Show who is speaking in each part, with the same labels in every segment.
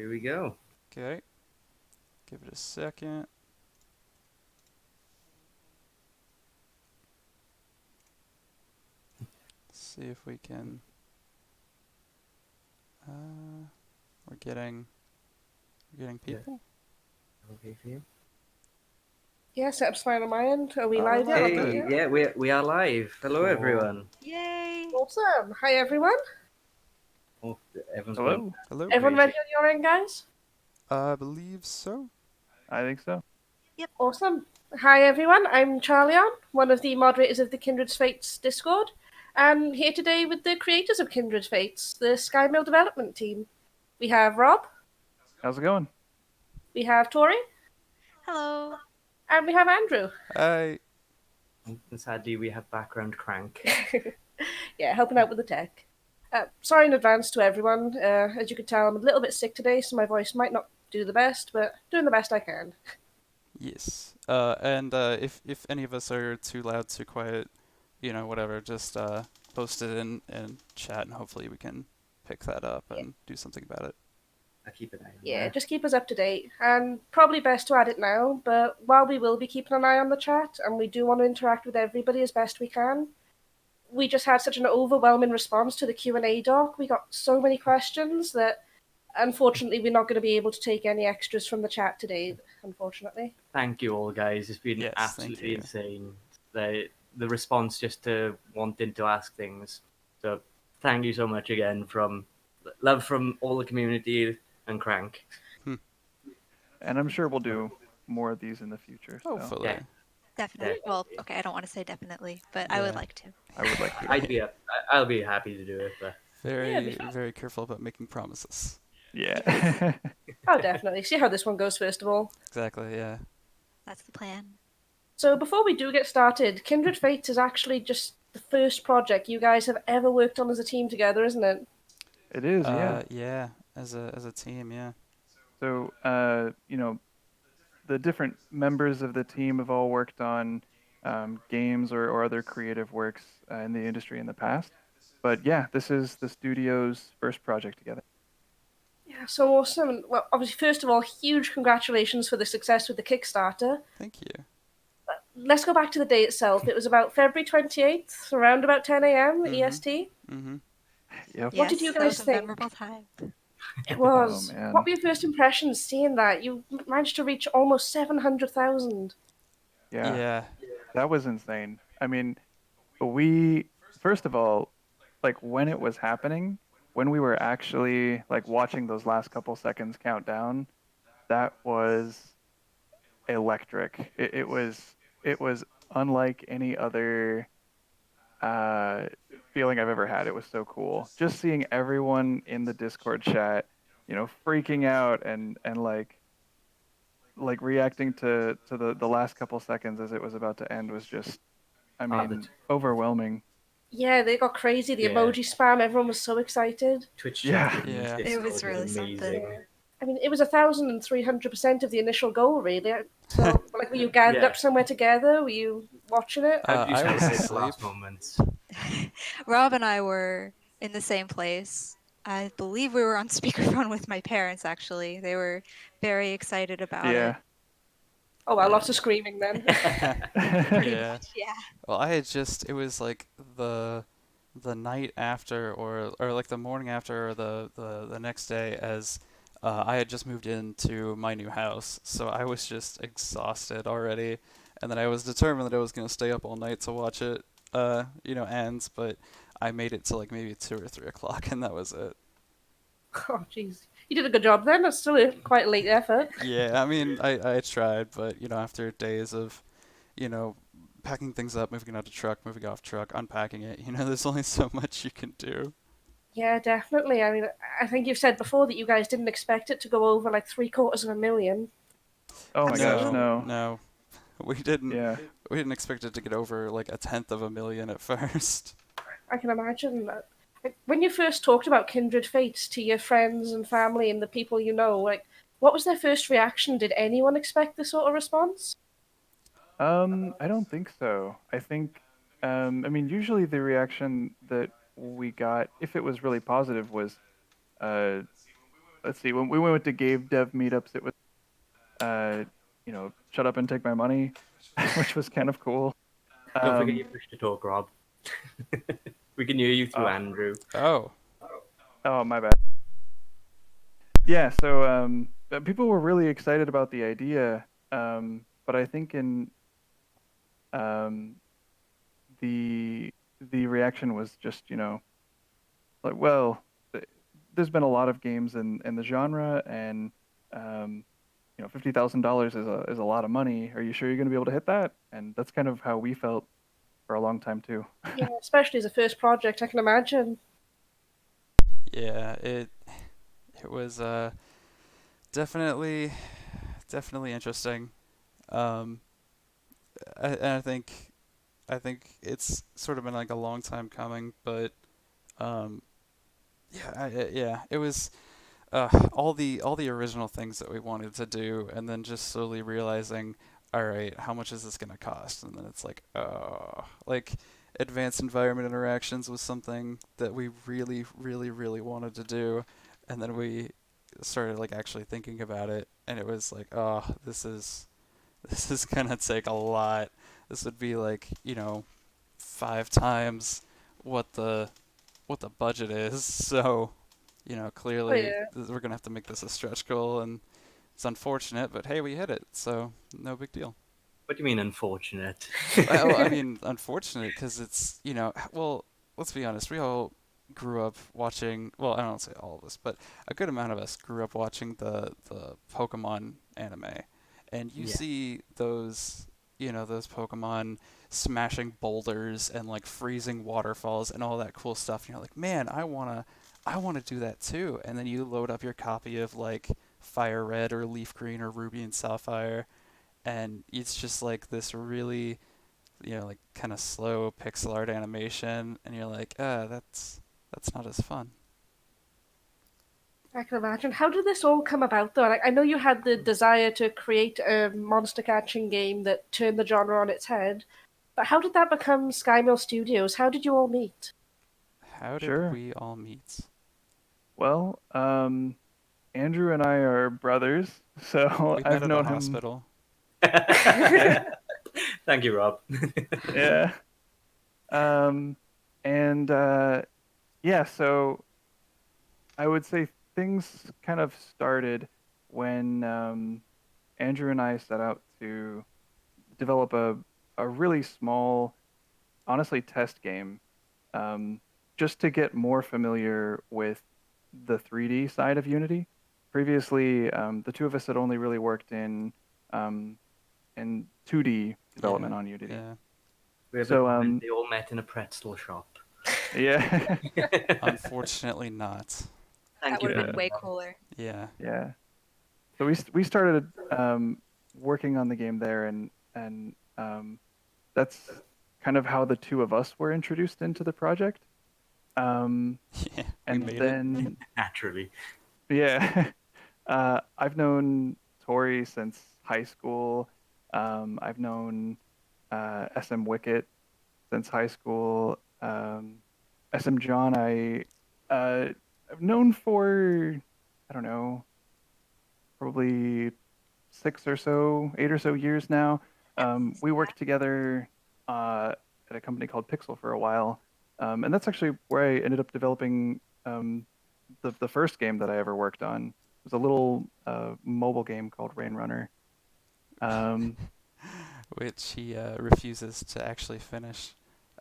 Speaker 1: Here we go.
Speaker 2: Okay. Give it a second. See if we can. We're getting people.
Speaker 1: Okay for you.
Speaker 3: Yeah, setup's fine on my end. Are we
Speaker 2: Oh, we're
Speaker 3: live yet?
Speaker 2: live.
Speaker 3: Not
Speaker 2: Good.
Speaker 1: Hey, yeah, we are live. Hello,
Speaker 2: Cool.
Speaker 1: everyone.
Speaker 4: Yay!
Speaker 3: Awesome. Hi, everyone.
Speaker 1: Oh, everyone's
Speaker 5: Hello.
Speaker 2: Hello.
Speaker 3: Everyone
Speaker 1: Crazy.
Speaker 3: ready on your end, guys?
Speaker 2: I believe so.
Speaker 5: I think so.
Speaker 3: Awesome. Hi, everyone. I'm Charlian, one of the moderators of the Kindred Fates Discord, and here today with the creators of Kindred Fates, the Skymill development team. We have Rob,
Speaker 5: How's it going?
Speaker 3: we have Tori,
Speaker 4: Hello.
Speaker 3: and we have Andrew.
Speaker 2: Hi.
Speaker 1: And sadly, we have background crank.
Speaker 3: Yeah, helping out with the tech. Sorry in advance to everyone. As you can tell, I'm a little bit sick today, so my voice might not do the best, but doing the best I can.
Speaker 2: Yes. And if any of us are too loud, too quiet, whatever, just post it in chat, and hopefully we can pick that up and do something about it.
Speaker 1: I'll keep an eye on
Speaker 3: Yeah,
Speaker 1: that.
Speaker 3: just keep us up to date. And probably best to add it now, but while we will be keeping an eye on the chat, and we do want to interact with everybody as best we can, we just had such an overwhelming response to the Q&A doc. We got so many questions that unfortunately we're not going to be able to take any extras from the chat today, unfortunately.
Speaker 1: Thank you all, guys. It's been
Speaker 2: Yes, thank
Speaker 1: absolutely
Speaker 2: you.
Speaker 1: insane. The response just to wanting to ask things. So thank you so much again from love from all the community and crank.
Speaker 5: And I'm sure we'll do more of these in the future. So
Speaker 2: Hopefully.
Speaker 1: Yeah.
Speaker 4: Definitely.
Speaker 1: Yeah.
Speaker 4: Well, okay, I don't want to say definitely, but I would
Speaker 2: Yeah.
Speaker 4: like to.
Speaker 5: I would like to.
Speaker 1: I'll be happy to do it. But
Speaker 2: Very, very careful about making promises.
Speaker 5: Yeah.
Speaker 3: Oh, definitely. See how this one goes first of all.
Speaker 2: Exactly, yeah.
Speaker 4: That's the plan.
Speaker 3: So before we do get started, Kindred Fates is actually just the first project you guys have ever worked on as a team together, isn't it?
Speaker 5: It is, yeah.
Speaker 2: Yeah, as a team, yeah.
Speaker 5: So, the different members of the team have all worked on games or other creative works in the industry in the past. But yeah, this is the studio's first project together.
Speaker 3: Yeah, so awesome. Well, obviously, first of all, huge congratulations for the success with the Kickstarter.
Speaker 2: Thank you.
Speaker 3: Let's go back to the day itself. It was about February 28th, around about 10 a.m.
Speaker 2: Mhm.
Speaker 3: EST.
Speaker 2: Mm-hmm.
Speaker 5: Yep.
Speaker 3: What did you
Speaker 4: Yes, that
Speaker 3: guys
Speaker 4: was a
Speaker 3: think?
Speaker 4: memorable time.
Speaker 3: It was.
Speaker 5: Oh, man.
Speaker 3: What were your first impressions seeing that? You managed to reach almost 700,000.
Speaker 5: Yeah.
Speaker 2: Yeah.
Speaker 5: That was insane. I mean, we, first of all, like when it was happening, when we were actually like watching those last couple seconds count down, that was electric. It was unlike any other uh, feeling I've ever had. It was so cool. Just seeing everyone in the Discord chat, freaking out and like reacting to the last couple seconds as it was about to end was just, I mean, overwhelming.
Speaker 3: Yeah, they got crazy. The
Speaker 1: Yeah.
Speaker 3: emoji spam, everyone was so excited.
Speaker 1: Twitch
Speaker 5: Yeah.
Speaker 1: chat and
Speaker 2: Yeah.
Speaker 4: It
Speaker 1: Discord
Speaker 4: was really
Speaker 1: amazing.
Speaker 4: something.
Speaker 3: I mean, it was 1,300% of the know goal, really. So, like, were you gathered
Speaker 1: Yeah.
Speaker 3: up somewhere together? Were you watching it?
Speaker 1: How did you
Speaker 2: I was
Speaker 1: celebrate the
Speaker 2: asleep.
Speaker 1: last moments?
Speaker 4: Rob and I were in the same place. I believe we were on speakerphone with my parents, actually. They were very excited about
Speaker 5: Yeah.
Speaker 3: Oh, well, lots of screaming then.
Speaker 4: it. Pretty
Speaker 2: Yeah.
Speaker 4: much, yeah.
Speaker 2: Well, it was like the night after or like the morning after or the next day as I had just moved into my new house, so I was just exhausted already, and then I was determined that I was gonna stay up all night to watch it, end, but I made it to like maybe 2 or 3 o'clock, and that was it.
Speaker 3: Oh, jeez. You did a good job then. That's still quite a late effort.
Speaker 2: Yeah, I mean, I tried, but after days of, you know, packing things up, moving out to truck, moving off truck, unpacking it, there's only so much you can do.
Speaker 3: Yeah, definitely. I mean, I think you've said before that you guys didn't expect it to go over like 750,000.
Speaker 5: Oh my gosh,
Speaker 4: Absolutely.
Speaker 5: no.
Speaker 2: No, we didn't.
Speaker 5: Yeah.
Speaker 2: We didn't expect it to get over like 1/10 of a million at first.
Speaker 3: I can imagine that. Like, when you first talked about Kindred Fates to your friends and family and the people you know, like, what was their first reaction? Did anyone expect this sort of response?
Speaker 5: I don't think so. I think, I mean, usually the reaction that we got, if it was really positive, was, uh, let's see, when we went to Game Dev meetups, it was shut up and take my money, which was kind of cool.
Speaker 1: Don't forget your push to talk, Rob. We can hear you through Andrew.
Speaker 2: Oh,
Speaker 5: Oh, my bad. Yeah, so people were really excited about the idea, but I think in um, the reaction was just, like, well, there's been a lot of games in the genre, and $50,000 is a lot of money. Are you sure you're going to be able to hit that? And that's kind of how we felt for a long time too.
Speaker 3: Yeah, especially as a first project, I can imagine.
Speaker 2: yeah. It was definitely interesting. Um, and I think it's sort of been like a long time coming, but um, yeah, it was all the original things that we wanted to do, and then just slowly realizing, all right, how much is this gonna cost? And then it's like, oh, like advanced environment interactions was something that we really, really, really wanted to do, and then we started like actually thinking about it, and it was like, oh, this is gonna take a lot. This would be like, 5 times what the budget is. So,
Speaker 3: Oh
Speaker 2: clearly
Speaker 3: yeah.
Speaker 2: we're gonna have to make this a stretch goal, and it's unfortunate, but hey, we hit it, so no big deal.
Speaker 1: What do you mean unfortunate?
Speaker 2: Well, I mean, unfortunate because it's, well, let's be honest, we all grew up watching, well, I don't say all of us, but a good amount of us grew up watching the Pokemon anime. And you
Speaker 1: Yeah.
Speaker 2: see those Pokemon smashing boulders and like freezing waterfalls and all that cool stuff. And you're like, man, I wanna do that too. And then you load up your copy of like Fire Red or Leaf Green or Ruby and Sapphire, and it's just like this really, like kind of slow pixel art animation, and you're like, that's not as fun.
Speaker 3: I can imagine. How did this all come about, though? Like, I know you had the desire to create a monster catching game that turned the genre on its head, but how did that become Skymill Studios? How did you all meet?
Speaker 2: How did
Speaker 5: Sure.
Speaker 2: we all meet?
Speaker 5: Well, Andrew and I are brothers, so
Speaker 2: We met
Speaker 5: I've
Speaker 2: at a
Speaker 5: known him.
Speaker 2: hospital.
Speaker 5: Yeah,
Speaker 1: Thank you, Rob.
Speaker 5: yeah. Um, and yeah, so I would say things kind of started when Andrew and I set out to develop a really small, honestly, test game, um, just to get more familiar with the 3D side of Unity. Previously, the two of us had only really worked um, in 2D
Speaker 2: Yeah,
Speaker 5: development on Unity.
Speaker 2: yeah.
Speaker 1: We have a
Speaker 5: So
Speaker 1: comment. They all met in a pretzel shop.
Speaker 5: yeah,
Speaker 2: Unfortunately not.
Speaker 1: Thank
Speaker 4: That
Speaker 1: you
Speaker 4: would
Speaker 1: for
Speaker 4: have been
Speaker 5: yeah,
Speaker 4: way
Speaker 1: that.
Speaker 4: cooler.
Speaker 2: Yeah.
Speaker 5: yeah. So we started working on the game there, and that's kind of how the two of us were introduced into the project. Um,
Speaker 2: Yeah, we
Speaker 5: and
Speaker 2: made it.
Speaker 5: then
Speaker 1: Naturally.
Speaker 5: yeah, I've known Tori since high school. I've known SM Wicket since high school. SM John, I've known for, I don't know, probably 8 or so years now. We worked together at a company called Pixel for a while, and that's actually where I ended up developing the first game that I ever worked on. It was a little mobile game called Rain Runner. Um,
Speaker 2: Which he refuses to actually finish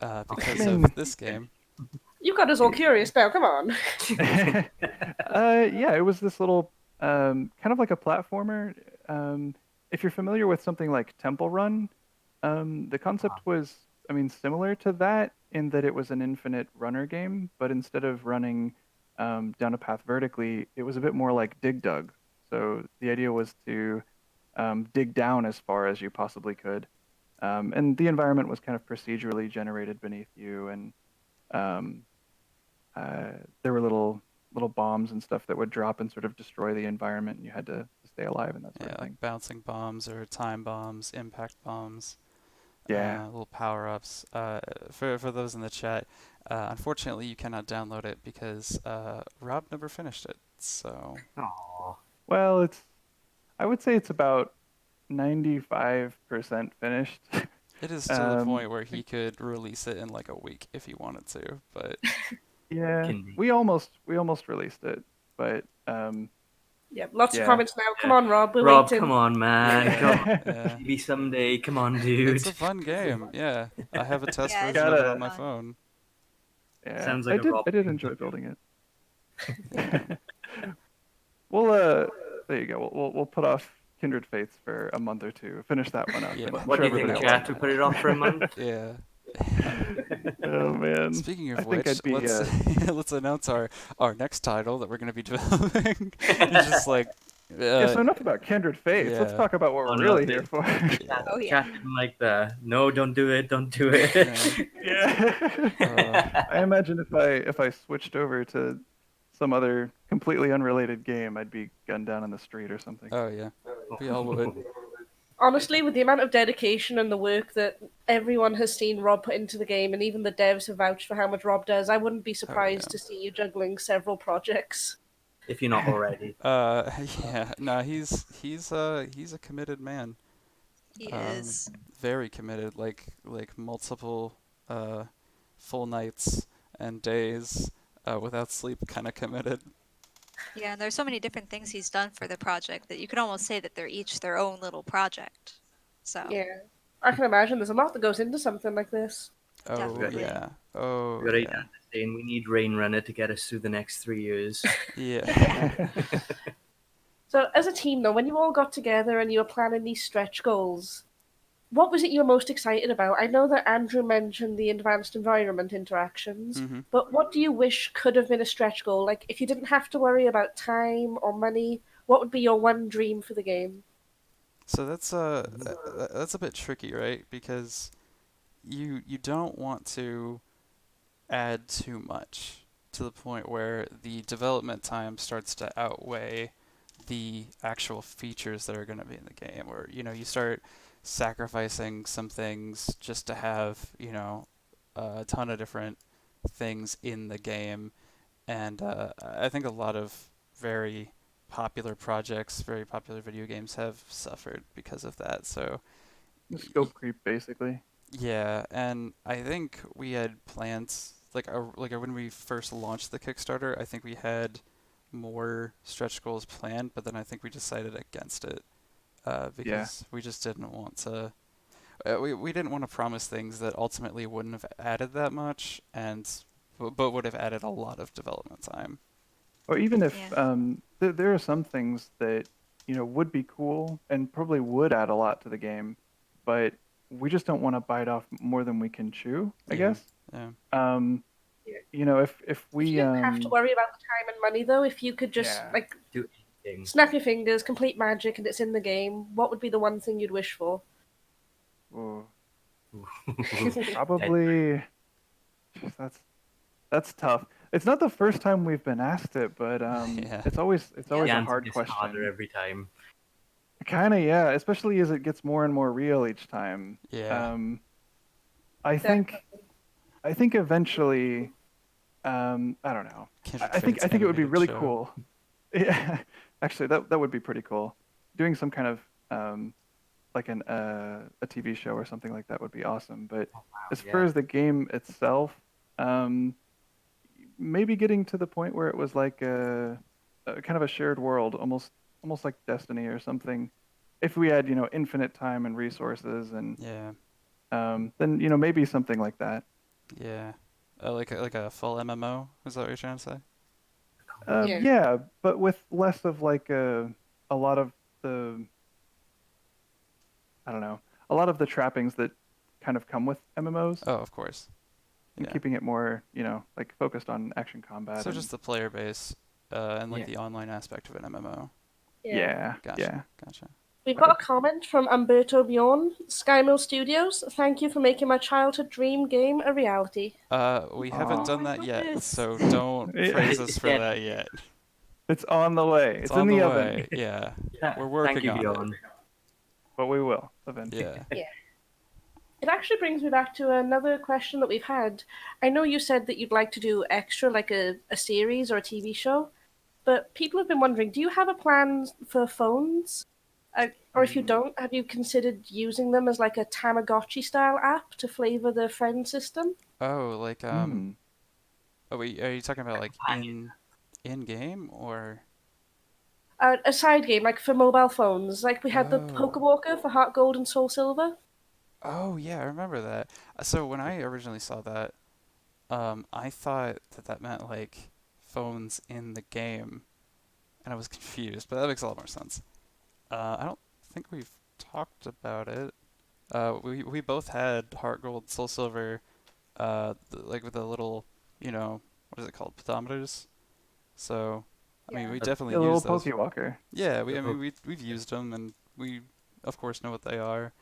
Speaker 1: Okay.
Speaker 2: because of
Speaker 5: man,
Speaker 2: this game.
Speaker 3: You got us all curious now, come on.
Speaker 5: yeah, it was this little kind of like a platformer. If you're familiar with something like Temple Run, the concept was, I mean, similar to that in that it was an infinite runner game, but instead of running down a path vertically, it was a bit more like Dig Dug. So the idea was to dig down as far as you possibly could, and the environment was kind of procedurally generated beneath you, and um, there were little bombs and stuff that would drop and sort of destroy the environment, and you had to stay alive and that sort
Speaker 2: Yeah,
Speaker 5: of thing.
Speaker 2: like bouncing bombs or time bombs, impact bombs,
Speaker 5: Yeah.
Speaker 2: little power-ups. For those in the chat, unfortunately you cannot download it because Rob never finished it. So
Speaker 1: Aw.
Speaker 5: Well, I would say it's about 95% finished.
Speaker 2: it is to the point where he could release it in like a week if he wanted to, but
Speaker 5: Yeah,
Speaker 1: Can be.
Speaker 5: we almost released it, but
Speaker 3: Yeah, lots of
Speaker 5: Yeah.
Speaker 3: comments now. Come on, Rob, we're
Speaker 1: Rob,
Speaker 3: waiting.
Speaker 1: come on, man.
Speaker 2: Yeah,
Speaker 1: Come on.
Speaker 2: yeah.
Speaker 1: Maybe someday. Come on, dude.
Speaker 2: It's a fun game. Yeah, I have a test
Speaker 4: Yeah, it's
Speaker 2: version of it
Speaker 5: Gotta-
Speaker 2: on my
Speaker 4: fun.
Speaker 2: phone.
Speaker 5: yeah,
Speaker 1: Sounds like a Rob
Speaker 5: I did
Speaker 1: thing.
Speaker 5: enjoy building it. Well, there you go. We'll put off Kindred Fates for a month or two. Finish that one up.
Speaker 2: Yeah.
Speaker 5: and I'm
Speaker 1: What
Speaker 5: sure
Speaker 1: do you think,
Speaker 5: everybody will like
Speaker 1: chat? We put it off for a month?
Speaker 2: Yeah.
Speaker 5: it. Oh man.
Speaker 2: Speaking
Speaker 5: I
Speaker 2: of
Speaker 5: think
Speaker 2: which,
Speaker 5: I'd be.
Speaker 2: let's announce our next title that we're going to be developing. It's just like,
Speaker 5: Yeah. So enough about Kindred Fates. Let's
Speaker 2: yeah.
Speaker 5: talk about what
Speaker 1: Oh,
Speaker 5: we're
Speaker 1: no,
Speaker 5: really
Speaker 1: the-
Speaker 5: here for.
Speaker 2: Yeah.
Speaker 4: Oh yeah.
Speaker 1: Chat didn't like the no, don't do it, don't do it.
Speaker 5: Yeah. I imagine if I switched over to some other completely unrelated game, I'd be gunned down in the street or something.
Speaker 2: Oh yeah, we all would.
Speaker 3: Honestly, with the amount of dedication and the work that everyone has seen Rob put into the game, and even the devs have vouched for how much Rob does, I wouldn't be surprised to see you juggling several projects.
Speaker 1: If you're not already.
Speaker 2: Yeah. No, he's a committed man.
Speaker 4: He is.
Speaker 2: Very committed. Like multiple full nights and days without sleep. Kind of committed.
Speaker 4: Yeah, and there's so many different things he's done for the project that you could almost say that they're each their own little project. So
Speaker 3: Yeah, I can imagine there's a lot that goes into something like this.
Speaker 2: Oh
Speaker 4: Definitely.
Speaker 2: yeah. Oh
Speaker 1: We gotta
Speaker 2: yeah.
Speaker 1: saying we need Rain Runner to get us through the next 3 years.
Speaker 2: Yeah.
Speaker 3: So, as a team, though, when you all got together and you were planning these stretch goals, what was it you were most excited about? I know that Andrew mentioned the advanced environment interactions,
Speaker 2: Mhm.
Speaker 3: but what do you wish could have been a stretch goal? Like, if you didn't have to worry about time or money, what would be your one dream for the game?
Speaker 2: So that's a bit tricky, right? Because you don't want to add too much to the point where the development time starts to outweigh the actual features that are going to be in the game, or you start sacrificing some things just to have a ton of different things in the game. And I think a lot of very popular projects, very popular video games have suffered because of that. So
Speaker 5: Scope creep, basically.
Speaker 2: yeah, and I think we had plans when we first launched the Kickstarter. I think we had more stretch goals planned, but then I think we decided against it because we just didn't want to. We didn't want to promise things that ultimately wouldn't have added that much, but would have added a lot of development time.
Speaker 5: Or even if
Speaker 4: Yeah.
Speaker 5: there are some things that would be cool and probably would add a lot to the game, but we just don't want to bite off more than we can chew, I
Speaker 2: Yeah.
Speaker 5: guess.
Speaker 2: Yeah.
Speaker 5: If we
Speaker 3: If you didn't have to worry about the time and money, though, if you could just,
Speaker 5: Yeah.
Speaker 3: like,
Speaker 1: Do anything.
Speaker 3: snap your fingers, complete magic, and it's in the game, what would be the one thing you'd wish for?
Speaker 5: ooh, probably Jeez, that's tough. It's not the first time we've been asked it, but
Speaker 2: Yeah.
Speaker 5: it's always
Speaker 1: The
Speaker 5: a
Speaker 1: answer
Speaker 5: hard
Speaker 1: gets
Speaker 5: question.
Speaker 1: harder every time.
Speaker 5: Kind of, yeah, especially as it gets more and more real each time.
Speaker 2: Yeah.
Speaker 5: I think eventually, I don't know.
Speaker 2: Kindred
Speaker 5: I think
Speaker 2: Fates
Speaker 5: it would be
Speaker 2: animated
Speaker 5: really
Speaker 2: show.
Speaker 5: cool. Yeah, actually, that would be pretty cool. Doing some kind of like a TV show or something like that would be awesome. But as far
Speaker 1: yeah.
Speaker 5: as the game itself, maybe getting to the point where it was like a kind of a shared world, almost like Destiny or something. If we had infinite time and resources, and
Speaker 2: Yeah.
Speaker 5: then maybe something like that.
Speaker 2: Yeah. Like a full MMO. Is that what you're trying to say?
Speaker 3: Yeah.
Speaker 5: Yeah, but with less of like a lot of the I don't know, a lot of the trappings that kind of come with MMOs,
Speaker 2: Oh, of course.
Speaker 5: and
Speaker 2: Yeah.
Speaker 5: keeping it more like focused on action combat.
Speaker 2: So
Speaker 5: and,
Speaker 2: just the player base and like
Speaker 1: Yeah.
Speaker 2: the online aspect of an MMO.
Speaker 5: yeah,
Speaker 2: Gotcha. Gotcha.
Speaker 3: We've got a comment from Umberto Bjorn, Skymill Studios. Thank you for making my childhood dream game a reality.
Speaker 2: We haven't
Speaker 5: Aw.
Speaker 2: done
Speaker 4: Oh my
Speaker 2: that yet,
Speaker 4: goodness.
Speaker 2: so don't
Speaker 5: Yeah.
Speaker 2: praise us for
Speaker 1: Yeah.
Speaker 2: that yet.
Speaker 5: It's on the way. It's in
Speaker 2: on
Speaker 5: the
Speaker 2: the
Speaker 5: oven.
Speaker 2: way. Yeah.
Speaker 1: Yeah,
Speaker 2: We're working
Speaker 1: Thank you,
Speaker 2: on it.
Speaker 1: Bjorn.
Speaker 5: But we will eventually.
Speaker 2: Yeah.
Speaker 3: It actually brings me back to another question that we've had. I know you said that you'd like to do extra, like a series or a TV show. But people have been wondering, do you have a plan for phones? Or if you don't, have you considered using them as like a Tamagotchi style app to flavor the friend system?
Speaker 2: Oh, like
Speaker 5: Hmm.
Speaker 2: oh wait, are you talking about like in game or?
Speaker 3: A side game, like for mobile phones. Like we had the
Speaker 2: Oh.
Speaker 3: Pokewalker for Heart Gold and Soul Silver.
Speaker 2: Oh yeah, I remember that. So when I originally saw that, I thought that that meant like phones in the game, and I was confused. But that makes a lot more sense. I don't think we've talked about it. We both had Heart Gold, Soul Silver, like with the little, what is it called, pedometers. So, I mean,
Speaker 3: Yeah.
Speaker 2: we
Speaker 5: Yeah,
Speaker 2: definitely
Speaker 5: a little
Speaker 2: use those.
Speaker 5: Pokewalker.
Speaker 2: Yeah,
Speaker 1: The
Speaker 2: I mean,
Speaker 1: book.
Speaker 2: we've used them, and we, of course, know what they are.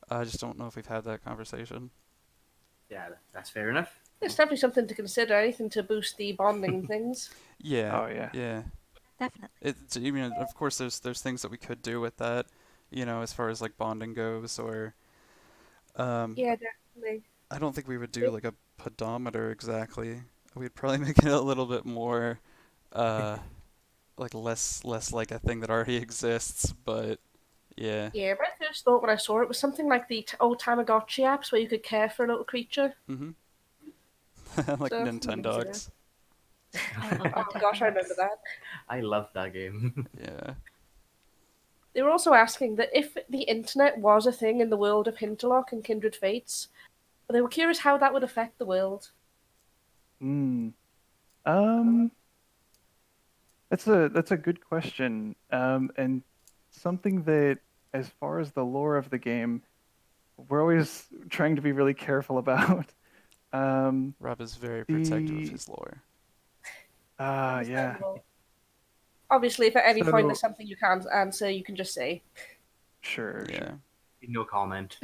Speaker 2: I just don't know if we've had that conversation.
Speaker 1: Yeah, that's fair enough.
Speaker 3: It's definitely something to consider, anything to boost the bonding and things.
Speaker 2: Yeah,
Speaker 5: Oh yeah.
Speaker 2: yeah.
Speaker 4: Definitely.
Speaker 2: It's, I mean, of course, there's things that we could do with that, as far as like bonding goes, or um,
Speaker 3: Yeah, definitely.
Speaker 2: I don't think we would do like a pedometer exactly. We'd probably make it a little bit more, uh, like less like a thing that already exists, but yeah.
Speaker 3: Yeah, my first thought when I saw it was something like the old Tamagotchi apps where you could care for a little creature.
Speaker 2: Mhm. Like
Speaker 3: So, something to consider.
Speaker 2: Nintendogs.
Speaker 4: I love
Speaker 3: Oh gosh, I remember
Speaker 4: Nintendogs.
Speaker 3: that.
Speaker 1: I love that game.
Speaker 2: Yeah.
Speaker 3: They were also asking that if the internet was a thing in the world of Hinterlock and Kindred Fates, they were curious how that would affect the world.
Speaker 5: Hmm. Um. That's a good question. And something that, as far as the lore of the game, we're always trying to be really careful about. Um.
Speaker 2: Rob is very protective of
Speaker 5: The
Speaker 2: his lore.
Speaker 5: Yeah.
Speaker 3: Understandable. Obviously, if at any point there's
Speaker 5: So
Speaker 3: something you can't answer, you can just say.
Speaker 5: sure,
Speaker 2: Yeah.
Speaker 5: sure.
Speaker 1: No comment.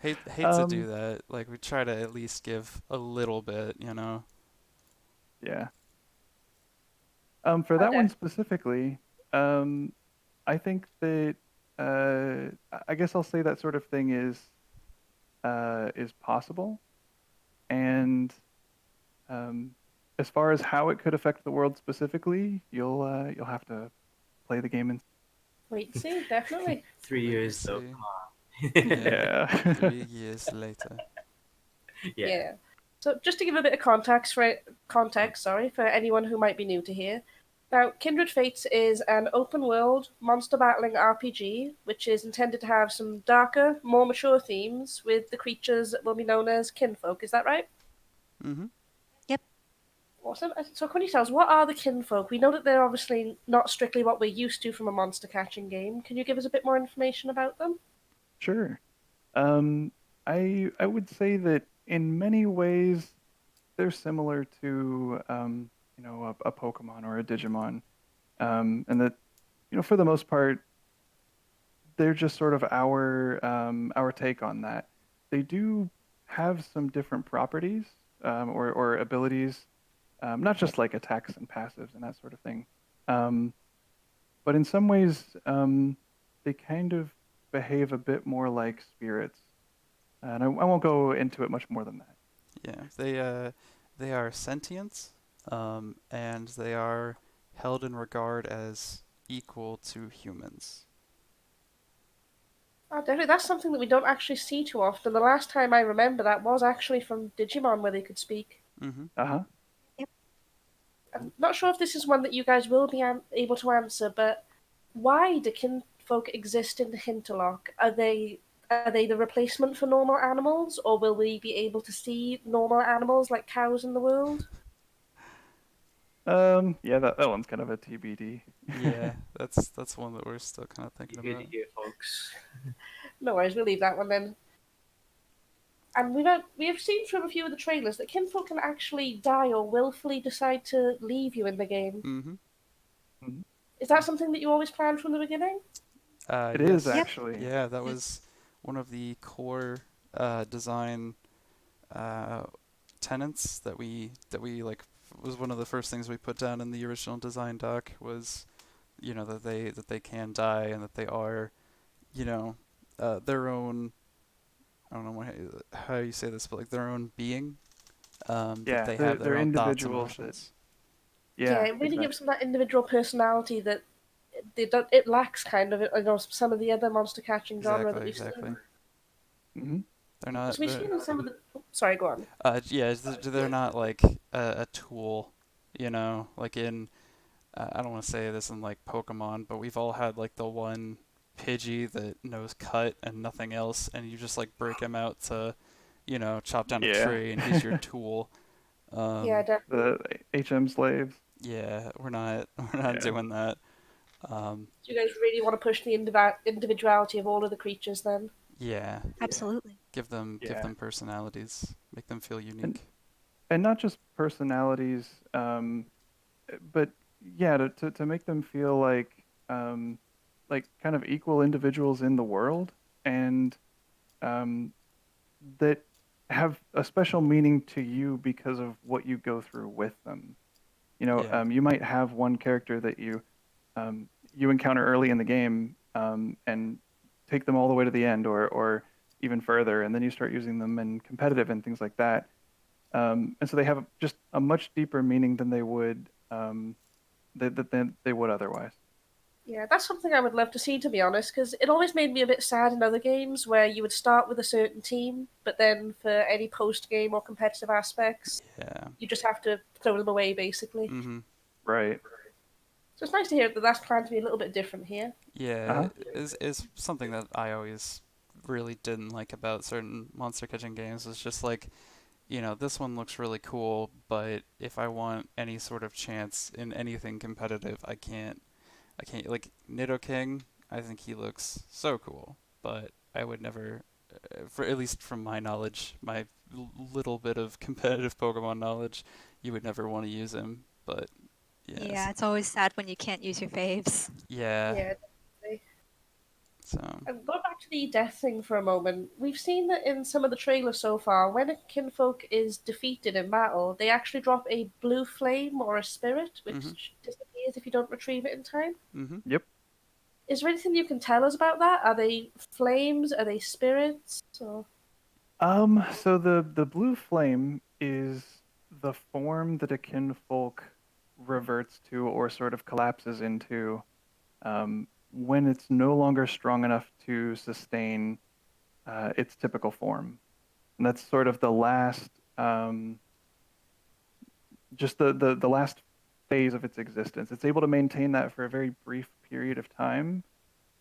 Speaker 2: Hate to do
Speaker 5: Um.
Speaker 2: that. Like we try to at least give a little bit.
Speaker 5: Yeah. For
Speaker 3: Oh,
Speaker 5: that one
Speaker 3: definitely.
Speaker 5: specifically, um, I think that I guess I'll say that sort of thing is possible. And um, as far as how it could affect the world specifically, you'll have to play the game and
Speaker 3: Wait and see, definitely.
Speaker 1: 3 years though.
Speaker 2: See.
Speaker 1: Come on.
Speaker 2: Yeah.
Speaker 5: yeah.
Speaker 2: 3 years later.
Speaker 1: Yeah.
Speaker 3: Yeah. So just to give a bit of context, sorry, for anyone who might be new to here. Now, Kindred Fates is an open world monster battling RPG, which is intended to have some darker, more mature themes with the creatures that will be known as kinfolk. Is that right?
Speaker 2: Mhm.
Speaker 4: Yep.
Speaker 3: Awesome. So, can you tell us what are the kinfolk? We know that they're obviously not strictly what we're used to from a monster catching game. Can you give us a bit more information about them?
Speaker 5: Sure. Um, I would say that in many ways they're similar to a Pokemon or a Digimon, and that for the most part they're just sort of our take on that. They do have some different properties or abilities, not just like attacks and passives and that sort of thing. Um, but in some ways, they kind of behave a bit more like spirits. And I won't go into it much more than that.
Speaker 2: Yeah. They are sentient, and they are held in regard as equal to humans.
Speaker 3: Oh, definitely. That's something that we don't actually see too often. The last time I remember that was actually from Digimon, where they could speak.
Speaker 2: Mhm.
Speaker 5: Uh-huh.
Speaker 4: Yep.
Speaker 3: I'm not sure if this is one that you guys will be able to answer, but why do kinfolk exist in the Hinterlock? Are they the replacement for normal animals, or will we be able to see normal animals like cows in the world?
Speaker 5: Yeah, that one's kind of a TBD.
Speaker 2: Yeah, that's one that we're still kind of thinking
Speaker 1: You heard
Speaker 2: about.
Speaker 1: it here, folks.
Speaker 3: No worries, we'll leave that one then. And we have seen from a few of the trailers that kinfolk can actually die or willfully decide to leave you in the game.
Speaker 2: Mhm.
Speaker 5: Mhm.
Speaker 3: Is that something that you always planned from the beginning?
Speaker 5: It is
Speaker 2: Yes.
Speaker 4: Yep.
Speaker 5: actually.
Speaker 2: Yeah, that was one of the core design uh, tenets that we like was one of the first things we put down in the original design doc was that they can die and that they are their own. I don't know how you say this, but like their own being, that
Speaker 5: Yeah,
Speaker 2: they
Speaker 5: they're
Speaker 2: have their
Speaker 5: they're
Speaker 2: own thoughts and
Speaker 5: individuals that
Speaker 2: emotions.
Speaker 3: Yeah, it really gives them that individual personality that it lacks kind of, some of the other monster catching genre that we've
Speaker 2: Exactly.
Speaker 3: seen.
Speaker 5: Hmm.
Speaker 2: They're not.
Speaker 3: Because we've seen in some of the. Oh, sorry, go on.
Speaker 2: Yeah, they're not like a tool, you know. Like in, I don't want to say this in like Pokemon, but we've all had like the one Pidgey that knows cut and nothing else, and you just like break him out to, chop down a
Speaker 5: Yeah.
Speaker 2: tree, and he's your tool.
Speaker 3: Yeah, definitely.
Speaker 5: The HM slaves.
Speaker 2: Yeah, we're not we're not
Speaker 5: Yeah.
Speaker 2: doing that.
Speaker 3: Do you guys really want to push the individuality of all of the creatures then?
Speaker 2: Yeah,
Speaker 4: Absolutely.
Speaker 2: give them personalities, make them feel unique.
Speaker 5: And not just personalities, but yeah, to make them feel like kind of equal individuals in the world, and um, that have a special meaning to you because of what you go through with them.
Speaker 2: Yeah.
Speaker 5: You might have one character that you encounter early in the game, and take them all the way to the end, or even further, and then you start using them in competitive and things like that. And so they have just a much deeper meaning than they would than they would otherwise.
Speaker 3: Yeah, that's something I would love to see, to be honest, because it always made me a bit sad in other games where you would start with a certain team, but then for any post-game or competitive aspects,
Speaker 2: Yeah.
Speaker 3: you just have to throw them away, basically.
Speaker 2: Mhm.
Speaker 5: Right.
Speaker 3: So it's nice to hear that that's planned to be a little bit different here.
Speaker 2: Yeah,
Speaker 5: Uh-huh.
Speaker 2: is something that I always really didn't like about certain monster catching games is just like, this one looks really cool, but if I want any sort of chance in anything competitive, I can't like Nidoking, I think he looks so cool, but I would never for at least from my knowledge, my little bit of competitive Pokemon knowledge, you would never want to use him, but yes.
Speaker 4: Yeah, it's always sad when you can't use your faves.
Speaker 2: Yeah.
Speaker 3: Yeah, definitely.
Speaker 2: So,
Speaker 3: And going back to the death thing for a moment, we've seen that in some of the trailers so far, when a kinfolk is defeated in battle, they actually drop a blue flame or a spirit,
Speaker 2: mhm.
Speaker 3: which disappears if you don't retrieve it in time.
Speaker 2: Mhm.
Speaker 5: Yep.
Speaker 3: Is there anything you can tell us about that? Are they flames? Are they spirits? Or...
Speaker 5: So the blue flame is the form that a kinfolk reverts to or sort of collapses into, when it's no longer strong enough to sustain its typical form. And that's sort of the last, just the last phase of its existence. It's able to maintain that for a very brief period of time.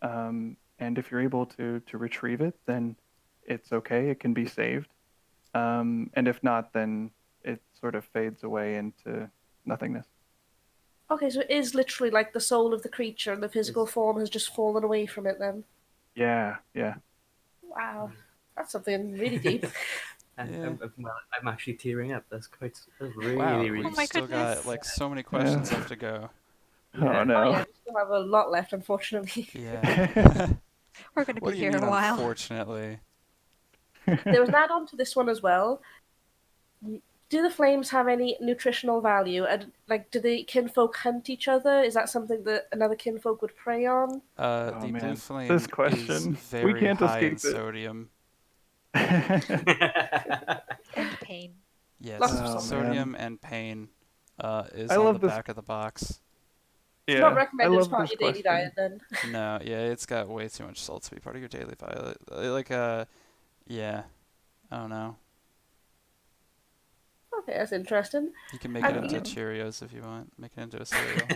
Speaker 5: And if you're able to retrieve it, then it's okay. It can be saved. And if not, then it sort of fades away into nothingness.
Speaker 3: Okay, so it is literally like the soul of the creature and the physical
Speaker 1: It's,
Speaker 3: form has just fallen away from it then.
Speaker 5: Yeah, yeah.
Speaker 3: Wow. That's something really deep.
Speaker 1: and
Speaker 2: Yeah.
Speaker 1: well, I'm actually tearing up. That's really,
Speaker 2: Wow,
Speaker 1: really.
Speaker 4: Oh
Speaker 2: we've
Speaker 4: my
Speaker 2: still got
Speaker 4: goodness.
Speaker 2: like so many questions
Speaker 5: Yeah.
Speaker 2: left to go.
Speaker 5: Oh
Speaker 1: Yeah.
Speaker 3: Oh
Speaker 5: no.
Speaker 3: yeah, we still have a lot left, unfortunately.
Speaker 2: Yeah.
Speaker 4: We're going to
Speaker 2: What
Speaker 4: be
Speaker 2: do you
Speaker 4: here
Speaker 2: mean,
Speaker 4: a while.
Speaker 2: unfortunately?
Speaker 3: There was an add-on to this one as well. Do the flames have any nutritional value? And like, do the kinfolk hunt each other? Is that something that another kinfolk would prey on?
Speaker 5: Oh
Speaker 2: The blue
Speaker 5: man, this
Speaker 2: flame is
Speaker 5: question. We
Speaker 2: very
Speaker 5: can't
Speaker 2: high in
Speaker 5: escape it.
Speaker 2: sodium.
Speaker 4: And pain.
Speaker 2: Yes,
Speaker 3: Lots of
Speaker 5: Oh
Speaker 3: salt.
Speaker 5: man.
Speaker 2: sodium and pain is
Speaker 5: I
Speaker 2: on the
Speaker 5: love this.
Speaker 2: back of the box.
Speaker 3: It's not
Speaker 5: Yeah, I
Speaker 3: recommended as
Speaker 5: love
Speaker 3: part of
Speaker 5: this
Speaker 3: your daily diet
Speaker 5: question.
Speaker 3: then.
Speaker 2: No, yeah, it's got way too much salt to be part of your daily diet. Yeah, I don't know.
Speaker 3: Okay, that's interesting.
Speaker 2: You can make it
Speaker 3: And
Speaker 2: into
Speaker 3: you,
Speaker 2: Cheerios if you want. Make it into a cereal.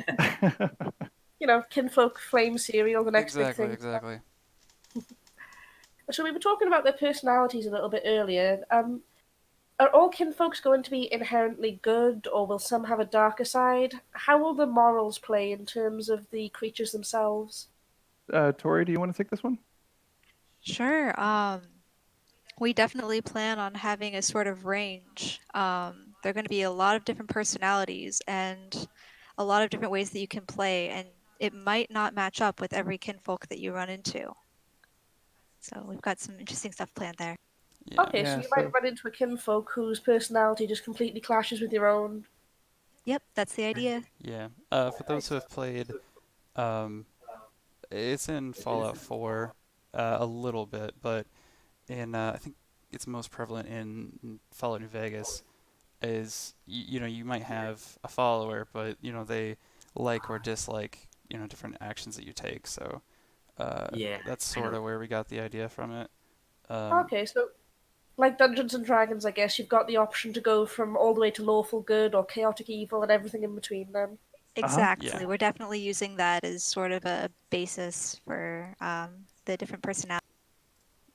Speaker 3: kinfolk flame cereal, the next big
Speaker 2: Exactly,
Speaker 3: thing.
Speaker 2: exactly.
Speaker 3: So we were talking about their personalities a little bit earlier. Are all kinfolks going to be inherently good, or will some have a darker side? How will the morals play in terms of the creatures themselves?
Speaker 5: Tori, do you want to take this one?
Speaker 4: Sure. We definitely plan on having a sort of range. There are going to be a lot of different personalities and a lot of different ways that you can play, and it might not match up with every kinfolk that you run into. So we've got some interesting stuff planned there.
Speaker 2: Yeah.
Speaker 3: Okay, so
Speaker 5: Yeah.
Speaker 3: you might
Speaker 5: So
Speaker 3: run into a kinfolk whose personality just completely clashes with your own.
Speaker 4: Yep, that's the idea.
Speaker 2: Yeah. For those who have played, um, it's in Fallout 4, a little bit, but in I think it's most prevalent in Fallout New Vegas. is you might have a follower, but they like or dislike different actions that you take. So
Speaker 1: Yeah,
Speaker 2: that's
Speaker 1: I
Speaker 2: sort
Speaker 1: know.
Speaker 2: of where we got the idea from it.
Speaker 3: Okay, so like Dungeons and Dragons, I guess you've got the option to go from all the way to lawful good or chaotic evil and everything in between them.
Speaker 5: Uh-huh.
Speaker 4: Exactly.
Speaker 2: Yeah.
Speaker 4: We're definitely using that as sort of a basis for the different personalities.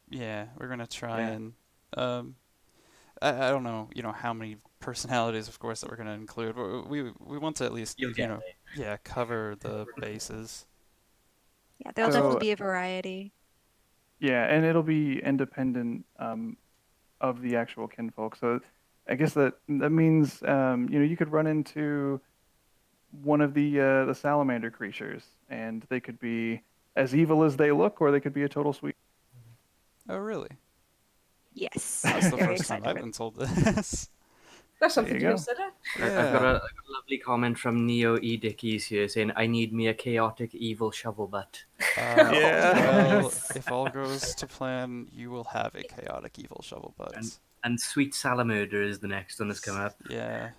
Speaker 2: Yeah, we're gonna try
Speaker 5: Yeah.
Speaker 2: and um, I don't know, how many personalities, of course, that we're gonna include. But we want to at least,
Speaker 1: You'll get it.
Speaker 2: yeah, cover the bases.
Speaker 4: Yeah, there'll definitely
Speaker 5: So
Speaker 4: be a variety.
Speaker 5: yeah, and it'll be independent of the actual kinfolk. So I guess that means you could run into one of the salamander creatures, and they could be as evil as they look, or they could be a total sweet.
Speaker 2: Oh, really?
Speaker 4: Yes,
Speaker 2: That's the
Speaker 4: very
Speaker 2: first time
Speaker 4: excited
Speaker 2: I've
Speaker 4: for
Speaker 2: been told this.
Speaker 3: That's
Speaker 5: There
Speaker 3: something
Speaker 5: you
Speaker 3: to
Speaker 5: go.
Speaker 3: consider.
Speaker 1: I've got
Speaker 2: Yeah.
Speaker 1: a lovely comment from Neo E. Dickies here saying, "I need me a chaotic evil shovel butt."
Speaker 5: Yeah.
Speaker 2: Well, if all goes to plan, you will have a chaotic evil shovel
Speaker 1: And
Speaker 2: butt.
Speaker 1: and Sweet Salamander is the next one that's come up.
Speaker 2: Yeah.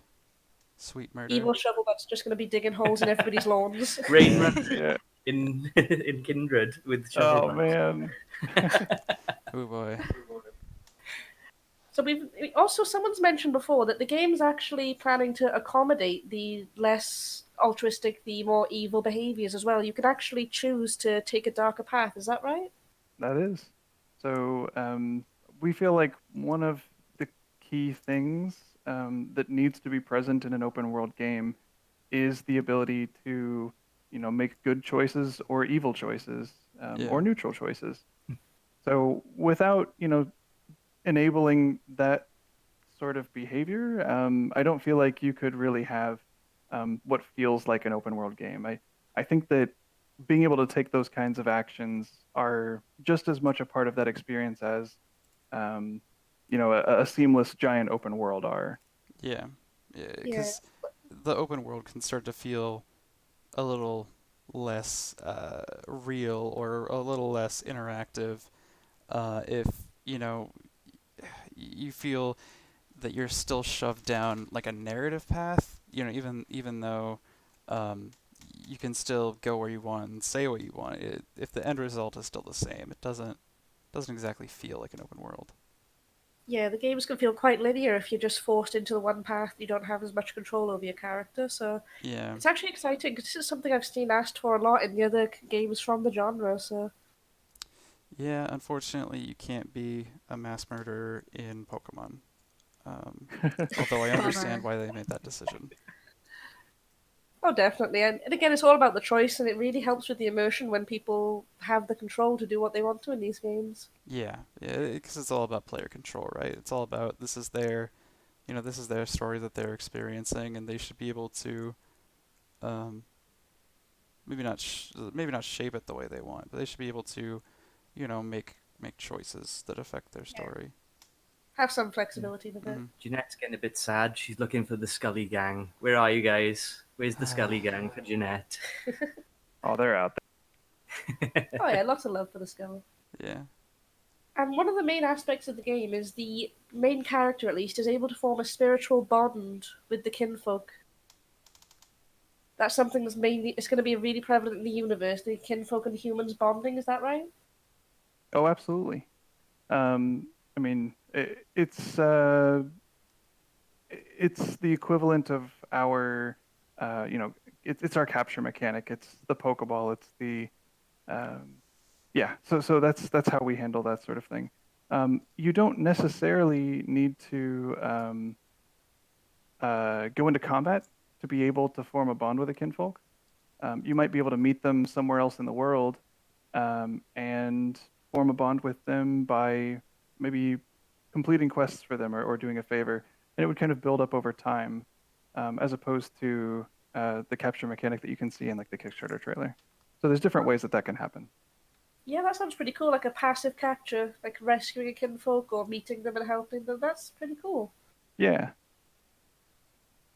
Speaker 2: Sweet murder.
Speaker 3: Evil shovel that's just going to be digging holes in everybody's lawns.
Speaker 1: Rain
Speaker 2: Yeah.
Speaker 1: Runner
Speaker 5: Yeah.
Speaker 1: in in Kindred with shovel
Speaker 5: Oh
Speaker 1: butt.
Speaker 5: man.
Speaker 2: Oh boy.
Speaker 3: So also someone's mentioned before that the game's actually planning to accommodate the less altruistic, the more evil behaviors as well. You can actually choose to take a darker path. Is that right?
Speaker 5: That is. So we feel like one of the key things that needs to be present in an open world game is the ability to, make good choices or evil choices
Speaker 2: Yeah.
Speaker 5: or neutral choices. So without, enabling that sort of behavior, I don't feel like you could really have what feels like an open world game. I think that being able to take those kinds of actions are just as much a part of that experience as, um, a seamless giant open world are.
Speaker 2: Yeah. Yeah,
Speaker 3: Yeah.
Speaker 2: because the open world can start to feel a little less real or a little less interactive if you feel that you're still shoved down like a narrative path. Even though um, you can still go where you want and say what you want. If the end result is still the same, it doesn't exactly feel like an open world.
Speaker 3: Yeah, the games can feel quite linear if you're just forced into the one path. You don't have as much control over your character. So
Speaker 2: Yeah.
Speaker 3: it's actually exciting 'cause this is something I've seen asked for a lot in the other games from the genre. So
Speaker 2: Yeah, unfortunately, you can't be a mass murderer in Pokemon. Um, although I understand
Speaker 4: Bummer.
Speaker 2: why they made that decision.
Speaker 3: oh, definitely. And again, it's all about the choice, and it really helps with the immersion when people have the control to do what they want to in these games.
Speaker 2: Yeah, because it's all about player control, right? It's all about this is their story that they're experiencing, and they should be able to, um, maybe not shape it the way they want, but they should be able to, make choices that affect their story.
Speaker 3: Have some flexibility with it.
Speaker 2: Hmm.
Speaker 1: Jeanette's getting a bit sad. She's looking for the Scully gang. Where are you guys? Where's the Scully gang for Jeanette?
Speaker 5: Oh, they're out
Speaker 3: Oh yeah, lots of love for the skull.
Speaker 2: Yeah.
Speaker 3: And one of the main aspects of the game is the main character, at least, is able to form a spiritual bond with the kinfolk. That's something that's mainly it's going to be really prevalent in the universe. The kinfolk and humans bonding. Is that right?
Speaker 5: there. Oh, absolutely. I mean, it's the equivalent of our, it's our capture mechanic. It's the Pokeball. It's the, um, yeah. So that's how we handle that sort of thing. You don't necessarily need to go into combat to be able to form a bond with a kinfolk. You might be able to meet them somewhere else in the world and form a bond with them by maybe completing quests for them or doing a favor. And it would kind of build up over time as opposed to the capture mechanic that you can see in like the Kickstarter trailer. So there's different ways that that can happen.
Speaker 3: Yeah, that sounds pretty cool. Like a passive capture, like rescuing a kinfolk or meeting them and helping them. That's pretty cool.
Speaker 5: Yeah.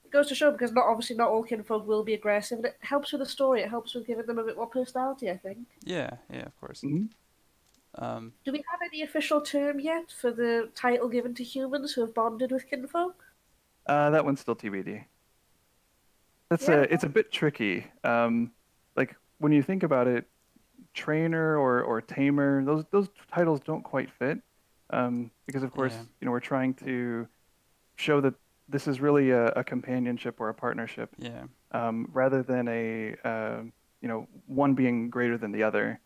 Speaker 3: It goes to show because not all kinfolk will be aggressive, and it helps with the story. It helps with giving them a bit more personality, I think.
Speaker 2: Yeah. Yeah. Of course.
Speaker 5: Hmm.
Speaker 2: Um,
Speaker 3: Do we have any official term yet for the title given to humans who have bonded with kinfolk?
Speaker 5: That one's still TBD.
Speaker 3: Yeah.
Speaker 5: It's a bit tricky. Like when you think about it, trainer or tamer, those titles don't quite fit. Because of course,
Speaker 2: Yeah.
Speaker 5: we're trying to show that this is really a companionship or a partnership,
Speaker 2: Yeah.
Speaker 5: rather than one being greater than the other.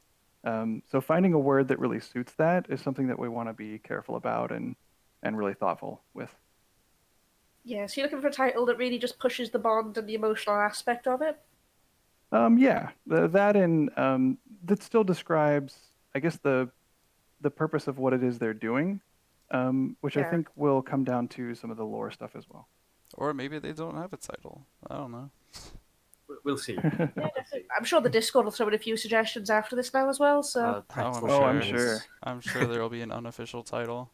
Speaker 5: So finding a word that really suits that is something that we want to be careful about and really thoughtful with.
Speaker 3: Yeah, so you're looking for a title that really just pushes the bond and the emotional aspect of it?
Speaker 5: Yeah, that and that still describes, I guess, the purpose of what it is they're doing, which I
Speaker 3: Yeah.
Speaker 5: think will come down to some of the lore stuff as well.
Speaker 2: Or maybe they don't have a title. I don't know.
Speaker 1: We'll see.
Speaker 3: Yeah, definitely. I'm sure the Discord will throw in a few suggestions after this now as well, so...
Speaker 2: I'm
Speaker 1: Pretzel
Speaker 5: Oh, I'm
Speaker 2: sure.
Speaker 5: sure.
Speaker 1: Fables.
Speaker 2: I'm sure there will be an unofficial title.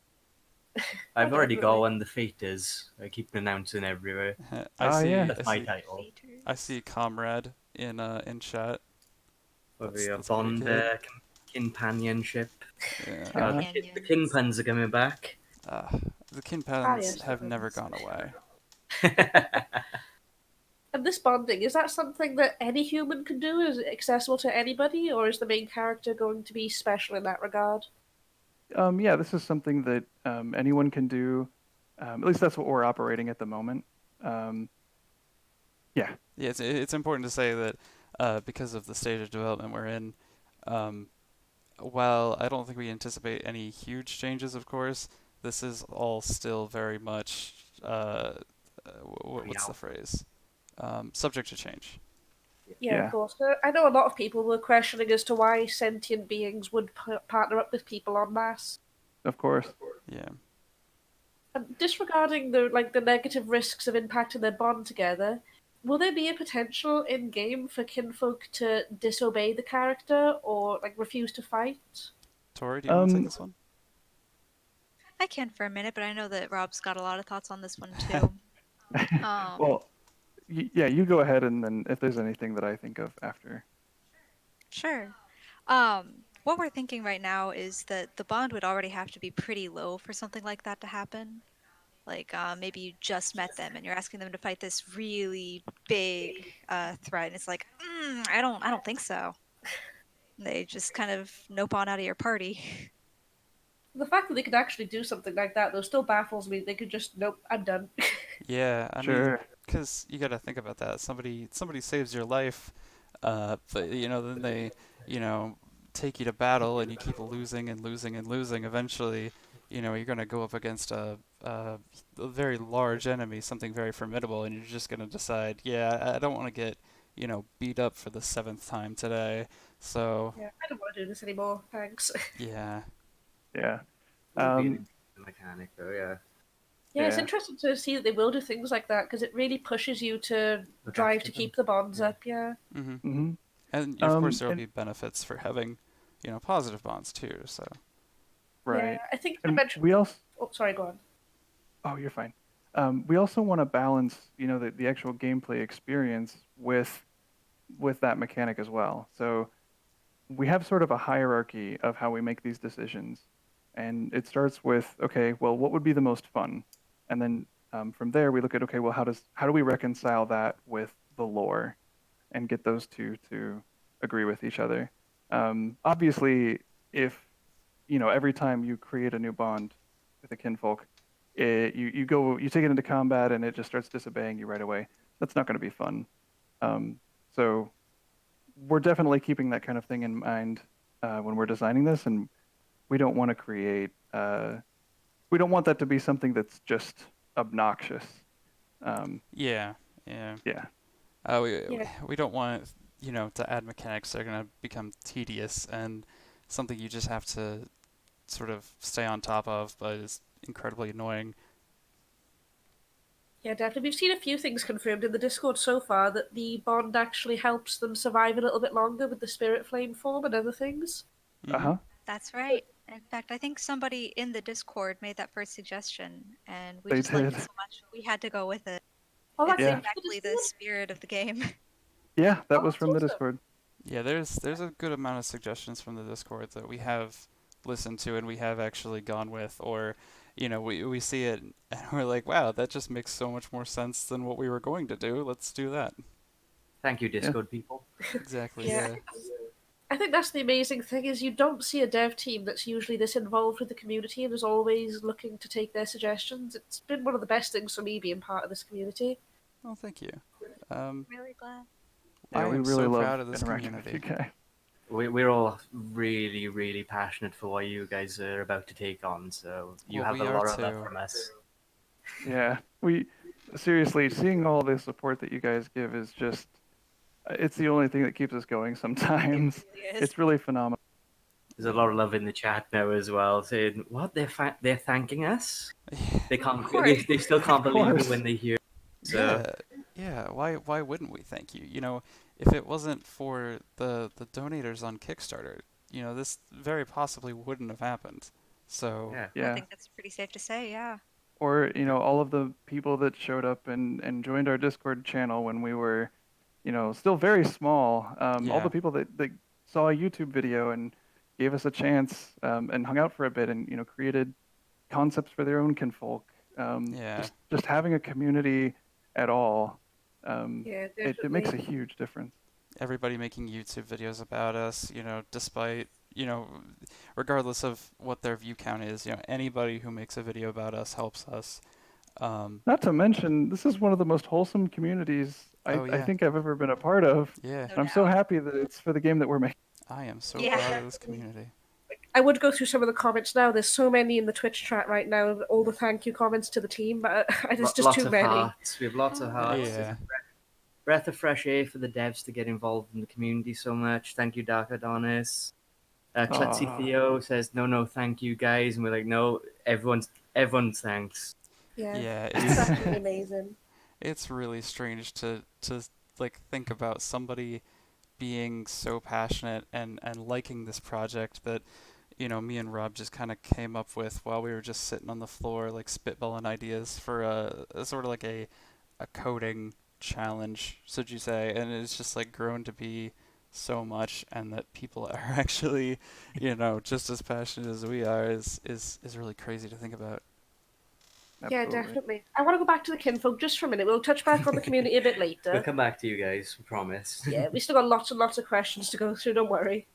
Speaker 1: I've already got
Speaker 3: definitely.
Speaker 1: one. The Fate is. I keep announcing everywhere.
Speaker 2: I
Speaker 5: Oh,
Speaker 2: see.
Speaker 5: yeah.
Speaker 2: I
Speaker 1: That's my
Speaker 2: see.
Speaker 1: title.
Speaker 2: I see comrade in chat.
Speaker 1: Probably a
Speaker 2: That's pretty
Speaker 1: bond,
Speaker 2: good.
Speaker 1: companionship.
Speaker 2: Yeah.
Speaker 5: Uh-huh.
Speaker 1: The kin puns are coming back.
Speaker 2: Uh, the
Speaker 3: Ah,
Speaker 2: kinpans
Speaker 3: yes, the
Speaker 2: have never
Speaker 3: puns.
Speaker 2: gone away.
Speaker 3: And this bonding, is that something that any human can do? Is it accessible to anybody, or is the main character going to be special in that regard?
Speaker 5: Yeah, this is something that anyone can do. At least that's what we're operating at the moment. Um, yeah.
Speaker 2: Yeah, it's important to say that because of the stage of development we're in, um, while I don't think we anticipate any huge changes, of course, this is all still very much what's the phrase? Subject to change.
Speaker 3: Yeah, of
Speaker 5: Yeah,
Speaker 3: course. I know a lot of people were questioning as to why sentient beings would partner up with people en masse.
Speaker 5: of course.
Speaker 2: Yeah.
Speaker 3: And disregarding the negative risks of impacting their bond together, will there be a potential in game for kinfolk to disobey the character or refuse to fight?
Speaker 2: Tori, do you want to take
Speaker 5: Um,
Speaker 2: this one?
Speaker 4: I can for a minute, but I know that Rob's got a lot of thoughts on this one too. Um,
Speaker 5: well, yeah, you go ahead, and then if there's anything that I think of after.
Speaker 4: sure. What we're thinking right now is that the bond would already have to be pretty low for something like that to happen. Like maybe you just met them and you're asking them to fight this really big threat, and it's like, I don't think so. They just kind of nope on out of your party.
Speaker 3: The fact that they could actually do something like that, though, still baffles me. They could just, nope, I'm done.
Speaker 2: Yeah, I mean,
Speaker 5: Sure.
Speaker 2: because you got to think about that. Somebody saves your life, but then they, you know, take you to battle and you keep losing and losing and losing. Eventually, you're going to go up against a very large enemy, something very formidable, and you're just going to decide, yeah, I don't want to get, beat up for the seventh time today. So,
Speaker 3: Yeah, I don't want to do this anymore, thanks.
Speaker 2: yeah.
Speaker 5: Yeah.
Speaker 1: Would be an
Speaker 5: Um,
Speaker 1: interesting mechanic, though. Yeah.
Speaker 3: Yeah, it's
Speaker 5: yeah.
Speaker 3: interesting to see that they will do things like that because it really pushes you to
Speaker 1: Look
Speaker 3: drive
Speaker 1: after
Speaker 3: to
Speaker 1: them.
Speaker 3: keep the bonds
Speaker 1: Yeah.
Speaker 3: up, yeah.
Speaker 2: hmm
Speaker 5: hmm
Speaker 2: And of course, there will
Speaker 5: And
Speaker 2: be benefits for having, positive bonds too. So,
Speaker 3: Yeah,
Speaker 5: right.
Speaker 3: I think I
Speaker 5: And
Speaker 3: mentioned.
Speaker 5: we also.
Speaker 3: Oh, sorry, go on.
Speaker 5: Oh, you're fine. We also want to balance, the actual gameplay experience with that mechanic as well. So we have sort of a hierarchy of how we make these decisions, and it starts with, okay, well, what would be the most fun, and then from there we look at, okay, well, how do we reconcile that with the lore, and get those two to agree with each other. Obviously, if every time you create a new bond with a kinfolk, you take it into combat and it just starts disobeying you right away. That's not going to be fun. So we're definitely keeping that kind of thing in mind when we're designing this, and we don't want to create. We don't want that to be something that's just obnoxious.
Speaker 2: yeah, yeah.
Speaker 5: Yeah,
Speaker 2: We
Speaker 3: Yeah,
Speaker 2: we don't want to add mechanics that are going to become tedious and something you just have to sort of stay on top of, but is incredibly annoying.
Speaker 3: yeah, definitely. We've seen a few things confirmed in the Discord so far that the bond actually helps them survive a little bit longer with the spirit flame form and other things.
Speaker 2: hmm
Speaker 5: uh-huh.
Speaker 4: That's right. In fact, I think somebody in the Discord made that first suggestion, and we
Speaker 5: They
Speaker 4: just liked
Speaker 5: did.
Speaker 4: it so much we had to go with it.
Speaker 3: Oh, that
Speaker 4: It's
Speaker 3: came
Speaker 5: Yeah,
Speaker 3: from the
Speaker 4: exactly the
Speaker 3: Discord?
Speaker 4: spirit of the game.
Speaker 5: yeah, that
Speaker 3: Oh,
Speaker 5: was
Speaker 3: that's
Speaker 5: from the
Speaker 3: awesome.
Speaker 5: Discord.
Speaker 2: Yeah, there's a good amount of suggestions from the Discord that we have listened to and we have actually gone with, or we see it and we're like, wow, that just makes so much more sense than what we were going to do. Let's do that.
Speaker 1: Thank you,
Speaker 5: Yeah.
Speaker 1: Discord people.
Speaker 2: Exactly.
Speaker 3: Yeah.
Speaker 2: Yeah.
Speaker 3: I think that's the amazing thing is you don't see a dev team that's usually this involved with the community and is always looking to take their suggestions. It's been one of the best things for me being part of this community.
Speaker 2: Well, thank you.
Speaker 4: Really glad.
Speaker 5: Yeah,
Speaker 2: I
Speaker 5: we
Speaker 2: am
Speaker 5: really
Speaker 2: so
Speaker 5: love
Speaker 2: proud of this
Speaker 5: interacting with you
Speaker 2: community.
Speaker 5: guys.
Speaker 1: We're all really, really passionate for what you guys are about to take on, so you
Speaker 2: Well,
Speaker 1: have
Speaker 2: we
Speaker 1: a
Speaker 2: are
Speaker 1: lot of love
Speaker 2: too.
Speaker 1: from us.
Speaker 5: Yeah, we seriously seeing all the support that you guys give is just it's the only thing that keeps us going sometimes.
Speaker 4: Really is.
Speaker 5: It's really phenomenal.
Speaker 1: There's a lot of love in the chat now as well, saying, "What? They're thanking us? They can't.
Speaker 4: course.
Speaker 1: They still can't
Speaker 5: Of
Speaker 1: believe it
Speaker 5: course.
Speaker 1: when they hear." So
Speaker 2: Yeah, yeah. Why wouldn't we thank you? If it wasn't for the donators on Kickstarter, this very possibly wouldn't have happened. So
Speaker 1: yeah,
Speaker 4: I
Speaker 5: Yeah.
Speaker 4: think that's pretty safe to say, yeah.
Speaker 5: Or, all of the people that showed up and joined our Discord channel when we were, still very small. All
Speaker 2: yeah,
Speaker 5: the people that saw a YouTube video and gave us a chance and hung out for a bit and, created concepts for their own kinfolk.
Speaker 2: yeah.
Speaker 5: Just having a community at all,
Speaker 3: Yeah,
Speaker 5: it makes a
Speaker 3: definitely.
Speaker 5: huge difference.
Speaker 2: Everybody making YouTube videos about us, despite, regardless of what their view count is, anybody who makes a video about us helps us.
Speaker 5: Not to mention, this is one of the most wholesome communities
Speaker 2: Oh
Speaker 5: I
Speaker 2: yeah,
Speaker 5: think I've ever been a part of.
Speaker 2: yeah.
Speaker 4: No
Speaker 5: I'm so
Speaker 4: doubt.
Speaker 5: happy that it's for the game that we're making.
Speaker 2: I am so
Speaker 4: Yeah.
Speaker 2: proud of this community.
Speaker 3: I would go through some of the comments now. There's so many in the Twitch chat right now, all the thank you comments to the team, but there's just
Speaker 1: lots
Speaker 3: too
Speaker 1: of
Speaker 3: many.
Speaker 1: hearts. We have lots of hearts. It's
Speaker 2: Yeah.
Speaker 1: a breath of fresh air for the devs to get involved in the community so much. Thank you, Dark Adonis. Klutzy
Speaker 5: Aw.
Speaker 1: Theo says, no, thank you guys, and we're like, no, everyone's thanks.
Speaker 3: Yeah,
Speaker 2: Yeah,
Speaker 3: it's absolutely amazing.
Speaker 2: it's really strange to like think about somebody being so passionate and liking this project that me and Rob just kind of came up with while we were just sitting on the floor like spitballing ideas for a sort of like a coding challenge, should you say, and it's just like grown to be so much, and that people are actually just as passionate as we are is really crazy to think about.
Speaker 3: Yeah,
Speaker 5: Absolutely.
Speaker 3: definitely. I want to go back to the kinfolk just for a minute. We'll touch back on the community a bit
Speaker 1: We'll
Speaker 3: later.
Speaker 1: come back to you guys, we promise.
Speaker 3: Yeah, we still got lots and lots of questions to go through, don't worry.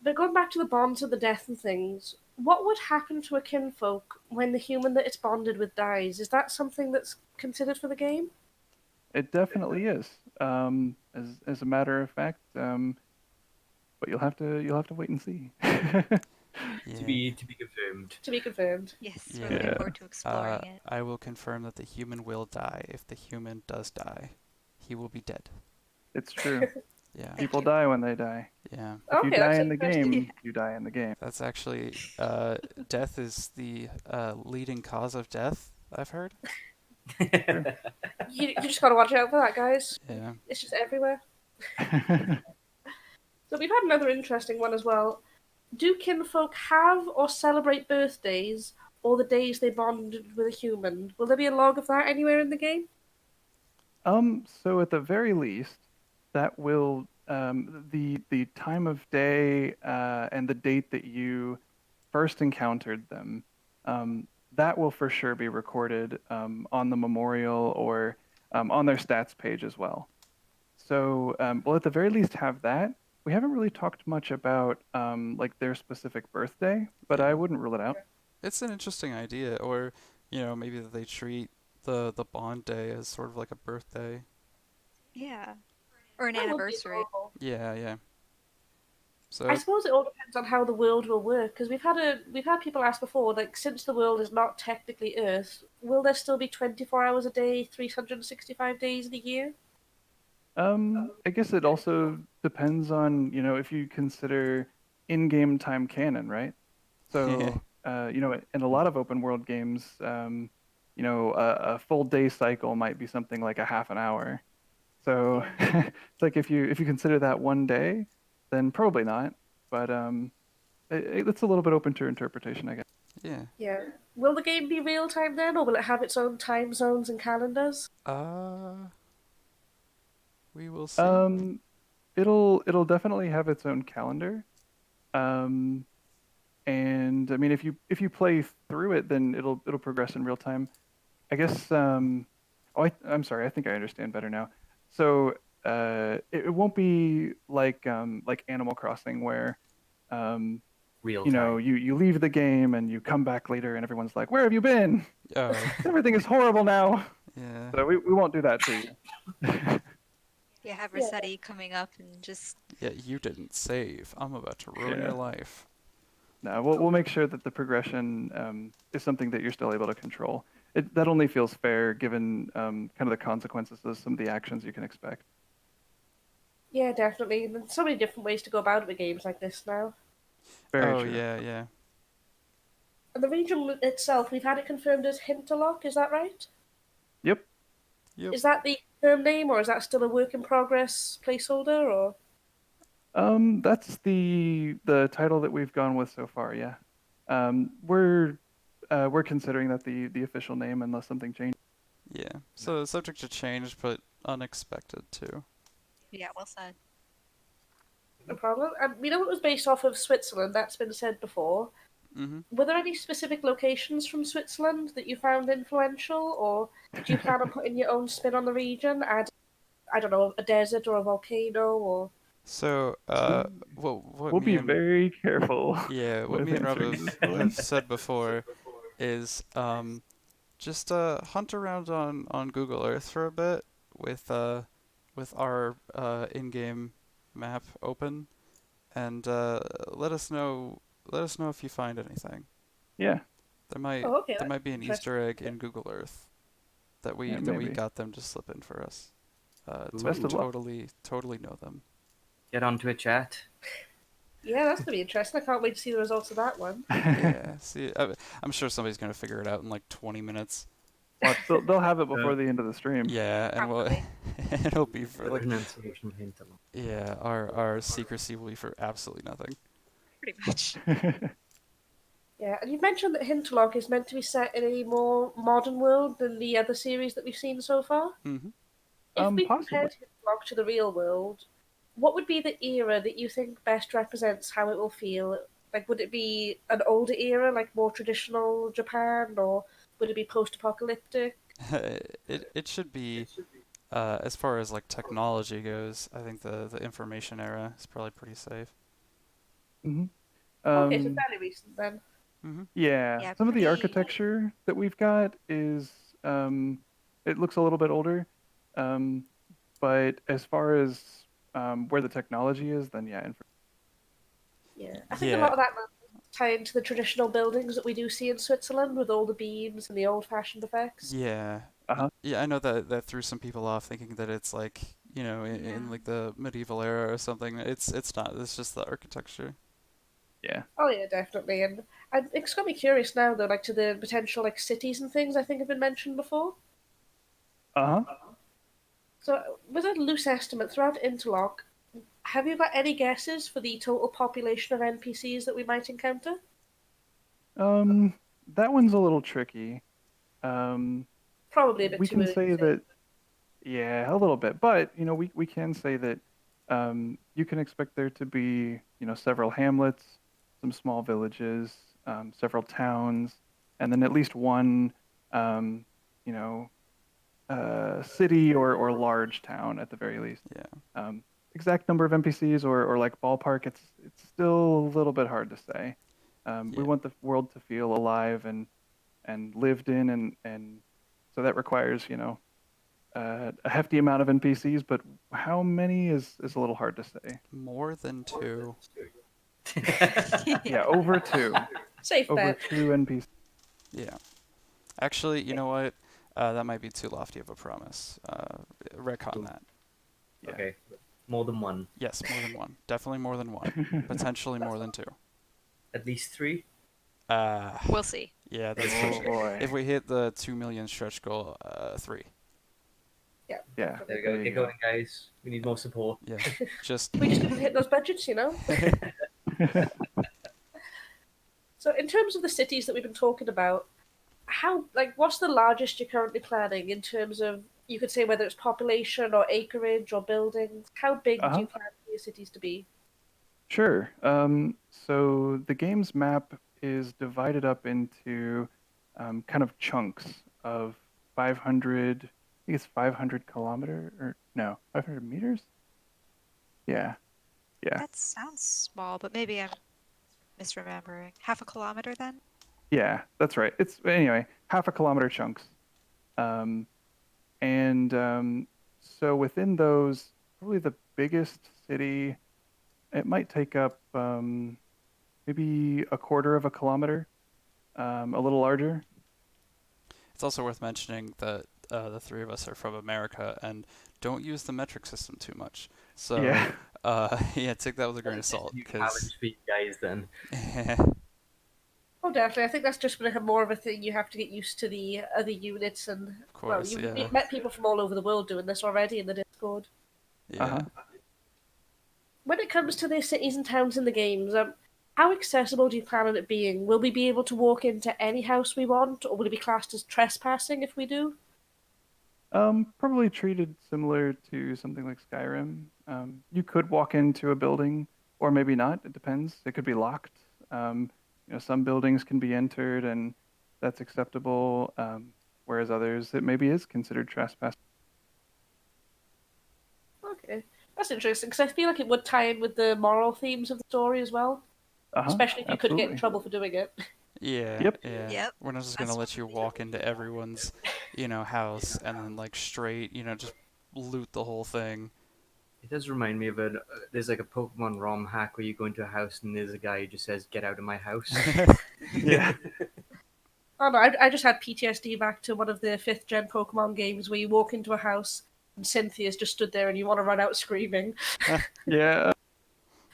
Speaker 3: But going back to the bonds and the death and things, what would happen to a kinfolk when the human that it's bonded with dies? Is that something that's considered for the game?
Speaker 5: It definitely is. As a matter of fact, but you'll have to wait and see.
Speaker 1: To
Speaker 2: Yeah.
Speaker 1: be confirmed.
Speaker 3: To be confirmed.
Speaker 4: Yes, we're
Speaker 2: Yeah.
Speaker 4: looking forward to exploring it.
Speaker 2: I will confirm that the human will die. If the human does die, he will be dead.
Speaker 5: It's true.
Speaker 2: Yeah.
Speaker 5: People
Speaker 4: you.
Speaker 5: die when they die.
Speaker 2: Yeah.
Speaker 5: If you
Speaker 3: Okay,
Speaker 5: die
Speaker 3: that's
Speaker 5: in the
Speaker 3: interesting.
Speaker 5: game, you die in the game.
Speaker 2: That's actually death is the leading cause of death, I've heard.
Speaker 3: You just gotta watch out for that, guys.
Speaker 2: Yeah.
Speaker 3: It's just everywhere. So we've had another interesting one as well. Do kinfolk have or celebrate birthdays or the days they bonded with a human? Will there be a log of that anywhere in the game?
Speaker 5: So at the very least, that will the time of day and the date that you first encountered them, that will for sure be recorded on the memorial or on their stats page as well. So we'll at the very least have that. We haven't really talked much about like their specific birthday, but
Speaker 2: Yeah.
Speaker 5: I wouldn't rule it out.
Speaker 2: It's an interesting idea, or maybe that they treat the bond day as sort of like a birthday.
Speaker 4: Yeah. Or an
Speaker 3: That would be
Speaker 4: anniversary.
Speaker 3: adorable.
Speaker 2: Yeah. So
Speaker 3: I suppose it all depends on how the world will work, because we've had people ask before, like since the world is not technically Earth, will there still be 24 hours a day, 365 days in a year?
Speaker 5: I guess it also depends on, if you consider in-game time canon, right? So, in a lot of open world games, a full day cycle might be something like a half an hour. So, it's like if you consider that one day, then probably not. But it's a little bit open to interpretation, I guess.
Speaker 2: yeah.
Speaker 3: Yeah. Will the game be real time then, or will it have its own time zones and calendars?
Speaker 2: We will see.
Speaker 5: It'll definitely have its own calendar. and I mean, if you play through it, then it'll progress in real time. I guess. I'm sorry. I think I understand better now. So it won't be like Animal Crossing where um,
Speaker 1: Real
Speaker 5: you know,
Speaker 1: time.
Speaker 5: you leave the game and you come back later and everyone's like, "Where have you been?
Speaker 2: Oh,
Speaker 5: Everything is horrible now."
Speaker 2: yeah.
Speaker 5: So we won't do that to you.
Speaker 4: Yeah, have
Speaker 3: Yeah.
Speaker 4: Rossetti coming up and just
Speaker 2: Yeah, you didn't save. I'm about to ruin
Speaker 5: Yeah.
Speaker 2: your life.
Speaker 5: No, we'll make sure that the progression is something that you're still able to control. That only feels fair given kind of the consequences of some of the actions you can expect.
Speaker 3: Yeah, definitely. And there's so many different ways to go about it with games like this now.
Speaker 5: Very
Speaker 2: Oh,
Speaker 5: true.
Speaker 2: yeah, yeah.
Speaker 3: And the region itself, we've had it confirmed as Hinterlock, is that right?
Speaker 5: Yep.
Speaker 2: Yep.
Speaker 3: Is that the firm name, or is that still a work in progress placeholder, or?
Speaker 5: That's the title that we've gone with so far. Yeah. We're considering that the official name unless something changes.
Speaker 2: Yeah. So subject to change, but unexpected too.
Speaker 4: yeah, well said.
Speaker 3: No problem. And we know it was based off of Switzerland, that's been said before.
Speaker 2: Mm-hmm.
Speaker 3: Were there any specific locations from Switzerland that you found influential, or do you plan on putting your own spin on the region? Add, I don't know, a desert or a volcano, or.
Speaker 2: So,
Speaker 5: We-
Speaker 2: what
Speaker 5: We'll
Speaker 2: me
Speaker 5: be
Speaker 2: and
Speaker 5: very careful
Speaker 2: yeah, what
Speaker 5: with
Speaker 2: me and Rob
Speaker 5: answering this
Speaker 2: have
Speaker 5: one.
Speaker 2: said before is just hunt around on Google Earth for a bit with our in-game map open and let us know if you find anything.
Speaker 5: Yeah,
Speaker 3: Oh, okay,
Speaker 2: There
Speaker 3: that's
Speaker 2: might be an
Speaker 3: interesting.
Speaker 2: Easter egg in Google Earth that
Speaker 5: yeah,
Speaker 2: we
Speaker 5: maybe.
Speaker 2: got them to slip in for us.
Speaker 5: Best of luck.
Speaker 2: Totally know them.
Speaker 1: Get onto a chat.
Speaker 3: Yeah, that's going to be interesting. I can't wait to see the results of that one.
Speaker 2: Yeah, see, I'm sure somebody's gonna figure it out in like 20 minutes.
Speaker 5: Watch, they'll have it before the end of the stream.
Speaker 2: Yeah, and we'll
Speaker 3: Happily.
Speaker 2: it'll be for
Speaker 1: The
Speaker 2: like
Speaker 1: pronunciation of Hinterland.
Speaker 2: yeah, our secrecy will be for absolutely nothing.
Speaker 4: Pretty much.
Speaker 3: Yeah, and you've mentioned that Hinterlock is meant to be set in a more modern world than the other series that we've seen so far.
Speaker 2: Mm-hmm.
Speaker 3: If we
Speaker 5: Possibly.
Speaker 3: compared Hinterlock to the real world, what would be the era that you think best represents how it will feel? Like, would it be an older era, like more traditional Japan, or would it be post-apocalyptic?
Speaker 2: It should be as far as like technology goes, I think the information era is probably pretty safe.
Speaker 5: hmm
Speaker 3: Okay, so
Speaker 5: Um,
Speaker 3: fairly recent then.
Speaker 2: Mm-hmm.
Speaker 5: yeah,
Speaker 4: Yeah,
Speaker 5: some of the
Speaker 4: pretty.
Speaker 5: architecture that we've got is it looks a little bit older. Um, but as far as where the technology is, then yeah,
Speaker 3: Yeah, I think a
Speaker 2: Yeah,
Speaker 3: lot of that might tie into the traditional buildings that we do see in Switzerland with all the beams and the old-fashioned effects.
Speaker 2: yeah,
Speaker 5: uh-huh.
Speaker 2: yeah. I know that threw some people off thinking that it's like in like the medieval era or something. It's not. It's just the architecture.
Speaker 5: Yeah.
Speaker 3: Oh yeah, definitely. And it's got me curious now though, like to the potential like cities and things I think have been mentioned before.
Speaker 5: Uh-huh.
Speaker 3: So with a loose estimate throughout Interlock, have you got any guesses for the total population of NPCs that we might encounter?
Speaker 5: Um, that one's a little tricky. Um,
Speaker 3: Probably a bit
Speaker 5: we
Speaker 3: too
Speaker 5: can
Speaker 3: early to
Speaker 5: say
Speaker 3: say.
Speaker 5: that, yeah, a little bit, but we can say that you can expect there to be, several hamlets, some small villages, several towns, and then at least one, um, you know, city or large town at the very least.
Speaker 2: Yeah.
Speaker 5: Exact number of NPCs or like ballpark, it's still a little bit hard to say. We
Speaker 2: Yeah.
Speaker 5: want the world to feel alive and lived in, and so that requires, a hefty amount of NPCs, but how many is a little hard to say.
Speaker 2: More than two.
Speaker 5: Yeah, over two.
Speaker 3: Safe
Speaker 5: Over
Speaker 3: bet.
Speaker 5: two NPCs.
Speaker 2: Yeah. Actually, you know what? That might be too lofty of a promise. Retcon that.
Speaker 5: Yeah.
Speaker 1: Okay, more than one.
Speaker 2: Yes, more than one. Definitely more than one. Potentially more than two.
Speaker 1: At least three.
Speaker 4: We'll see.
Speaker 2: Yeah, that's
Speaker 5: Oh
Speaker 2: pushing.
Speaker 5: boy.
Speaker 2: If we hit the 2 million stretch goal, three.
Speaker 3: Yeah.
Speaker 5: Yeah.
Speaker 1: There we go.
Speaker 5: There you
Speaker 1: Get
Speaker 5: go.
Speaker 1: going, guys. We need more support.
Speaker 2: Yeah, just
Speaker 3: We just didn't hit those budgets, So in terms of the cities that we've been talking about, what's the largest you're currently planning in terms of, you could say whether it's population or acreage or buildings? How big do
Speaker 5: Uh-huh.
Speaker 3: you plan for your cities to be?
Speaker 5: Sure. So the game's map is divided up into kind of chunks of 500, I think it's 500 kilometer or no, 500 meters? Yeah, yeah,
Speaker 4: That sounds small, but maybe I'm misremembering. Half a kilometer then?
Speaker 5: yeah, that's right. It's anyway, half a kilometer chunks. Um, and so within those, probably the biggest city, it might take up maybe a quarter of a kilometer, a little larger.
Speaker 2: It's also worth mentioning that the three of us are from America and don't use the metric system too much. So,
Speaker 5: Yeah.
Speaker 2: yeah, take that with a grain of
Speaker 1: It's
Speaker 2: salt,
Speaker 1: a new
Speaker 2: because
Speaker 1: challenge for you guys then.
Speaker 3: Oh, definitely. I think that's just going to have more of a thing. You have to get used to the other units, and
Speaker 2: of
Speaker 3: well,
Speaker 2: course,
Speaker 3: you've
Speaker 2: yeah,
Speaker 3: met people from all over the world doing this already in the Discord.
Speaker 2: yeah.
Speaker 5: Uh-huh.
Speaker 3: When it comes to the cities and towns in the games, how accessible do you plan on it being? Will we be able to walk into any house we want, or will it be classed as trespassing if we do?
Speaker 5: Probably treated similar to something like Skyrim. You could walk into a building, or maybe not. It depends. It could be locked. Some buildings can be entered, and that's acceptable. Whereas others, it maybe is considered trespass.
Speaker 3: Okay, that's interesting because I feel like it would tie in with the moral themes of the story as well,
Speaker 5: Uh-huh.
Speaker 3: especially if you could get in
Speaker 5: Absolutely.
Speaker 3: trouble for doing it.
Speaker 2: Yeah,
Speaker 5: Yep.
Speaker 2: yeah.
Speaker 4: Yep.
Speaker 2: We're not just gonna
Speaker 4: That's one
Speaker 2: let
Speaker 4: of the
Speaker 2: you
Speaker 4: things that
Speaker 2: walk into everyone's, house and then like straight, just loot the whole thing.
Speaker 1: It does remind me of there's like a Pokemon ROM hack where you go into a house and there's a guy who just says, "Get out of my house."
Speaker 5: Yeah.
Speaker 3: Oh no, I just had PTSD back to one of the fifth gen Pokemon games where you walk into a house and Cynthia's just stood there and you want to run out screaming.
Speaker 5: Yeah.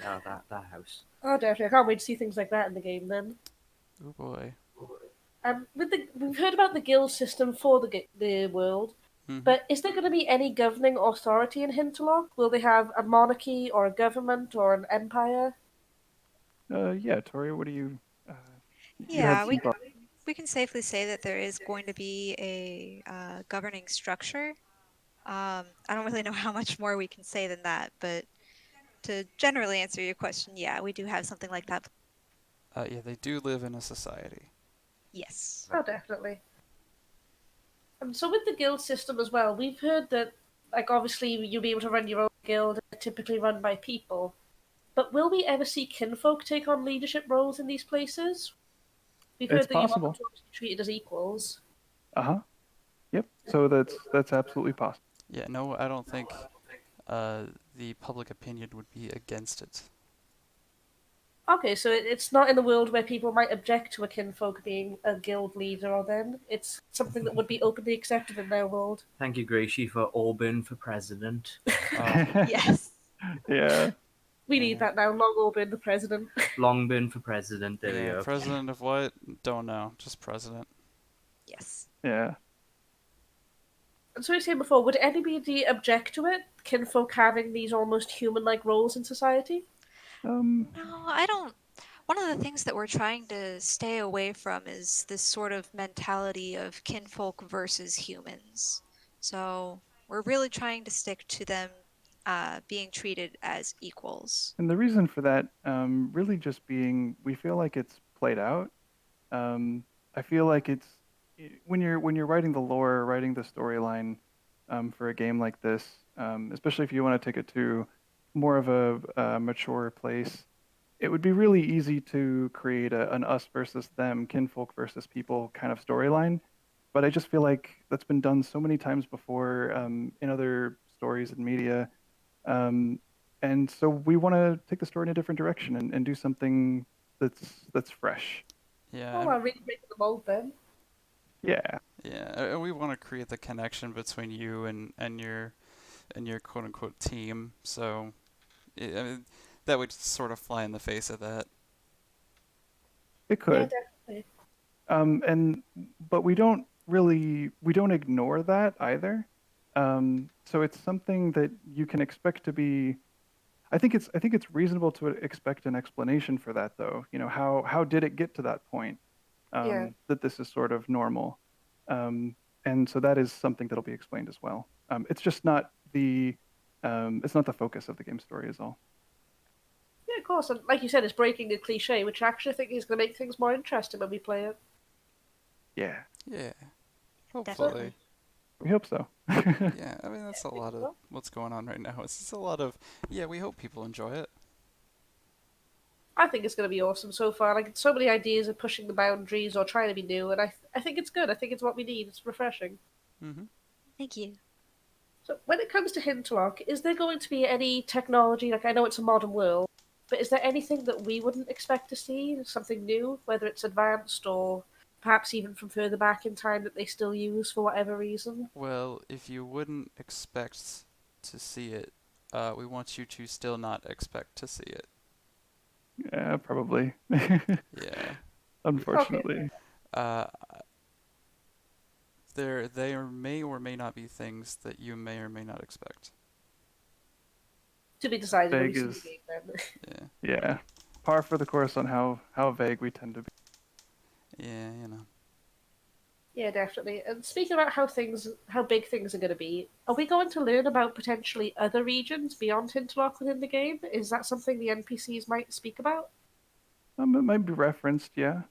Speaker 1: Oh, that house.
Speaker 3: Oh, definitely. I can't wait to see things like that in the game then.
Speaker 2: Oh boy.
Speaker 3: We've heard about the guild system for the world,
Speaker 2: Hmm.
Speaker 3: but is there going to be any governing authority in Hinterlock? Will they have a monarchy or a government or an empire?
Speaker 5: Yeah, Tori, what do you you had
Speaker 4: Yeah,
Speaker 5: some thoughts?
Speaker 4: we can safely say that there is going to be a governing structure. I don't really know how much more we can say than that, but to generally answer your question, yeah, we do have something like that.
Speaker 2: Yeah, they do live in a society.
Speaker 4: Yes.
Speaker 3: Oh, definitely. And so with the guild system as well, we've heard that, like, obviously you'll be able to run your own guild, typically run by people. But will we ever see kinfolk take on leadership roles in these places? We've
Speaker 5: It's
Speaker 3: heard that you want them
Speaker 5: possible.
Speaker 3: to always be treated as equals.
Speaker 5: Uh-huh. Yep. So that's absolutely possible.
Speaker 2: Yeah, no, I don't think the public opinion would be against it.
Speaker 3: Okay, so it's not in the world where people might object to a kinfolk being a guild leader, or then it's something that would be openly accepted in their world.
Speaker 1: Thank you, Gracie, for Auburn for president.
Speaker 2: Oh,
Speaker 4: Yes.
Speaker 5: Yeah.
Speaker 3: We need
Speaker 2: yeah.
Speaker 3: that now. Long Orbin, the president.
Speaker 1: Longburn for president. There we
Speaker 2: Yeah,
Speaker 1: go.
Speaker 2: president of what? Don't know. Just president.
Speaker 4: Yes.
Speaker 5: Yeah.
Speaker 3: And so we were saying before, would anybody object to it? Kinfolk having these almost human-like roles in society?
Speaker 5: Um,
Speaker 4: No, I don't. One of the things that we're trying to stay away from is this sort of mentality of kinfolk versus humans. So we're really trying to stick to them being treated as equals.
Speaker 5: and the reason for that, really just being, we feel like it's played out. I feel like when you're writing the lore, writing the storyline, for a game like this, especially if you want to take it to more of a mature place, it would be really easy to create an us versus them, kinfolk versus people kind of storyline. But I just feel like that's been done so many times before, in other stories and media. Um, and so we want to take the story in a different direction and do something that's fresh.
Speaker 2: Yeah,
Speaker 3: Oh, well, really breaking the mold then.
Speaker 5: Yeah.
Speaker 2: yeah. We want to create the connection between you and your quote unquote team. So, I mean, that would sort of fly in the face of that.
Speaker 5: It
Speaker 3: Yeah,
Speaker 5: could.
Speaker 3: definitely.
Speaker 5: And but we don't ignore that either. So it's something that you can expect to be. I think it's reasonable to expect an explanation for that, though. How did it get to that point,
Speaker 3: Yeah.
Speaker 5: that this is sort of normal, and so that is something that'll be explained as well. It's just not the focus of the game story is all.
Speaker 3: Yeah, of course. And like you said, it's breaking a cliche, which I actually think is going to make things more interesting when we play it.
Speaker 5: Yeah,
Speaker 2: Yeah, hopefully.
Speaker 4: Definitely.
Speaker 5: we hope so.
Speaker 2: Yeah, I mean that's a lot of
Speaker 3: so.
Speaker 2: what's going on right now. It's just a lot of yeah. We hope people enjoy it.
Speaker 3: I think it's going to be awesome so far. Like, so many ideas of pushing the boundaries or trying to be new, and I think it's good. I think it's what we need. It's refreshing.
Speaker 2: Mm-hmm.
Speaker 4: Thank you.
Speaker 3: So, when it comes to Hinterlock, is there going to be any technology? Like, I know it's a modern world, but is there anything that we wouldn't expect to see? Something new, whether it's advanced or perhaps even from further back in time that they still use for whatever reason?
Speaker 2: Well, if you wouldn't expect to see it, we want you to still not expect to see it.
Speaker 5: Yeah, probably.
Speaker 2: Yeah.
Speaker 3: Okay,
Speaker 5: Unfortunately.
Speaker 2: Uh, there may or may not be things that you may or may not expect.
Speaker 3: to be decided when we
Speaker 5: Vague
Speaker 3: see the
Speaker 5: is,
Speaker 3: game then.
Speaker 2: Yeah.
Speaker 5: yeah, par for the course on how vague we tend to be.
Speaker 2: Yeah, you know.
Speaker 3: Yeah, definitely. And speaking about how big things are going to be, are we going to learn about potentially other regions beyond Hinterlock within the game? Is that something the NPCs might speak about?
Speaker 5: It might be referenced, yeah.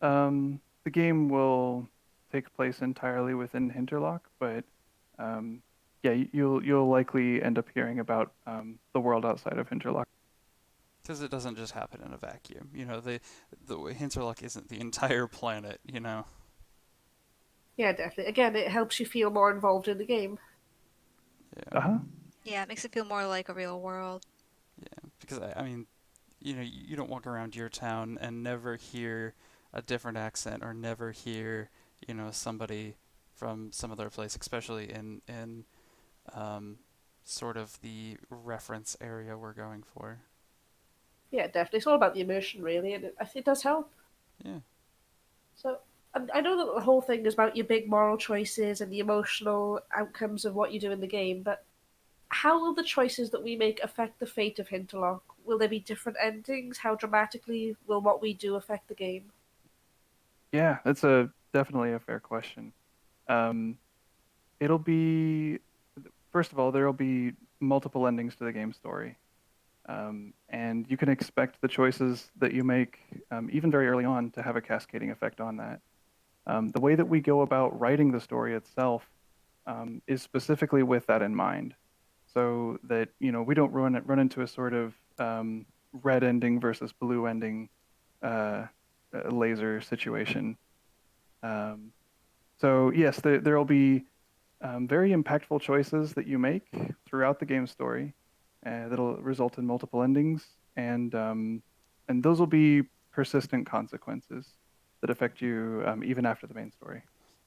Speaker 5: The game will take place entirely within Hinterlock, but yeah, you'll likely end up hearing about the world outside of Hinterlock.
Speaker 2: Because it doesn't just happen in a vacuum. You know, the Hinterlock isn't the entire planet. You know.
Speaker 3: Yeah, definitely. Again, it helps you feel more involved in the game.
Speaker 2: Yeah.
Speaker 5: Uh-huh.
Speaker 4: Yeah, it makes it feel more like a real world.
Speaker 2: Yeah. Because I mean, you know, you don't walk around your town and never hear a different accent or never hear, you know, somebody from some other place, especially in um, sort of the reference area we're going for.
Speaker 3: Yeah, definitely. It's all about the immersion, really, and I think it does help.
Speaker 2: Yeah.
Speaker 3: So, I know that the whole thing is about your big moral choices and the emotional outcomes of what you do in the game, but how will the choices that we make affect the fate of Hinterlock? Will there be different endings? How dramatically will what we do affect the game?
Speaker 5: Yeah, that's a definitely a fair question. Um, it'll be first of all, there'll be multiple endings to the game story. And you can expect the choices that you make, even very early on, to have a cascading effect on that. The way that we go about writing the story itself is specifically with that in mind, so that we don't run into a sort of red ending versus blue ending uh, laser situation. Um, so yes, there'll be very impactful choices that you make throughout the game story that'll result in multiple endings, and those will be persistent consequences that affect you even after the main story.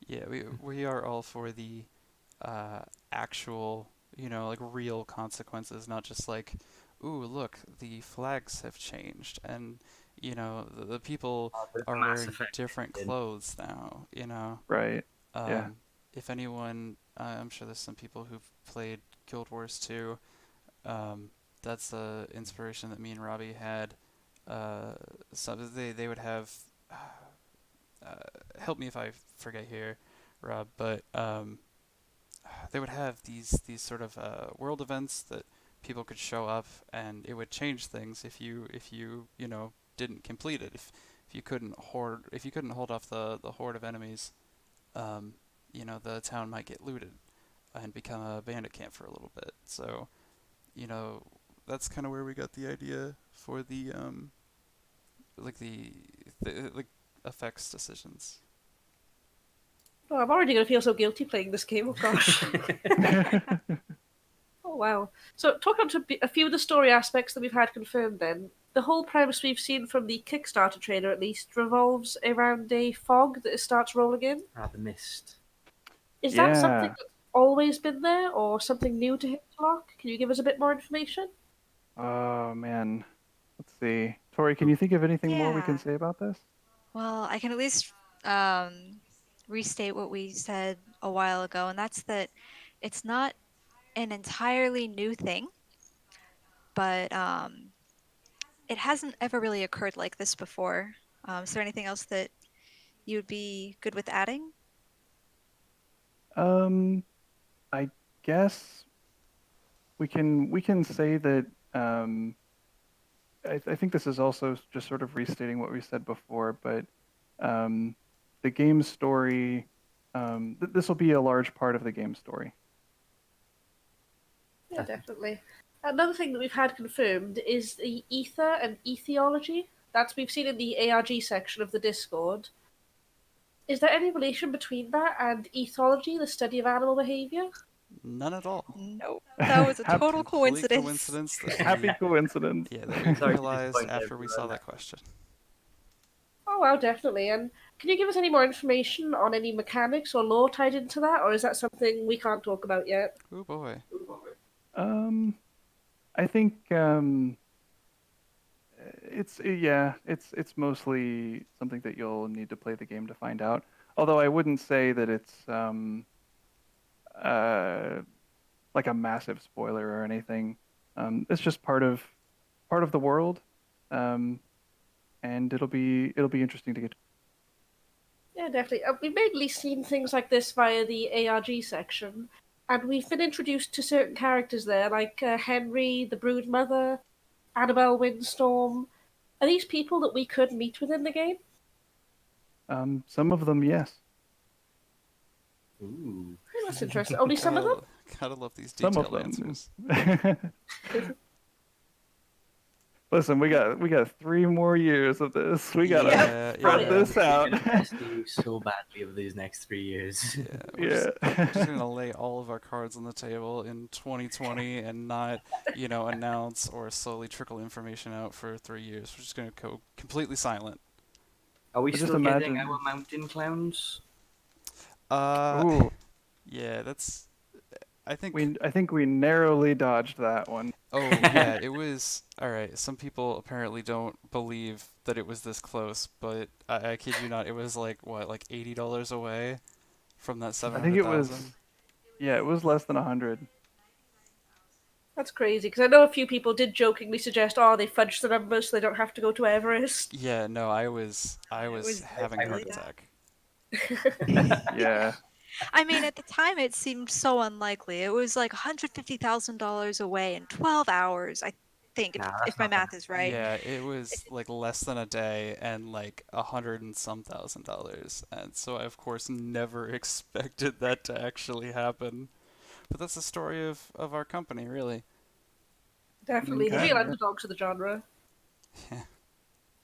Speaker 2: Yeah, we are all for the uh, actual, you know, like real consequences, not just like, ooh, look, the flags have changed, and you know, the people
Speaker 1: The
Speaker 2: are
Speaker 1: Mass
Speaker 2: wearing
Speaker 1: Effect
Speaker 2: different
Speaker 1: ending.
Speaker 2: clothes now. You know,
Speaker 5: Right. Yeah.
Speaker 2: if anyone, I'm sure there's some people who've played Guild Wars 2. Um, that's the inspiration that me and Robbie had. So they would have. Uh, Help me if I forget here, Rob, but they would have these sort of world events that people could show up, and it would change things if you you know didn't complete it. If you couldn't hold off the horde of enemies, um, you know the town might get looted and become a bandit camp for a little bit. So you know that's kind of where we got the idea for the like the like effects decisions.
Speaker 3: Oh, I'm already going to feel so guilty playing this game. Oh gosh. Oh wow. So talking to a few of the story aspects that we've had confirmed then, the whole premise we've seen from the Kickstarter trailer at least revolves around a fog that starts rolling in.
Speaker 1: The mist.
Speaker 3: Is that something
Speaker 5: Yeah.
Speaker 3: that's always been there or something new to Hinterlock? Can you give us a bit more information?
Speaker 5: Oh man. Let's see. Tori, can you think of anything more we can
Speaker 4: Yeah.
Speaker 5: say about this?
Speaker 4: Well, I can at least um, restate what we said a while ago, and that's that it's not an entirely new thing, but it hasn't ever really occurred like this before. Is there anything else that you'd be good with adding?
Speaker 5: Um, I guess we can say that I think this is also just sort of restating what we said before, but um, the game story, this will be a large part of the game story.
Speaker 3: Yeah, definitely. Another thing that we've had confirmed is the ether and etiology. That's we've seen in the ARG section of the Discord. Is there any relation between that and ethology, the study of animal behavior?
Speaker 2: None at all.
Speaker 4: Nope. That was a total
Speaker 2: Complete
Speaker 4: coincidence.
Speaker 2: coincidence that
Speaker 5: Happy
Speaker 2: we,
Speaker 5: coincidence.
Speaker 2: yeah, that we
Speaker 1: Sorry to
Speaker 2: realized
Speaker 1: disappoint
Speaker 2: after we saw
Speaker 1: everyone.
Speaker 2: that question.
Speaker 3: Oh, wow, definitely. And can you give us any more information on any mechanics or lore tied into that, or is that something we can't talk about yet?
Speaker 2: Oh boy.
Speaker 5: Um, I think it's mostly something that you'll need to play the game to find out. Although I wouldn't say that it's uh like a massive spoiler or anything. It's just part of the world, um, and it'll be interesting to get.
Speaker 3: Yeah, definitely. We've mainly seen things like this via the ARG section, and we've been introduced to certain characters there, like Henry, the Brood Mother, Annabelle Windstorm. Are these people that we could meet within the game?
Speaker 5: Some of them, yes.
Speaker 1: Ooh.
Speaker 3: Oh, that's interesting. Only some of them?
Speaker 2: Gotta love these
Speaker 5: Some of
Speaker 2: detailed
Speaker 5: them.
Speaker 2: answers.
Speaker 5: Listen, we got 3 more years of this. We gotta
Speaker 2: Yeah,
Speaker 5: spread
Speaker 2: yeah.
Speaker 5: this out.
Speaker 1: We're gonna mess you so badly over these next 3 years.
Speaker 2: Yeah, we're
Speaker 5: Yeah.
Speaker 2: just gonna lay all of our cards on the table in 2020 and not, announce or slowly trickle information out for 3 years. We're just gonna go completely silent.
Speaker 1: Are we
Speaker 5: But just
Speaker 1: still getting
Speaker 5: imagine.
Speaker 1: our mountain clowns?
Speaker 2: Uh,
Speaker 5: Ooh,
Speaker 2: yeah, that's. I think.
Speaker 5: I think we narrowly dodged that one.
Speaker 2: Oh yeah, it was. All right. Some people apparently don't believe that it was this close, but I kid you not, it was like what, like $80 away from that
Speaker 5: I think it was.
Speaker 2: 700,000.
Speaker 5: Yeah, it was less than 100.
Speaker 3: That's crazy, because I know a few people did jokingly suggest, oh, they fudged the numbers so they don't have to go to Everest.
Speaker 2: Yeah, no, I was
Speaker 4: was
Speaker 2: having a heart
Speaker 4: really
Speaker 2: attack.
Speaker 5: Yeah.
Speaker 4: I mean, at the time, it seemed so unlikely. It was like $150,000 away in 12 hours, I think,
Speaker 1: Nah,
Speaker 4: if
Speaker 1: that's
Speaker 4: my
Speaker 1: not gonna
Speaker 4: math is
Speaker 1: happen.
Speaker 4: right.
Speaker 2: Yeah, it was like less than a day and like 100 and some thousand dollars, and so I of course never expected that to actually happen. But that's the story of our company, really.
Speaker 3: Definitely, the
Speaker 5: Okay.
Speaker 3: real underdogs of the genre.
Speaker 2: Yeah.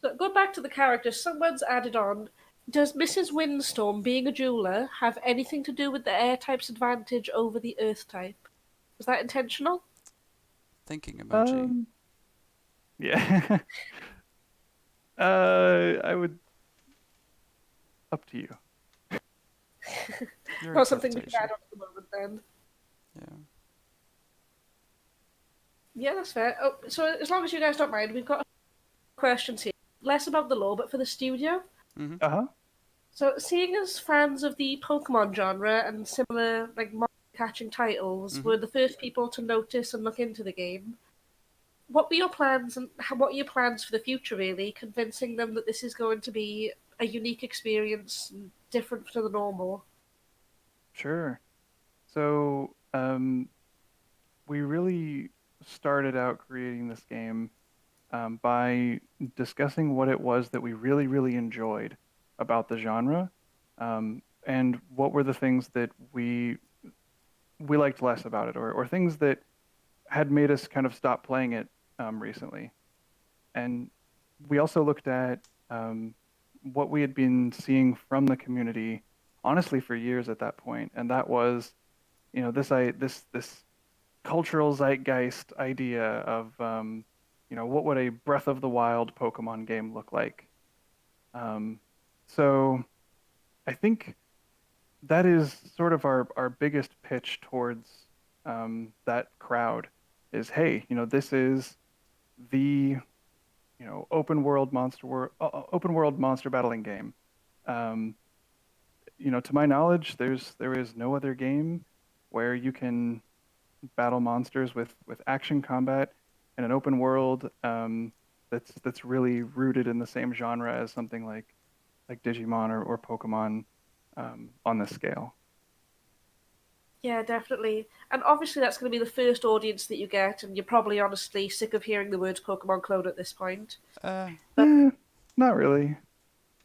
Speaker 3: So going back to the characters, someone's added on, does Mrs. Windstorm, being a jeweler, have anything to do with the air type's advantage over the earth type? Was that intentional?
Speaker 2: Thinking emoji.
Speaker 5: Um. Yeah. I would. Up to you.
Speaker 2: Your
Speaker 3: Not something we can
Speaker 2: interpretation.
Speaker 3: add on at the moment then.
Speaker 2: Yeah.
Speaker 3: Yeah, that's fair. Oh, so as long as you guys don't mind, we've got questions here. Less about the lore, but for the studio.
Speaker 2: Mhm.
Speaker 5: Uh-huh.
Speaker 3: So, seeing as fans of the Pokemon genre and similar like catching titles
Speaker 2: Mhm.
Speaker 3: were the first people to notice and look into the game, what were your plans and what are your plans for the future? Really, convincing them that this is going to be a unique experience, and different to the normal.
Speaker 5: Sure. So, we really started out creating this game by discussing what it was that we really, really enjoyed about the genre, and what were the things that we liked less about it, or things that had made us kind of stop playing it recently. And we also looked at what we had been seeing from the community, honestly, for years at that point, and that was, this cultural zeitgeist idea of, what would a Breath of the Wild Pokemon game look like? Um, so I think that is sort of our biggest pitch towards that crowd is, hey, this is the, open world monster battling game. Um, to my knowledge, there is no other game where you can battle monsters with action combat in an open world, that's really rooted in the same genre as something like Digimon or Pokemon, on this scale.
Speaker 3: Yeah, definitely. And obviously that's going to be the first audience that you get, and you're probably honestly sick of hearing the words Pokemon clone at this point.
Speaker 2: Uh,
Speaker 3: But
Speaker 5: Not really.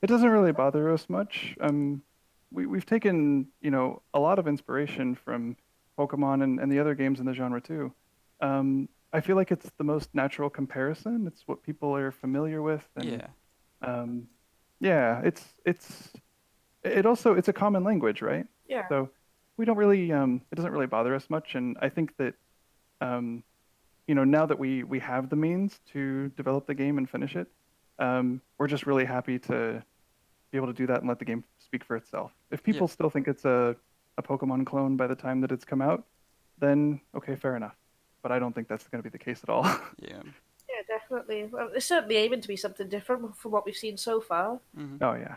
Speaker 5: It doesn't really bother us much. We've taken, a lot of inspiration from Pokemon and the other games in the genre too. I feel like it's the most natural comparison. It's what people are familiar with, and
Speaker 2: yeah.
Speaker 5: um, yeah, it's a common language, right?
Speaker 3: yeah,
Speaker 5: So we don't really, it doesn't really bother us much, and I think that, um, now that we have the means to develop the game and finish it, we're just really happy to be able to do that and let the game speak for itself. If
Speaker 2: Yeah.
Speaker 5: people still think it's a Pokemon clone by the time that it's come out, then okay, fair enough. But I don't think that's going to be the case at all.
Speaker 2: Yeah.
Speaker 3: yeah, definitely. Well, it's certainly aiming to be something different from what we've seen so far.
Speaker 2: Hmm.
Speaker 5: Oh yeah.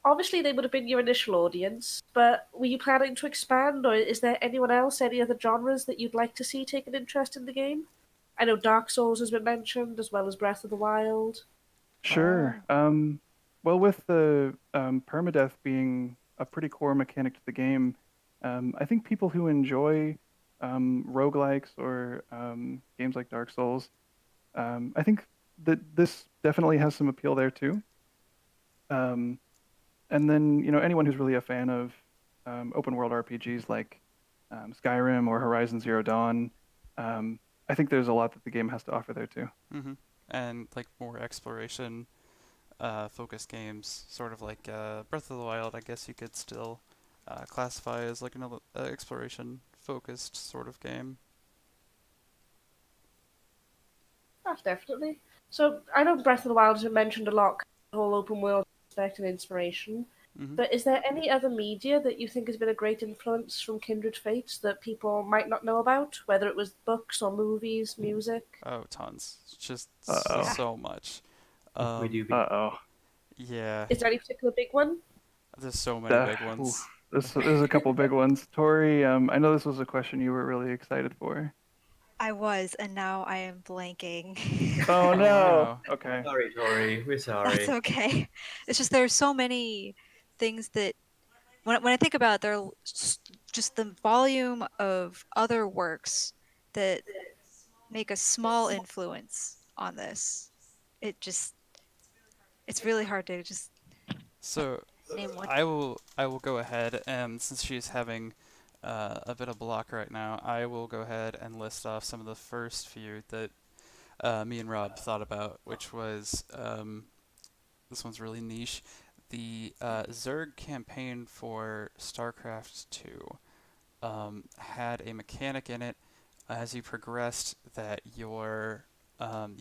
Speaker 3: Obviously, they would have been your initial audience, but were you planning to expand, or is there anyone else, any other genres that you'd like to see take an interest in the game? I know Dark Souls has been mentioned, as well as Breath of the Wild.
Speaker 5: Sure. Well, with the permadeath being a pretty core mechanic to the game, I think people who enjoy roguelikes or games like Dark Souls, I think that this definitely has some appeal there too. Um, and then, anyone who's really a fan of open world RPGs like Skyrim or Horizon Zero Dawn, um, I think there's a lot that the game has to offer there too.
Speaker 2: Hmm. And like more exploration focused games, sort of like Breath of the Wild, I guess you could still classify as like another exploration focused sort of game.
Speaker 3: That's definitely. So I know Breath of the Wild has been mentioned a lot, the whole open world aspect and inspiration.
Speaker 2: Hmm.
Speaker 3: But is there any other media that you think has been a great influence from Kindred Fates that people might not know about, whether it was books or movies, music?
Speaker 2: Oh, tons. Just
Speaker 5: Uh-oh.
Speaker 3: Yeah.
Speaker 2: so much.
Speaker 1: We
Speaker 2: Um,
Speaker 1: do be.
Speaker 5: Uh-oh.
Speaker 2: yeah,
Speaker 3: Is there any particular big one?
Speaker 2: there's so many
Speaker 5: Uh,
Speaker 2: big
Speaker 5: oof.
Speaker 2: ones.
Speaker 5: There's a couple big ones. Tori, I know this was a question you were really excited for.
Speaker 4: I was, and now I am blanking.
Speaker 5: Oh
Speaker 2: Oh
Speaker 5: no.
Speaker 2: no.
Speaker 5: Okay.
Speaker 1: Sorry, Tori. We're
Speaker 4: That's
Speaker 1: sorry.
Speaker 4: okay. It's just there are so many things that when I think about it, just the volume of other works that make a small influence on this. It just it's really hard to just
Speaker 2: So
Speaker 4: name one.
Speaker 2: I will go ahead, and since she's having a bit of block right now, I will go ahead and list off some of the first few that me and Rob thought about, which was this one's really niche. The Zerg campaign for StarCraft 2 had a mechanic in it as you progressed that your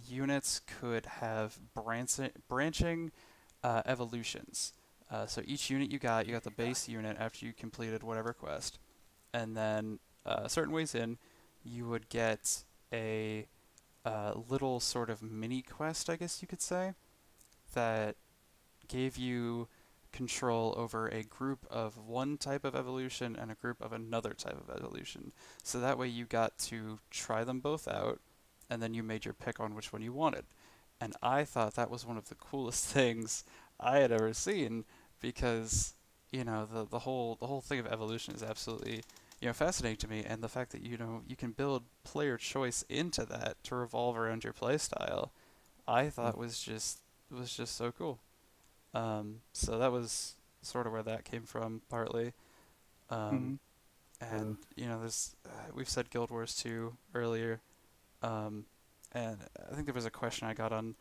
Speaker 2: units could have branching evolutions. So each unit you got the base unit after you completed whatever quest, and then certain ways in, you would get a little sort of mini quest, I guess you could say, that gave you control over a group of one type of evolution and a group of another type of evolution. So that way you got to try them both out, and then you made your pick on which one you wanted. And I thought that was one of the coolest things I had ever seen because the whole thing of evolution is absolutely fascinating to me, and the fact that you can build player choice into that to revolve around your playstyle, I thought was just so cool. So that was sort of where that came from, partly. Um,
Speaker 5: Hmm.
Speaker 2: and there's we've said Guild Wars 2 earlier, um, and I think there was a question I got on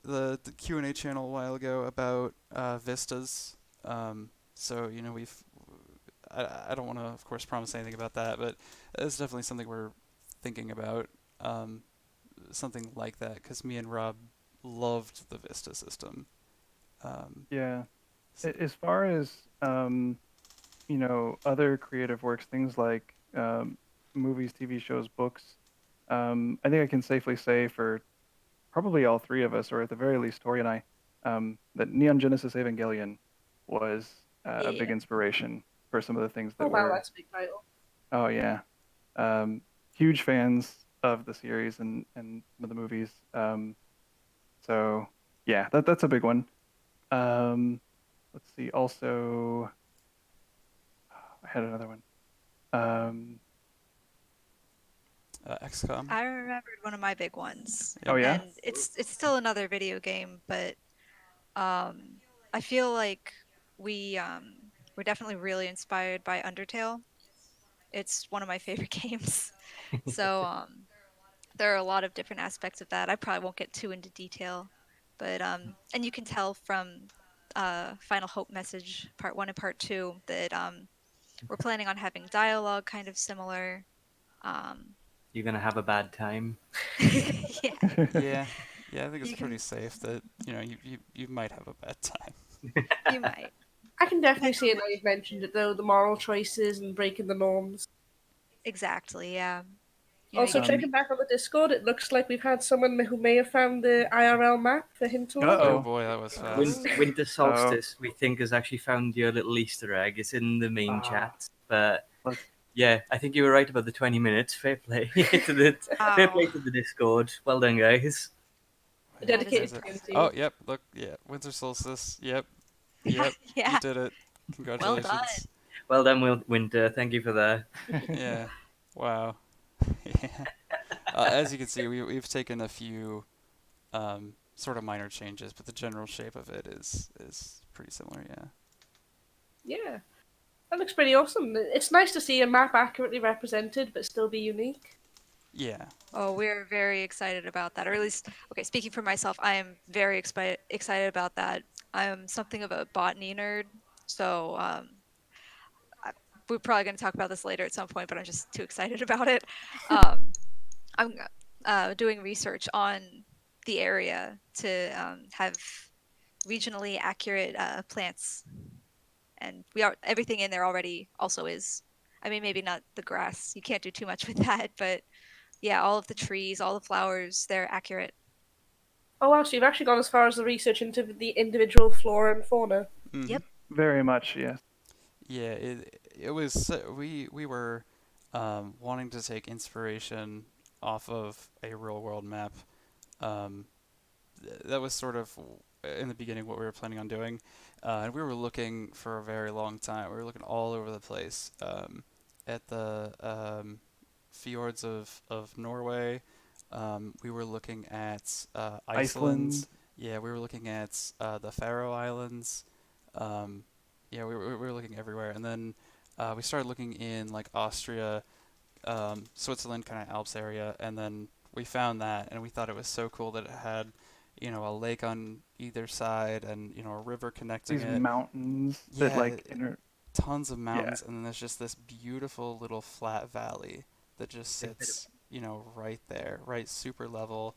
Speaker 2: the Q&A channel a while ago about vistas. So I don't want to, of course, promise anything about that, but it's definitely something we're thinking about, um, something like that, because me and Rob loved the Vista system. Um,
Speaker 5: Yeah.
Speaker 2: s-
Speaker 5: As far as other creative works, things like movies, TV shows, books, I think I can safely say for probably all three of us, or at the very least Tori and I, that Neon Genesis Evangelion was a big
Speaker 3: Yeah.
Speaker 5: inspiration for some of the things
Speaker 3: Oh
Speaker 5: that
Speaker 3: wow,
Speaker 5: we're.
Speaker 3: that's a big title.
Speaker 5: Oh yeah, um, huge fans of the series and some of the movies. So yeah, that's a big one. Um, let's see. Also, I had another one. Um,
Speaker 2: XCOM.
Speaker 4: I remembered one of my big ones,
Speaker 5: oh yeah.
Speaker 4: and it's still another video game, but I feel like we're definitely really inspired by Undertale. It's one of my favorite games. So there are a lot of different aspects of that. I probably won't get too into detail, but and you can tell from Final Hope Message Part 1 and Part 2 that we're planning on having dialogue kind of similar. Um,
Speaker 1: You're gonna have a bad time.
Speaker 4: yeah,
Speaker 2: Yeah, yeah, I think it's
Speaker 4: you
Speaker 2: pretty
Speaker 4: can,
Speaker 2: safe that you might have a bad time.
Speaker 4: you might.
Speaker 3: I can definitely see it now you've mentioned it, though, the moral choices and breaking the norms.
Speaker 4: Exactly, yeah. You
Speaker 3: Also,
Speaker 4: can
Speaker 5: Um,
Speaker 3: checking back on the Discord, it looks like we've had someone who may have found the IRL map for him to look
Speaker 2: Oh
Speaker 5: Uh-oh.
Speaker 3: at.
Speaker 2: boy, that was
Speaker 4: Oh.
Speaker 2: fast.
Speaker 1: Winter Solstice, we think, has actually found your little Easter egg. It's in the main
Speaker 5: Ah,
Speaker 1: chat, but
Speaker 5: let's
Speaker 1: yeah, I think you were right about the 20 minutes. Fair play fair
Speaker 4: Wow.
Speaker 1: play to the Discord. Well done, guys.
Speaker 3: A
Speaker 2: Wait,
Speaker 4: That is
Speaker 3: dedicated
Speaker 2: is it?
Speaker 3: community.
Speaker 2: Oh, yep. Look, yeah. Winter solstice. Yep, yep. You
Speaker 4: Yeah.
Speaker 2: did it.
Speaker 4: Well done.
Speaker 2: Congratulations.
Speaker 1: Well done, Winter. Thank you for that.
Speaker 2: Yeah. Wow. Yeah. As you can see, we've taken a few sort of minor changes, but the general shape of it is pretty similar. Yeah.
Speaker 3: Yeah, that looks pretty awesome. It's nice to see a map accurately represented but still be unique.
Speaker 2: Yeah.
Speaker 4: Oh, we're very excited about that. Or at least, okay, speaking for myself, I am very excited about that. I'm something of a botany nerd, so we're probably going to talk about this later at some point, but I'm just too excited about it. I'm doing research on the area to have regionally accurate plants, and everything in there already also is. I mean, maybe not the grass. You can't do too much with that, but yeah, all of the trees, all the flowers, they're accurate.
Speaker 3: Oh wow, so you've actually gone as far as the research into the individual flora and fauna.
Speaker 2: Mhm.
Speaker 4: Yep.
Speaker 5: very much yes.
Speaker 2: Yeah. It was we were wanting to take inspiration off of a real world map. Um, that was sort of in the beginning what we were planning on doing, and we were looking for a very long time. We were looking all over the place, at the fjords of Norway. We were looking at Iceland.
Speaker 5: Iceland.
Speaker 2: Yeah, we were looking at the Faroe Islands. Um, yeah, we were looking everywhere, and then we started looking in like Austria, Switzerland, kind of Alps area, and then we found that, and we thought it was so cool that it had, a lake on either side, and a river connecting
Speaker 5: These
Speaker 2: it.
Speaker 5: mountains that
Speaker 2: Yeah,
Speaker 5: like inter
Speaker 2: tons of
Speaker 5: yeah.
Speaker 2: mountains, and then there's just this beautiful little flat valley that just sits, right there, right super level,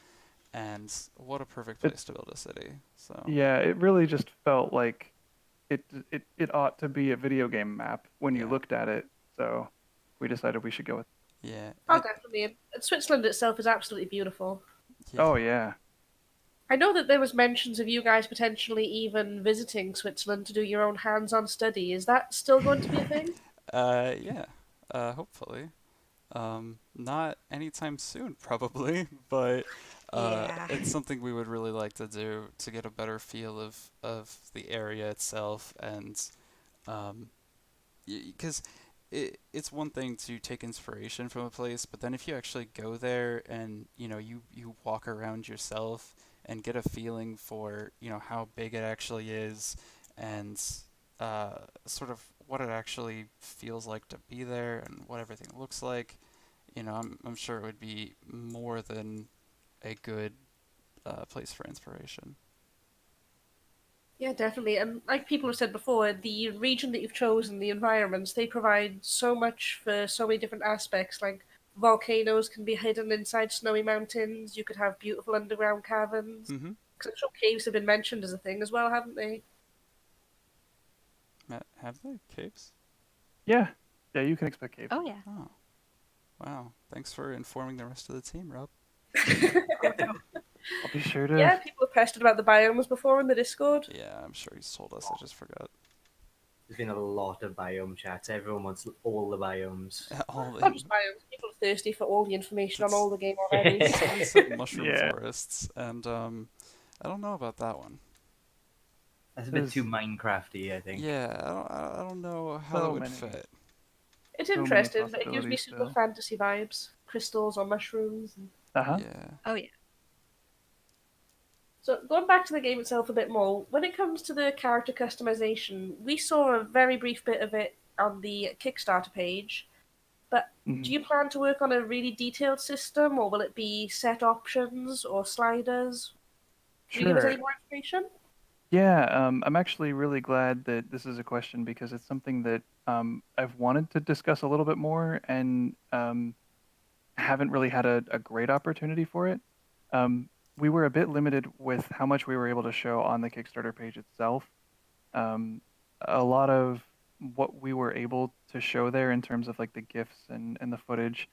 Speaker 2: and what a perfect
Speaker 5: It
Speaker 2: place to build a city. So
Speaker 5: yeah, it really just felt like it ought to be a video game map when you
Speaker 2: yeah,
Speaker 5: looked at it. So we decided we should go with.
Speaker 2: yeah,
Speaker 3: Oh, definitely. And Switzerland itself is absolutely beautiful.
Speaker 2: yeah.
Speaker 5: Oh yeah.
Speaker 3: I know that there was mentions of you guys potentially even visiting Switzerland to do your own hands-on study. Is that still going to be a thing?
Speaker 2: Yeah. Hopefully. Not anytime soon, probably, but
Speaker 4: Yeah.
Speaker 2: it's something we would really like to do to get a better feel of the area itself, and because it's one thing to take inspiration from a place, but then if you actually go there and you walk around yourself and get a feeling for how big it actually is, and sort of what it actually feels like to be there and what everything looks like, I'm sure it would be more than a good place for inspiration.
Speaker 3: Yeah, definitely. And like people have said before, the region that you've chosen, the environments, they provide so much for so many different aspects. Like volcanoes can be hidden inside snowy mountains. You could have beautiful underground caverns.
Speaker 2: Mm-hmm.
Speaker 3: Because I'm sure caves have been mentioned as a thing as well, haven't they?
Speaker 2: Matt, have they caves?
Speaker 5: Yeah. Yeah, you can expect caves.
Speaker 4: Oh yeah.
Speaker 2: Oh, wow. Thanks for informing the rest of the team, Rob.
Speaker 5: I'll be sure to.
Speaker 3: Yeah, people have pestered about the biomes before in the Discord.
Speaker 2: Yeah, I'm sure he's told us. I just forgot.
Speaker 1: There's been a lot of biome chats. Everyone wants all the biomes.
Speaker 2: All
Speaker 3: Not
Speaker 2: the
Speaker 3: just biomes. People are thirsty for all the information on
Speaker 2: That's-
Speaker 3: all the game already.
Speaker 2: somebody said mushroom
Speaker 5: Yeah.
Speaker 2: forests, and I don't know about that one.
Speaker 1: That's a bit
Speaker 5: There's
Speaker 1: too Minecrafty, I think.
Speaker 2: Yeah, I don't know how that
Speaker 5: so
Speaker 2: would
Speaker 5: many.
Speaker 2: fit.
Speaker 3: It's
Speaker 5: So many
Speaker 3: interesting, but it gives me
Speaker 5: possibilities
Speaker 3: super
Speaker 5: still.
Speaker 3: fantasy vibes. Crystals or mushrooms.
Speaker 5: Uh-huh.
Speaker 2: Yeah.
Speaker 4: Oh yeah.
Speaker 3: So going back to the game itself a bit more, when it comes to the character customization, we saw a very brief bit of it on the Kickstarter page. But
Speaker 5: Mhm.
Speaker 3: do you plan to work on a really detailed system, or will it be set options or sliders? Can you give us any
Speaker 5: Sure.
Speaker 3: more information?
Speaker 5: Yeah, I'm actually really glad that this is a question because it's something that I've wanted to discuss a little bit more and haven't really had a great opportunity for it. We were a bit limited with how much we were able to show on the Kickstarter page itself. Um, a lot of what we were able to show there in terms of like the GIFs and the footage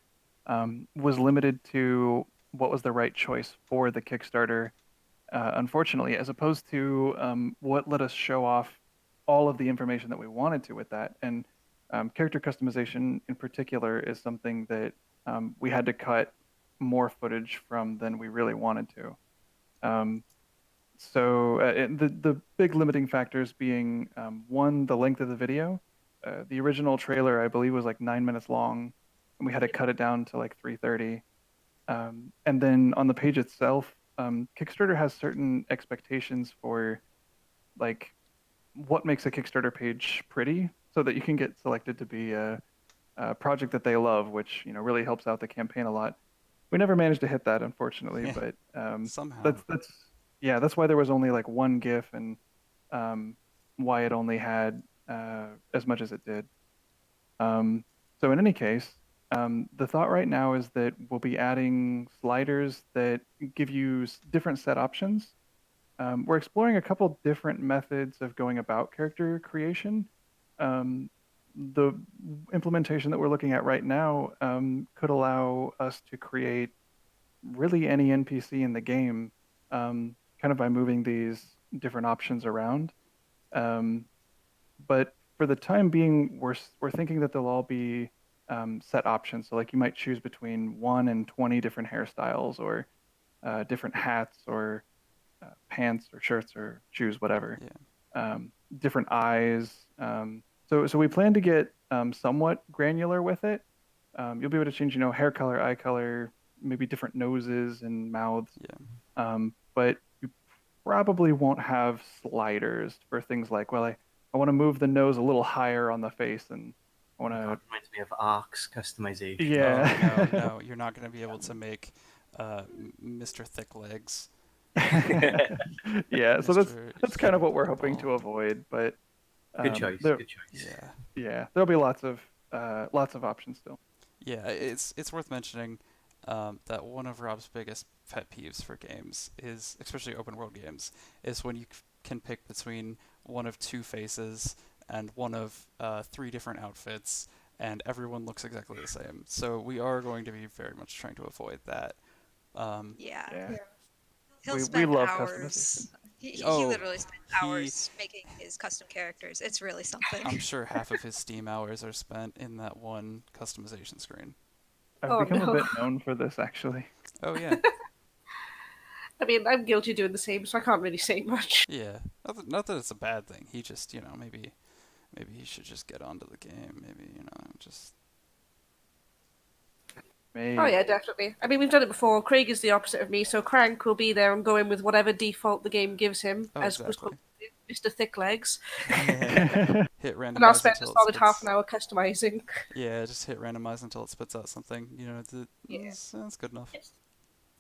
Speaker 5: was limited to what was the right choice for the Kickstarter, unfortunately, as opposed to what let us show off all of the information that we wanted to with that. And character customization in particular is something that we had to cut more footage from than we really wanted to. Um, the big limiting factors being one, the length of the video. The original trailer, I believe, was like 9 minutes long, and we had to cut it down to like 3:30. And then on the page itself, Kickstarter has certain expectations for like what makes a Kickstarter page pretty, so that you can get selected to be a project that they love, which really helps out the campaign a lot. We never managed to hit that, unfortunately,
Speaker 2: Yeah.
Speaker 5: but
Speaker 2: Somehow.
Speaker 5: that's yeah, that's why there was only like one GIF and um, why it only had as much as it did. Um, so in any case, the thought right now is that we'll be adding sliders that give you different set options. We're exploring a couple different methods of going about character creation. The implementation that we're looking at right now could allow us to create really any NPC in the game, kind of by moving these different options around. Um, but for the time being, we're thinking that they'll all be set options. So like you might choose between 1 and 20 different hairstyles, or different hats, or pants, or shirts, or shoes, whatever.
Speaker 2: Yeah.
Speaker 5: Different eyes. So we plan to get somewhat granular with it. You'll be able to change, hair color, eye color, maybe different noses and mouths.
Speaker 2: Yeah.
Speaker 5: But you probably won't have sliders for things like, well, I want to move the nose a little higher on the face, and I want
Speaker 1: That
Speaker 5: to,
Speaker 1: reminds me of Arcs customization.
Speaker 5: yeah.
Speaker 2: Oh no, you're not going to be able to make Mr. Thick Legs,
Speaker 5: Yeah, so
Speaker 2: Mr.
Speaker 5: that's kind of what we're hoping
Speaker 2: Football.
Speaker 5: to avoid, but
Speaker 1: Good choice.
Speaker 5: there,
Speaker 1: Good choice.
Speaker 2: Yeah.
Speaker 5: yeah, there'll be lots of options still.
Speaker 2: Yeah, it's worth mentioning that one of Rob's biggest pet peeves for games is, especially open world games, is when you can pick between one of two faces and one of three different outfits, and everyone looks exactly the same. So we are going to be very much trying to avoid that.
Speaker 4: Yeah.
Speaker 5: Yeah,
Speaker 3: Yeah.
Speaker 4: He'll
Speaker 5: we
Speaker 4: spend
Speaker 5: love customization.
Speaker 4: hours. He
Speaker 2: Oh,
Speaker 4: literally spends
Speaker 2: he.
Speaker 4: hours making his custom characters. It's really something.
Speaker 2: I'm sure half of his Steam hours are spent in that one customization screen.
Speaker 5: I've
Speaker 3: Oh
Speaker 5: become a
Speaker 3: no.
Speaker 5: bit known for this, actually.
Speaker 2: Oh yeah,
Speaker 3: I mean, I'm guilty of doing the same, so I can't really say much.
Speaker 2: yeah. Not that it's a bad thing. He just, maybe he should just get onto the game. Maybe, just.
Speaker 3: Oh
Speaker 5: Maybe.
Speaker 3: yeah, definitely. I mean, we've done it before. Craig is the opposite of me, so Crank will be there and go in with whatever default the game gives him,
Speaker 2: Oh,
Speaker 3: as was
Speaker 2: exactly.
Speaker 3: called Mr. Thick Legs,
Speaker 2: Hit
Speaker 3: and I'll
Speaker 2: randomize
Speaker 3: spend a
Speaker 2: until it
Speaker 3: solid half
Speaker 2: spits.
Speaker 3: an hour customizing.
Speaker 2: Yeah, just hit randomize until it spits out something.
Speaker 3: Yeah.
Speaker 2: That's good enough.
Speaker 3: It's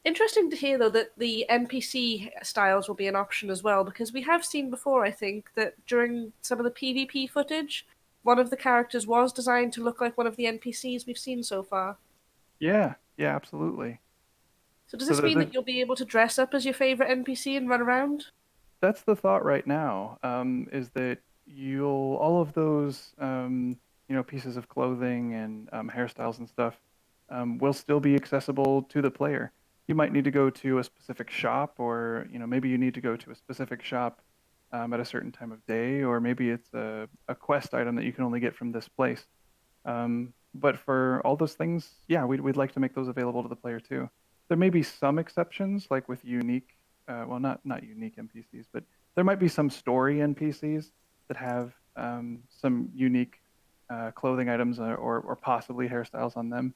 Speaker 3: interesting to hear though that the NPC styles will be an option as well, because we have seen before, I think, that during some of the PvP footage, one of the characters was designed to look like one of the NPCs we've seen so far.
Speaker 5: Yeah, yeah, absolutely.
Speaker 3: So does
Speaker 5: So
Speaker 3: this mean that you'll be able to dress up as your favorite NPC and run around?
Speaker 5: that's the thought right now, is that you'll all of those pieces of clothing and hairstyles and stuff will still be accessible to the player. You might need to go to a specific shop, or maybe you need to go to a specific shop at a certain time of day, or maybe it's a quest item that you can only get from this place. But for all those things, yeah, we'd like to make those available to the player too. There may be some exceptions, like with unique, well, not unique NPCs, but there might be some story NPCs that have some unique clothing items or possibly hairstyles on them.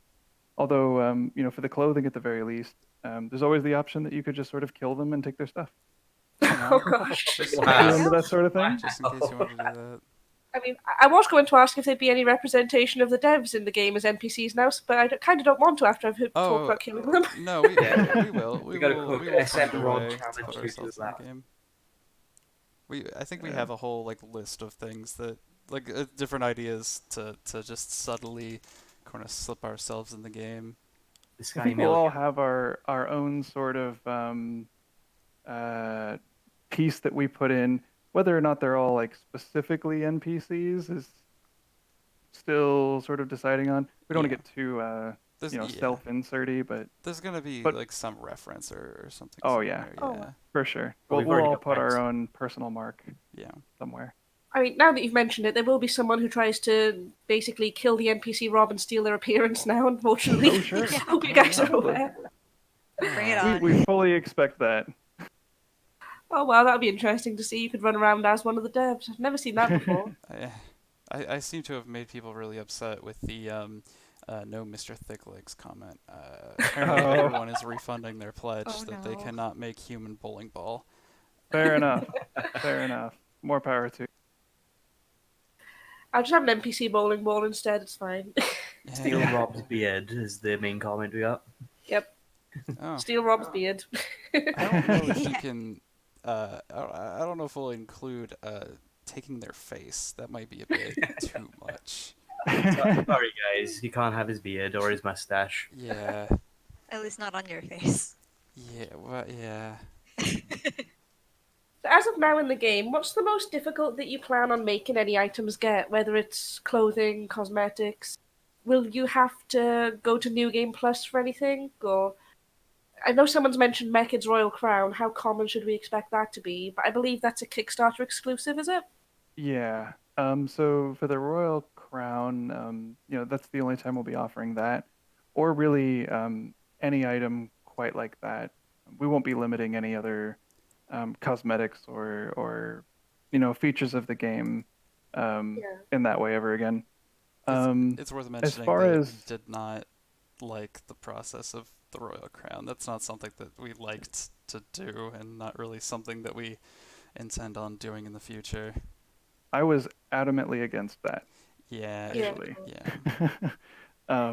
Speaker 5: Although, for the clothing at the very least, there's always the option that you could just sort of kill them and take their stuff.
Speaker 3: Oh gosh.
Speaker 2: Just
Speaker 5: If
Speaker 2: in
Speaker 5: you're
Speaker 1: Wow.
Speaker 5: into
Speaker 2: case,
Speaker 5: that sort of thing.
Speaker 2: just in case you wanted to do that.
Speaker 3: I mean, I was going to ask if there'd be any representation of the devs in the game as NPCs now, but I kind of don't want to after I've talked
Speaker 2: Oh,
Speaker 3: about killing them.
Speaker 2: No, we
Speaker 1: Yeah.
Speaker 2: will.
Speaker 1: We got a quick
Speaker 2: We will
Speaker 1: SM
Speaker 2: find a
Speaker 1: Rod
Speaker 2: way to
Speaker 1: challenge
Speaker 2: put
Speaker 1: due to
Speaker 2: ourselves in the
Speaker 1: that.
Speaker 2: game. I think we
Speaker 5: Yeah.
Speaker 2: have a whole list of things that different ideas to just subtly kind of slip ourselves in the game.
Speaker 1: The
Speaker 5: I think we'll
Speaker 1: Skymill.
Speaker 5: all have our own sort of piece that we put in. Whether or not they're all specifically NPCs is still sort of deciding on. We don't want
Speaker 2: Yeah.
Speaker 5: to get too
Speaker 2: There's
Speaker 5: self-inserty, but
Speaker 2: there's gonna be
Speaker 5: but-
Speaker 2: some reference or something.
Speaker 5: Oh,
Speaker 2: somewhere,
Speaker 5: yeah.
Speaker 3: Oh.
Speaker 2: yeah,
Speaker 5: for sure,
Speaker 1: Well, we've
Speaker 5: we'll
Speaker 1: already
Speaker 5: all
Speaker 1: got
Speaker 5: put our
Speaker 1: pets.
Speaker 5: own personal mark
Speaker 2: yeah.
Speaker 5: somewhere.
Speaker 3: I mean, now that you've mentioned it, there will be someone who tries to basically kill the NPC Rob and steal their appearance now, unfortunately.
Speaker 5: Oh, sure.
Speaker 3: I hope you
Speaker 2: Oh,
Speaker 3: guys
Speaker 2: yeah.
Speaker 3: are aware.
Speaker 4: Bring it
Speaker 2: Uh,
Speaker 4: on.
Speaker 5: We fully expect that.
Speaker 3: Oh, wow, that would be interesting to see. You could run around as one of the devs. I've never seen that before.
Speaker 2: I seem to have made people really upset with the no Mr. Thicklegs comment. Apparently
Speaker 5: Oh.
Speaker 2: everyone is refunding their pledge
Speaker 4: Oh,
Speaker 2: that they
Speaker 4: no.
Speaker 2: cannot make human bowling ball.
Speaker 5: Fair enough. Fair enough. More power to you.
Speaker 3: I'll just have an NPC bowling ball instead, it's fine.
Speaker 1: Steal Rob's beard is the main comment we got.
Speaker 3: Yep,
Speaker 2: Oh.
Speaker 3: steal Rob's beard.
Speaker 2: I don't know if you
Speaker 4: Yeah.
Speaker 2: can. I don't know if we'll include taking their face. That might be a bit too much.
Speaker 1: Sorry, guys. He can't have his beard or his mustache.
Speaker 2: Yeah.
Speaker 4: At least not on your face.
Speaker 2: Yeah. Well, yeah.
Speaker 3: So as of now in the game, what's the most difficult that you plan on making any items get, whether it's clothing, cosmetics? Will you have to go to New Game Plus for anything? Or I know someone's mentioned Mechid's Royal Crown. How common should we expect that to be? But I believe that's a Kickstarter exclusive, is it?
Speaker 5: Yeah. So for the Royal Crown, that's the only time we'll be offering that, or really any item quite like that. We won't be limiting any other cosmetics or features of the game
Speaker 3: Yeah.
Speaker 5: in that way ever again.
Speaker 2: It's worth mentioning
Speaker 5: far
Speaker 2: that
Speaker 5: as-
Speaker 2: we did not like the process of the Royal Crown. That's not something that we liked to do, and not really something that we intend on doing in the future.
Speaker 5: I was adamantly against that.
Speaker 2: Yeah.
Speaker 3: Yeah.
Speaker 5: Actually.
Speaker 2: Yeah.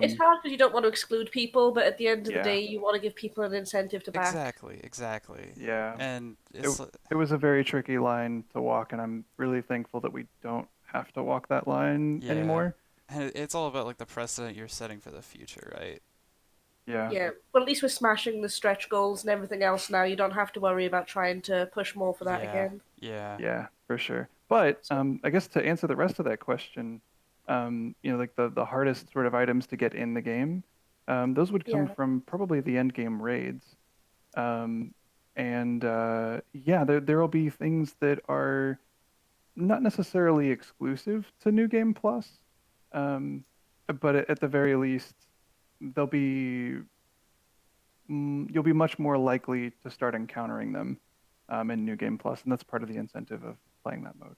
Speaker 3: It's hard because you don't want to exclude people, but at the end of
Speaker 5: Yeah.
Speaker 3: the day, you want to give people an incentive to back.
Speaker 2: Exactly.
Speaker 5: Yeah.
Speaker 2: And it's
Speaker 5: It was a very tricky line to walk, and I'm really thankful that we don't have to walk that line
Speaker 2: Yeah.
Speaker 5: anymore.
Speaker 2: and it's all about the precedent you're setting for the future, right?
Speaker 5: Yeah.
Speaker 3: Yeah, well, at least we're smashing the stretch goals and everything else now. You don't have to worry about trying to push more for that
Speaker 2: Yeah.
Speaker 3: again.
Speaker 2: Yeah.
Speaker 5: Yeah, for sure. But I guess to answer the rest of that question, the hardest sort of items to get in the game, those would come
Speaker 3: Yeah.
Speaker 5: from probably the end game raids. There will be things that are not necessarily exclusive to New Game Plus, but at the very least, they'll be you'll be much more likely to start encountering them in New Game Plus, and that's part of the incentive of playing that mode.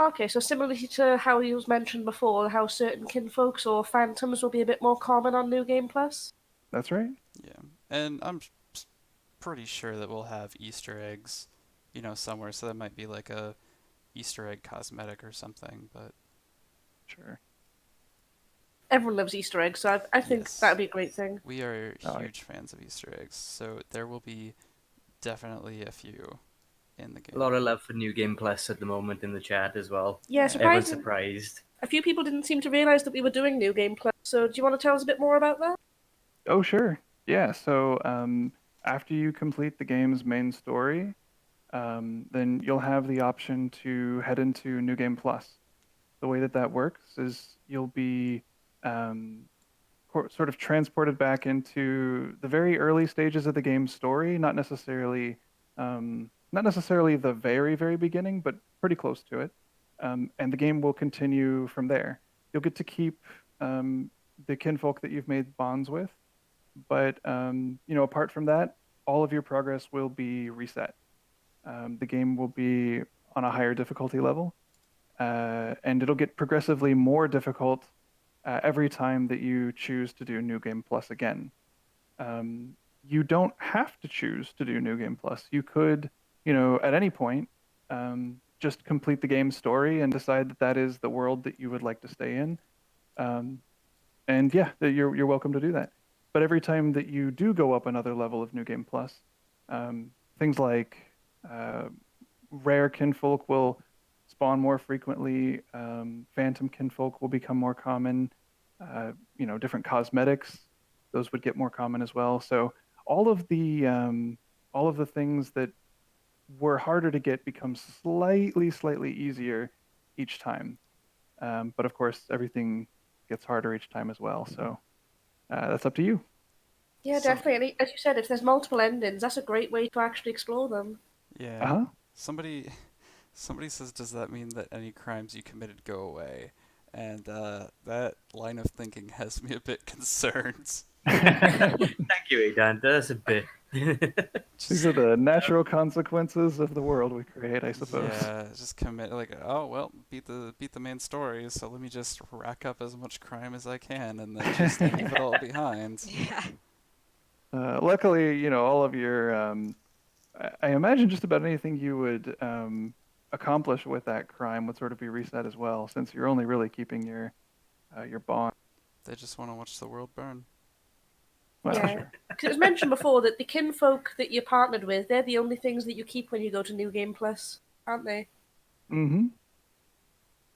Speaker 3: Okay, so similarly to how you was mentioned before, how certain kinfolks or phantoms will be a bit more common on New Game Plus.
Speaker 5: That's right.
Speaker 2: Yeah. And I'm pretty sure that we'll have Easter eggs, somewhere. So that might be like a Easter egg cosmetic or something. But
Speaker 5: Sure.
Speaker 3: Everyone loves Easter eggs, so I think
Speaker 2: Yes.
Speaker 3: that would be a great thing.
Speaker 2: we are
Speaker 5: Oh,
Speaker 2: huge fans of Easter eggs, so there will be definitely a few in the game.
Speaker 1: A lot of love for New Game Plus at the moment in the chat as well.
Speaker 3: Yeah,
Speaker 2: Yeah.
Speaker 1: Everyone's
Speaker 3: surprising.
Speaker 1: surprised.
Speaker 3: A few people didn't seem to realize that we were doing New Game Plus, so do you want to tell us a bit more about that?
Speaker 5: Oh, sure. Yeah. So after you complete the game's main story, then you'll have the option to head into New Game Plus. The way that works is you'll be sort of transported back into the very early stages of the game's story, not necessarily the very, very beginning, but pretty close to it. And the game will continue from there. You'll get to keep the kinfolk that you've made bonds with, but apart from that, all of your progress will be reset. The game will be on a higher difficulty level, and it'll get progressively more difficult every time that you choose to do New Game Plus again. You don't have to choose to do New Game Plus. You could, at any point, just complete the game's story and decide that that is the world that you would like to stay in. And yeah, you're welcome to do that. But every time that you do go up another level of New Game Plus, things like rare kinfolk will spawn more frequently. Phantom kinfolk will become more common. Different cosmetics, those would get more common as well. So all of the things that were harder to get become slightly easier each time. But of course, everything gets harder each time as well. So that's up to you.
Speaker 3: Yeah,
Speaker 2: So-
Speaker 3: definitely. And as you said, if there's multiple endings, that's a great way to actually explore them.
Speaker 2: Yeah.
Speaker 5: Uh-huh.
Speaker 2: Somebody says, does that mean that any crimes you committed go away? And that line of thinking has me a bit concerned.
Speaker 1: Thank you, Aidan. That's a bit.
Speaker 5: These are the natural consequences of the world we create, I suppose.
Speaker 2: Yeah, just commit oh well, beat the main story, so let me just rack up as much crime as I can and then just leave it all behind.
Speaker 4: Yeah.
Speaker 5: Luckily, all of your, I imagine just about anything you would accomplish with that crime would sort of be reset as well, since you're only really keeping your bond.
Speaker 2: They just want to watch the world burn.
Speaker 5: Well,
Speaker 3: Yeah.
Speaker 5: sure.
Speaker 3: Because it was mentioned before that the kinfolk that you're partnered with, they're the only things that you keep when you go to New Game Plus, aren't they?
Speaker 5: Mm-hmm.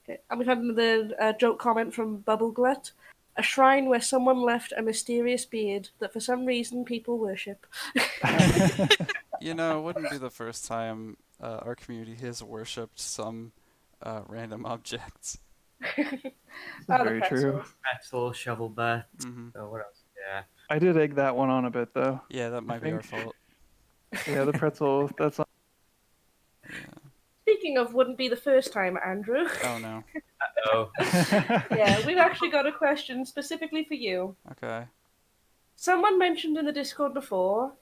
Speaker 3: Okay. And we've had another joke comment from Bubbleglut. A shrine where someone left a mysterious beard that for some reason people worship.
Speaker 2: It wouldn't be the first time our community has worshipped some random objects.
Speaker 5: Very true.
Speaker 1: Pretzel, shovel bat.
Speaker 2: Hmm.
Speaker 1: Oh, what else? Yeah.
Speaker 5: I did egg that one on a bit, though.
Speaker 2: Yeah, that might be our fault.
Speaker 5: Yeah, the pretzel, that's on.
Speaker 2: Yeah.
Speaker 3: Speaking of wouldn't be the first time, Andrew.
Speaker 2: Oh no.
Speaker 1: Oh.
Speaker 3: Yeah, we've actually got a question specifically for you.
Speaker 2: Okay.
Speaker 3: Someone mentioned in the Discord before,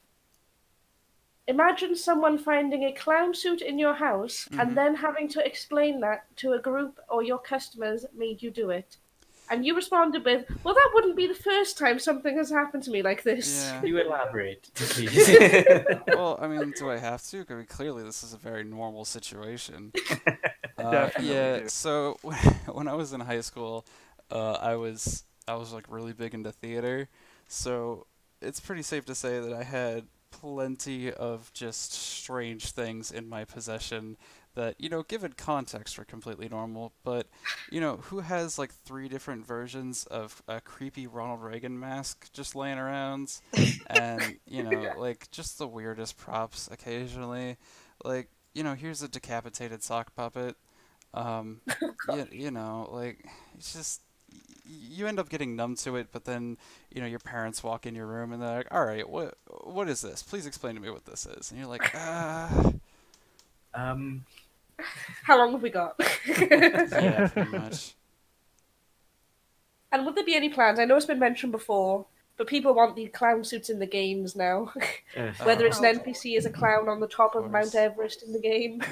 Speaker 3: imagine someone finding a clown suit in your house
Speaker 2: Mhm.
Speaker 3: and then having to explain that to a group or your customers made you do it. And you responded with, well, that wouldn't be the first time something has happened to me like this.
Speaker 2: Yeah.
Speaker 1: Can you elaborate, please?
Speaker 2: Well, I mean, do I have to? I mean, clearly this is a very normal situation.
Speaker 5: Definitely
Speaker 2: Yeah.
Speaker 5: do.
Speaker 2: So when I was in high school, I was like really big into theater, so it's pretty safe to say that I had plenty of just strange things in my possession that, given context, were completely normal. But, who has like 3 different versions of a creepy Ronald Reagan mask just laying around, and like just the weirdest props occasionally, like here's a decapitated sock puppet. Like it's just you end up getting numb to it, but then your parents walk in your room and they're like, "All right, what is this? Please explain to me what this is." And you're like,
Speaker 1: um,
Speaker 3: How long have we got?
Speaker 2: yeah, pretty much.
Speaker 3: And would there be any plans? I know it's been mentioned before, but people want the clown suits in the games now. Whether it's an NPC as a clown on the top of Mount
Speaker 2: course.
Speaker 3: Everest in the game.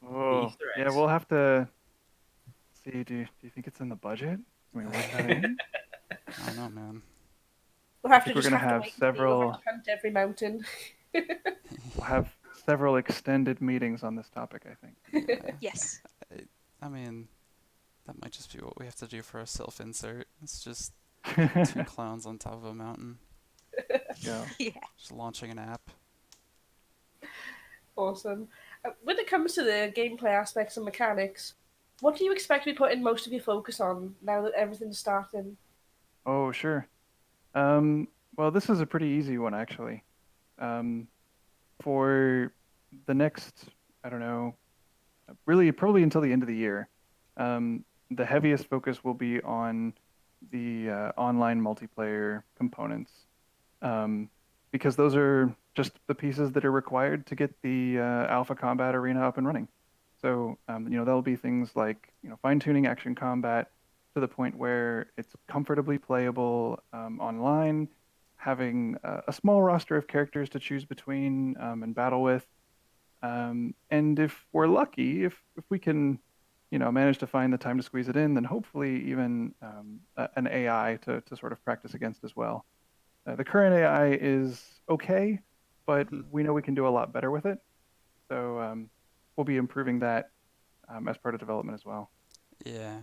Speaker 5: Oh,
Speaker 1: Easter
Speaker 5: yeah,
Speaker 1: eggs.
Speaker 5: we'll have to see. Do you think it's in the budget? Can we work that in?
Speaker 2: I don't know, man.
Speaker 3: We'll have to
Speaker 5: think we're
Speaker 3: just
Speaker 5: gonna
Speaker 3: have to
Speaker 5: have
Speaker 3: wait until
Speaker 5: several-
Speaker 3: we'll have to hunt every mountain.
Speaker 5: We'll have several extended meetings on this topic, I think.
Speaker 2: Yeah.
Speaker 4: Yes.
Speaker 2: I mean, that might just be what we have to do for a self-insert. It's just 2 clowns on top of a mountain,
Speaker 5: Yeah.
Speaker 4: Yeah.
Speaker 2: just launching an app.
Speaker 3: Awesome. When it comes to the gameplay aspects and mechanics, what do you expect to be putting most of your focus on now that everything's starting?
Speaker 5: Oh, sure. Well, this is a pretty easy one, actually. For the next, I don't know, really probably until the end of the year, the heaviest focus will be on the online multiplayer components, because those are just the pieces that are required to get the alpha combat arena up and running. So, there'll be things like, fine-tuning action combat to the point where it's comfortably playable online, having a small roster of characters to choose between and battle with, And if we're lucky, if we can, manage to find the time to squeeze it in, then hopefully even an AI to sort of practice against as well. The current AI is okay, but we know we can do a lot better with it. So we'll be improving that as part of development as well.
Speaker 2: Yeah.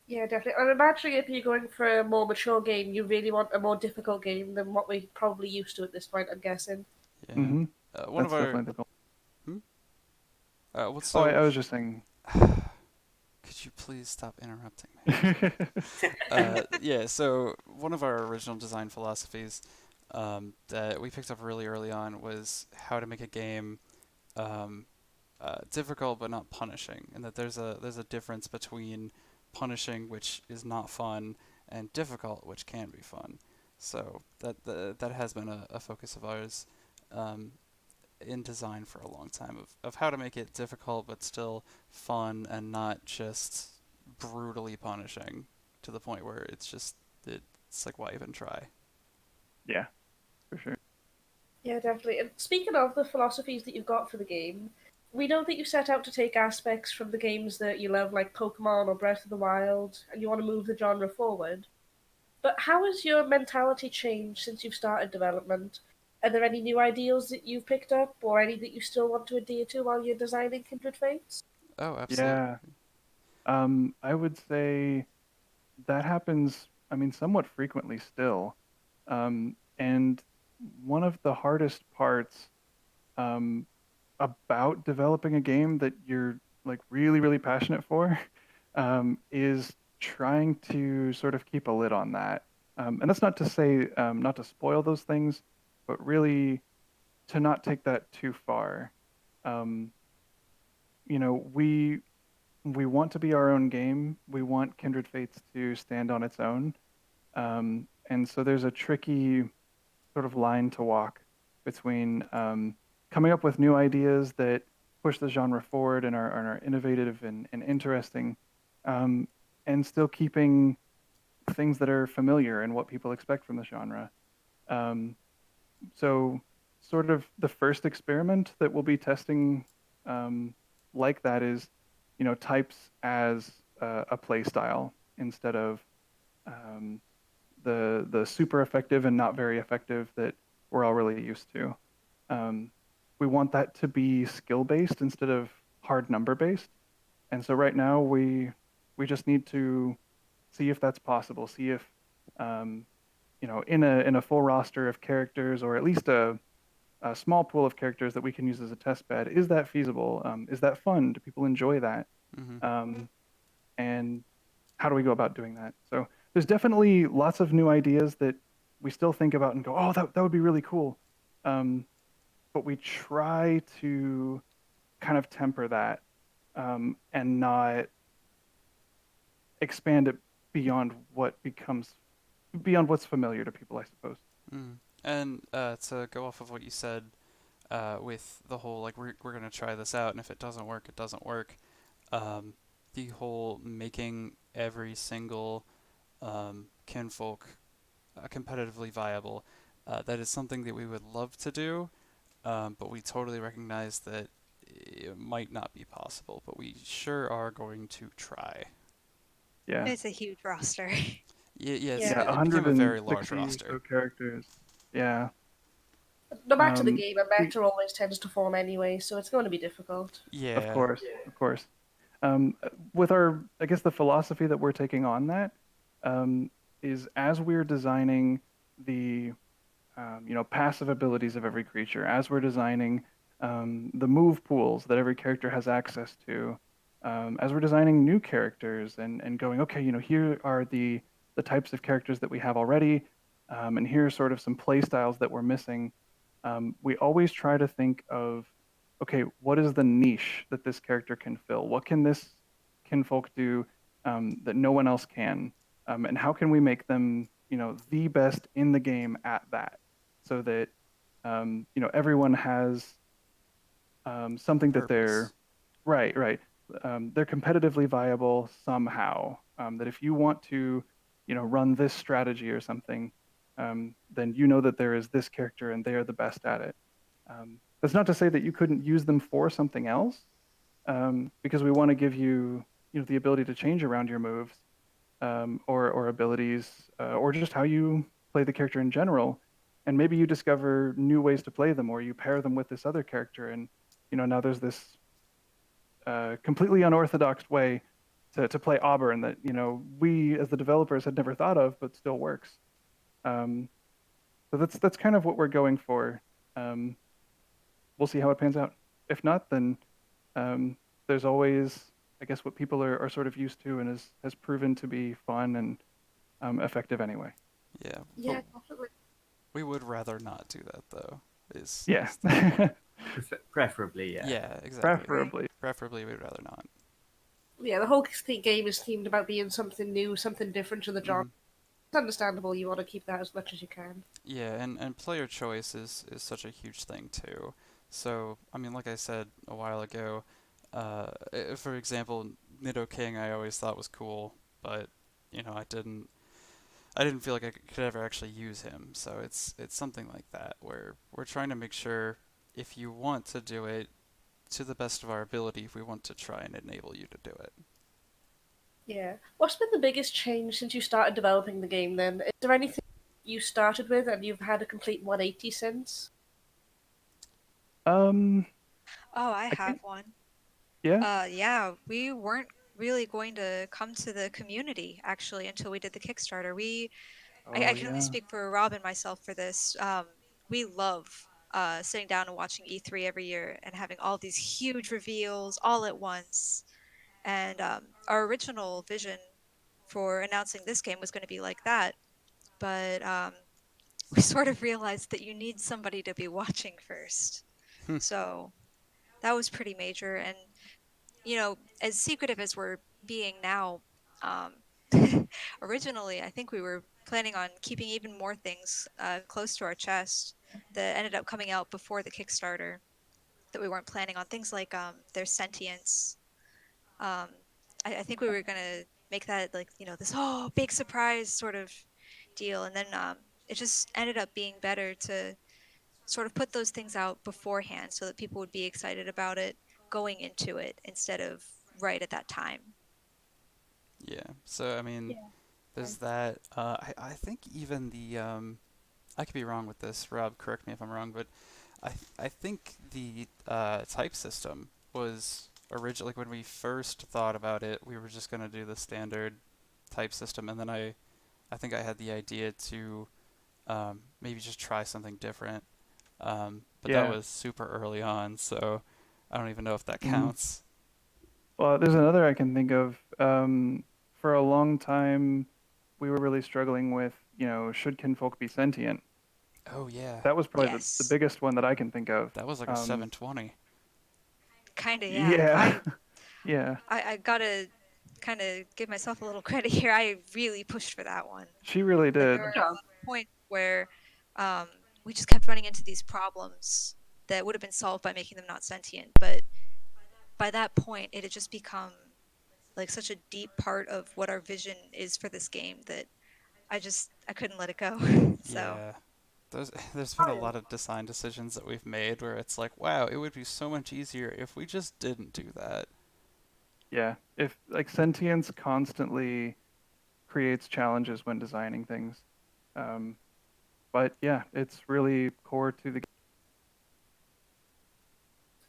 Speaker 3: Yeah, definitely. I'm imagining if you're going for a more mature game, you really want a more difficult game than what we're probably used to at this point, I'm guessing.
Speaker 2: Yeah.
Speaker 5: Hmm.
Speaker 2: One of
Speaker 5: That's
Speaker 2: our
Speaker 5: definitely the goal.
Speaker 2: hmm? What
Speaker 5: Oh, I
Speaker 2: so?
Speaker 5: was just saying.
Speaker 2: Could you please stop interrupting me? Yeah, so one of our original design philosophies that we picked up really early on was how to make a game um, difficult but not punishing, and that there's a difference between punishing, which is not fun, and difficult, which can be fun. So that has been a focus of ours um, in design for a long time of how to make it difficult but still fun and not just brutally punishing to the point where it's like, why even try?
Speaker 5: Yeah, for sure.
Speaker 3: Yeah, definitely. And speaking of the philosophies that you've got for the game, we know that you set out to take aspects from the games that you love, like Pokemon or Breath of the Wild, and you want to move the genre forward. But how has your mentality changed since you've started development? Are there any new ideals that you've picked up, or any that you still want to adhere to while you're designing Kindred Fates?
Speaker 2: Oh, absolutely.
Speaker 5: Yeah. I would say that happens, I mean, somewhat frequently still. And one of the hardest parts um, about developing a game that you're like really, really passionate for is trying to sort of keep a lid on that. And that's not to say not to spoil those things, but really to not take that too far. Um, we want to be our own game. We want Kindred Fates to stand on its own. And so there's a tricky sort of line to walk between coming up with new ideas that push the genre forward and are innovative and interesting, um, and still keeping things that are familiar and what people expect from the genre. Um, so, sort of the first experiment that we'll be testing um, like that is, types as a play style instead of um, the super effective and not very effective that we're all really used to. Um, we want that to be skill based instead of hard number based. And so right now we just need to see if that's possible. See if um, in a full roster of characters or at least a small pool of characters that we can use as a test bed, is that feasible? Is that fun? Do people enjoy that?
Speaker 2: Hmm.
Speaker 5: Um, and how do we go about doing that? So there's definitely lots of new ideas that we still think about and go, oh, that would be really cool. Um, but we try to kind of temper that and not expand it beyond beyond what's familiar to people, I suppose.
Speaker 2: Mm. And to go off of what you said with the whole like we're gonna try this out, and if it doesn't work, it doesn't work. Um, the whole making every single kinfolk competitively viable. That is something that we would love to do, but we totally recognize that it might not be possible. But we sure are going to try.
Speaker 5: Yeah.
Speaker 4: It's a huge roster.
Speaker 2: Yeah,
Speaker 3: Yeah.
Speaker 5: Yeah,
Speaker 2: it became a very large
Speaker 5: 160 or
Speaker 2: roster.
Speaker 5: so characters. Yeah.
Speaker 3: No matter the
Speaker 5: Um,
Speaker 3: game, a
Speaker 5: we,
Speaker 3: meta always tends to form anyway, so it's going to be difficult.
Speaker 5: of
Speaker 2: Yeah.
Speaker 5: course, of course. With I guess the philosophy that we're taking on that um, is as we're designing the passive abilities of every creature, as we're designing the move pools that every character has access to, as we're designing new characters and going, okay, here are the types of characters that we have already, and here are sort of some play styles that we're missing. We always try to think of, okay, what is the niche that this character can fill? What can this kinfolk do that no one else can? And how can we make them, the best in the game at that? So that everyone has something that they're
Speaker 2: Purpose.
Speaker 5: right, right. They're competitively viable somehow. That if you want to, run this strategy or something, then you know that there is this character and they are the best at it. That's not to say that you couldn't use them for something else, because we want to give you, the ability to change around your moves, or abilities, or just how you play the character in general. And maybe you discover new ways to play them, or you pair them with this other character, and now there's this completely unorthodox way to play Auburn that we as the developers had never thought of, but still works. Um, so that's kind of what we're going for. Um, we'll see how it pans out. If not, then there's always, I guess, what people are sort of used to and has proven to be fun and effective anyway.
Speaker 2: Yeah.
Speaker 3: Yeah,
Speaker 2: But
Speaker 3: definitely.
Speaker 2: we would rather not do that though.
Speaker 5: Yeah,
Speaker 1: Preferably, yeah.
Speaker 2: Yeah, exactly.
Speaker 5: preferably.
Speaker 2: Preferably, we'd rather not.
Speaker 3: Yeah, the whole game is themed about being something new, something different to the genre. It's understandable you want to keep that as much as you can.
Speaker 2: Yeah, and player choice is such a huge thing too. So, I mean, like I said a while ago, for example, Nidoking I always thought was cool, but I didn't feel like I could ever actually use him. So it's something like that where we're trying to make sure if you want to do it to the best of our ability, we want to try and enable you to do it.
Speaker 3: Yeah. What's been the biggest change since you started developing the game then? Is there anything you started with and you've had a complete 180 since?
Speaker 5: Um,
Speaker 4: Oh, I
Speaker 5: I
Speaker 4: have
Speaker 5: think,
Speaker 4: one.
Speaker 5: yeah.
Speaker 4: Yeah, we weren't really going to come to the community actually until we did the Kickstarter. I
Speaker 5: Oh
Speaker 4: can only
Speaker 5: yeah.
Speaker 4: speak for Rob and myself for this. We love sitting down and watching E3 every year and having all these huge reveals all at once. And our original vision for announcing this game was going to be like that, but we sort of realized that you need somebody to be watching first. So that was pretty major. And as secretive as we're being now, um, originally, I think we were planning on keeping even more things close to our chest that ended up coming out before the Kickstarter that we weren't planning on. Things like their sentience. Um, I think we were going to make that like, this big surprise sort of deal. And then it just ended up being better to sort of put those things out beforehand so that people would be excited about it going into it instead of right at that time.
Speaker 2: Yeah. So I mean, there's that. I think even the I could be wrong with this. Rob, correct me if I'm wrong, but I think the type system was originally, like when we first thought about it, we were just gonna do the standard type system, and then I think I had the idea to maybe just try something different. But that
Speaker 5: Yeah.
Speaker 2: was super early on, so I don't even know if that
Speaker 5: Mhm.
Speaker 2: counts.
Speaker 5: Well, there's another I can think of. For a long time, we were really struggling with, should kinfolk be sentient?
Speaker 2: Oh yeah,
Speaker 5: That was probably the
Speaker 4: Yes.
Speaker 5: biggest one that I can think of.
Speaker 2: that was like a 720.
Speaker 4: Kind of, yeah.
Speaker 5: Yeah. Yeah.
Speaker 4: I gotta kind of give myself a little credit here. I really pushed for that one.
Speaker 5: She really
Speaker 4: Like
Speaker 5: did.
Speaker 4: there were a lot of points where um, we just kept running into these problems that would have been solved by making them not sentient. But by that point, it had just become like such a deep part of what our vision is for this game that I couldn't let it go. So
Speaker 2: Yeah. There's been a lot of design decisions that we've made where it's like, wow, it would be so much easier if we just didn't do that.
Speaker 5: Yeah. If like sentience constantly creates challenges when designing things. Um, but yeah, it's really core to the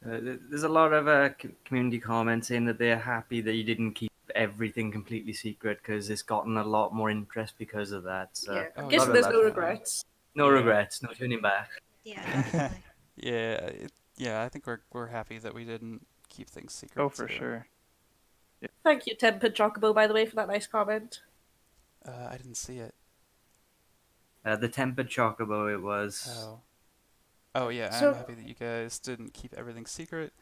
Speaker 1: There's a lot of community comments saying that they're happy that you didn't keep everything completely secret because it's gotten a lot more interest because of that. So,
Speaker 3: Yeah,
Speaker 2: Oh
Speaker 3: I'm
Speaker 1: a lot
Speaker 3: guessing
Speaker 1: of
Speaker 2: yeah,
Speaker 3: there's
Speaker 1: love.
Speaker 3: no
Speaker 2: definitely.
Speaker 3: regrets.
Speaker 1: No
Speaker 2: Yeah.
Speaker 1: regrets, no turning back.
Speaker 4: yeah, definitely.
Speaker 2: Yeah, yeah, I think we're happy that we didn't keep things secret
Speaker 5: Oh, for
Speaker 2: too.
Speaker 5: sure. Yeah.
Speaker 3: Thank you, Tempered Chocobo, by the way, for that nice comment.
Speaker 2: I didn't see it.
Speaker 1: The tempered chocobo it was.
Speaker 2: Oh. Oh yeah, I'm
Speaker 3: So,
Speaker 2: happy that you guys didn't keep everything secret.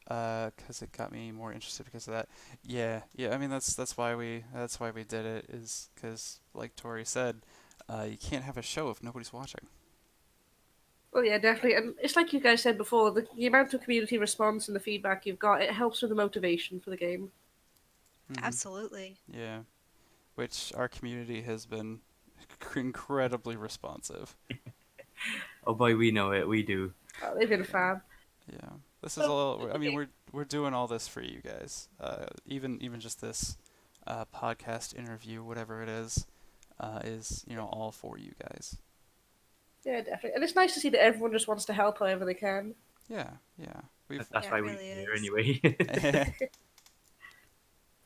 Speaker 2: 'Cause it got me more interested because of that. Yeah, yeah. I mean, that's why we did it is because, like Tori said, you can't have a show if nobody's watching.
Speaker 3: well, yeah, definitely. And it's like you guys said before, the amount of community response and the feedback you've got, it helps with the motivation for the game.
Speaker 2: Hmm.
Speaker 4: Absolutely.
Speaker 2: Yeah, which our community has been incredibly responsive.
Speaker 1: Oh boy, we know it. We do.
Speaker 3: They've been
Speaker 2: Yeah.
Speaker 3: fab.
Speaker 2: Yeah, this is
Speaker 3: So,
Speaker 2: all. I mean,
Speaker 3: okay.
Speaker 2: we're doing all this for you guys. Even just this podcast interview, whatever it is all for you guys.
Speaker 3: Yeah, definitely. And it's nice to see that everyone just wants to help however they can.
Speaker 2: Yeah, yeah. We've
Speaker 1: That's
Speaker 4: Yeah,
Speaker 1: why
Speaker 4: it
Speaker 1: we're
Speaker 4: really
Speaker 1: here
Speaker 4: is.
Speaker 1: anyway.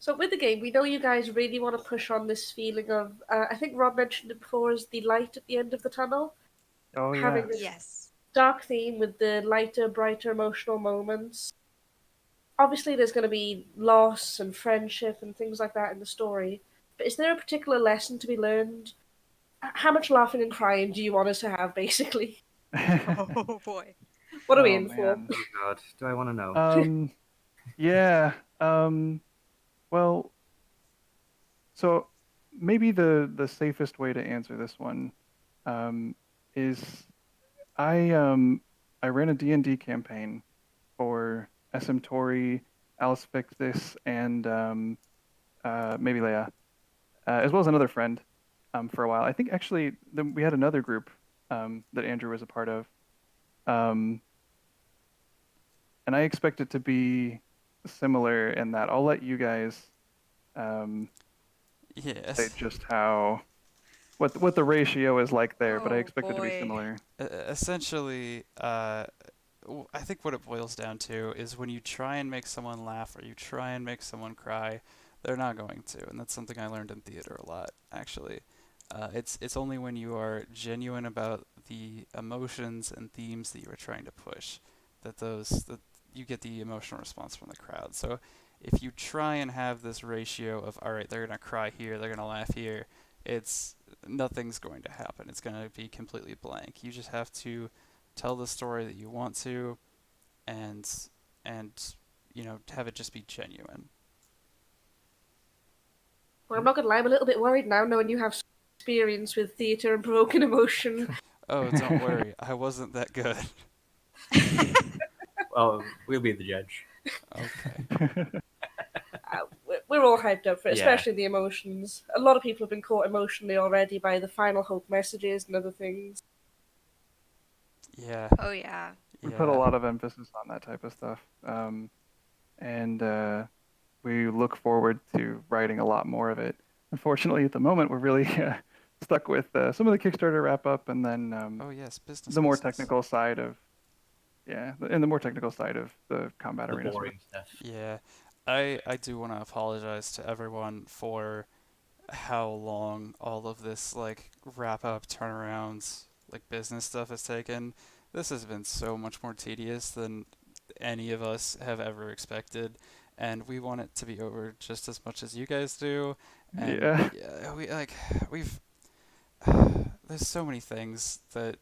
Speaker 3: So with the game, we know you guys really want to push on this feeling of, I think Rob mentioned it before, is the light at the end of the tunnel.
Speaker 5: Oh yeah.
Speaker 3: Having this
Speaker 4: Yes.
Speaker 3: dark theme with the lighter, brighter emotional moments. Obviously, there's going to be loss and friendship and things like that in the story. But is there a particular lesson to be learned? How much laughing and crying do you want us to have, basically?
Speaker 4: Oh boy.
Speaker 3: What are we
Speaker 5: Oh
Speaker 3: in for?
Speaker 5: man.
Speaker 1: Oh God, do I want to know?
Speaker 5: Um, yeah. Well, so maybe the safest way to answer this one, um, is I ran a D&D campaign for SM Tori, Alice Victus, and maybe Leia, as well as another friend, for a while. I think actually we had another group that Andrew was a part of, um, and I expect it to be similar in that I'll let you guys um, say
Speaker 2: Yes.
Speaker 5: just how what the ratio is like there, but I
Speaker 4: Oh
Speaker 5: expect it to be
Speaker 4: boy.
Speaker 5: similar.
Speaker 2: Essentially, I think what it boils down to is when you try and make someone laugh or you try and make someone cry, they're not going to, and that's something I learned in theater a lot, actually. It's only when you are genuine about the emotions and themes that you are trying to push that you get the emotional response from the crowd. So if you try and have this ratio of all right, they're gonna cry here, they're gonna laugh here, it's nothing's going to happen. It's going to be completely blank. You just have to tell the story that you want to, and and have it just be genuine.
Speaker 3: Well, I'm not going to lie, I'm a little bit worried now, knowing you have experience with theatre and provoking emotion.
Speaker 2: Oh, don't worry, I wasn't that good.
Speaker 1: Well, we'll be the judge.
Speaker 2: Okay.
Speaker 3: We're all hyped up for it,
Speaker 1: Yeah.
Speaker 3: especially the emotions. A lot of people have been caught emotionally already by the final hope messages and other things.
Speaker 2: Yeah.
Speaker 4: Oh yeah.
Speaker 5: We put a
Speaker 2: Yeah.
Speaker 5: lot of emphasis on that type of stuff, and we look forward to writing a lot more of it. Unfortunately, at the moment, we're really stuck with some of the Kickstarter wrap up, and then
Speaker 2: Oh yes, business,
Speaker 5: the more
Speaker 2: business.
Speaker 5: technical side of and the more technical side of the combat
Speaker 1: The
Speaker 5: arena sort of.
Speaker 1: boring stuff.
Speaker 2: Yeah. I do want to apologize to everyone for how long all of this like wrap up turnarounds like business stuff has taken. This has been so much more tedious than any of us have ever expected, and we want it to be over just as much as you guys do. And
Speaker 5: Yeah,
Speaker 2: yeah, we've there's so many things that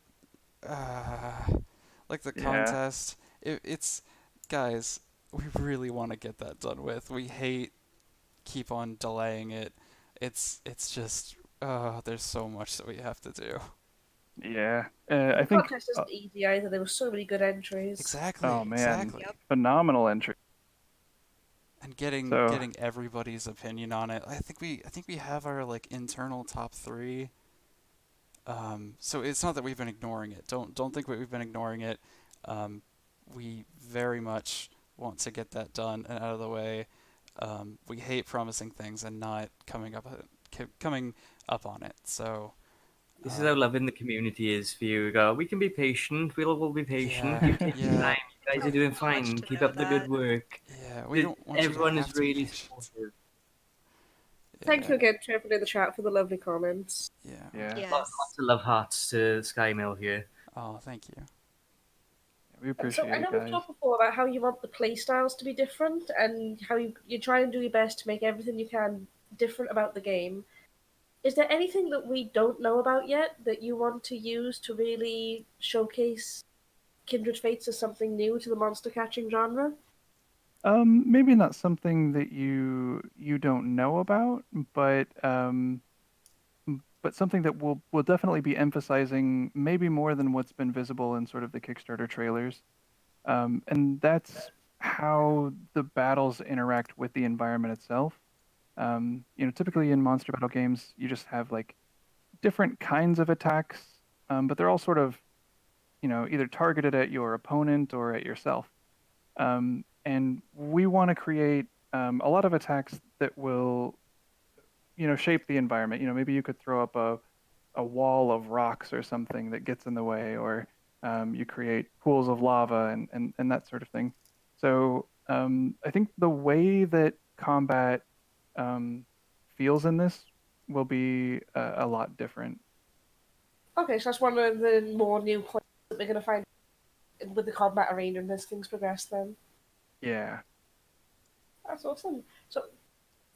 Speaker 2: like the
Speaker 5: yeah,
Speaker 2: contest. It's guys, we really want to get that done with. We hate keep on delaying it. It's just there's so much that we have to do.
Speaker 5: yeah.
Speaker 3: And
Speaker 5: I
Speaker 3: the
Speaker 5: think.
Speaker 3: contest isn't easy either. There were so many good entries.
Speaker 2: Exactly,
Speaker 5: Oh man,
Speaker 2: exactly.
Speaker 4: Yep.
Speaker 5: phenomenal entry.
Speaker 2: And getting
Speaker 5: So
Speaker 2: getting everybody's opinion on it. I think we have our like internal top three. So it's not that we've been ignoring it. Don't think we've been ignoring it. Um, we very much want to get that done and out of the way. We hate promising things and not coming up on it. So
Speaker 1: This is how
Speaker 2: um,
Speaker 1: loving the community is for you. Go, we can be patient. We'll all be patient.
Speaker 2: yeah,
Speaker 1: You take your
Speaker 2: yeah,
Speaker 1: time. You guys are
Speaker 4: Thank
Speaker 1: doing
Speaker 4: you so much
Speaker 1: fine.
Speaker 4: to
Speaker 1: Keep
Speaker 4: know
Speaker 1: up the good
Speaker 4: that.
Speaker 1: work.
Speaker 2: yeah. We don't want you to
Speaker 1: Everyone
Speaker 2: have
Speaker 1: is
Speaker 2: to be
Speaker 1: really
Speaker 2: patient.
Speaker 1: supportive.
Speaker 3: Thank
Speaker 2: Yeah,
Speaker 3: you again to everyone in the chat for the lovely comments.
Speaker 2: yeah.
Speaker 5: yeah,
Speaker 4: Yes.
Speaker 1: Lots of love hearts to Skymill here.
Speaker 2: Oh, thank you.
Speaker 5: we
Speaker 3: And so
Speaker 5: appreciate
Speaker 3: I
Speaker 5: it,
Speaker 3: know we've
Speaker 5: guys.
Speaker 3: talked before about how you want the playstyles to be different and how you try and do your best to make everything you can different about the game. Is there anything that we don't know about yet that you want to use to really showcase Kindred Fates as something new to the monster catching genre?
Speaker 5: Maybe not something that you don't know about, but something that we'll definitely be emphasizing maybe more than what's been visible in sort of the Kickstarter trailers. And that's how the battles interact with the environment itself. Typically in monster battle games, you just have like different kinds of attacks, but they're all sort of either targeted at your opponent or at yourself. And we want to create a lot of attacks that will, shape the environment. Maybe you could throw up a wall of rocks or something that gets in the way, or you create pools of lava and that sort of thing. So I think the way that combat um, feels in this will be a lot different.
Speaker 3: Okay, so that's one of the more new points that we're going to find with the combat arena and as things progress then.
Speaker 5: Yeah.
Speaker 3: That's awesome. So,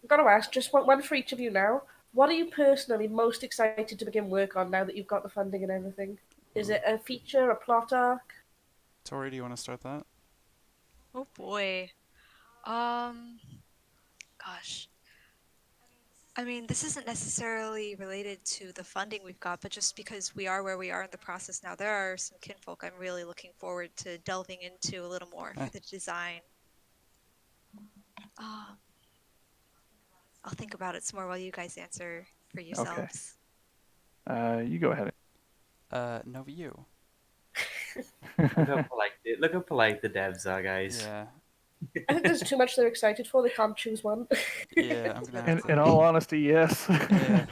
Speaker 3: I've got to ask, just one for each of you now. What are you personally most excited to begin work on now that you've got the funding and everything? Is it a feature, a plot arc?
Speaker 2: Tori, do you want to start that?
Speaker 4: Oh boy. Um, Gosh. I mean, this isn't necessarily related to the funding we've got, but just because we are where we are in the process now, there are some kinfolk I'm really looking forward to delving into a little more for the design. Um, I'll think about it some more while you guys answer for yourselves.
Speaker 5: You go ahead.
Speaker 2: No, you.
Speaker 1: Look how polite the devs are, guys.
Speaker 2: Yeah.
Speaker 3: I think there's too much they're excited for. They can't choose one.
Speaker 2: Yeah, I'm gonna have
Speaker 5: In all honesty, yes.
Speaker 2: Yeah.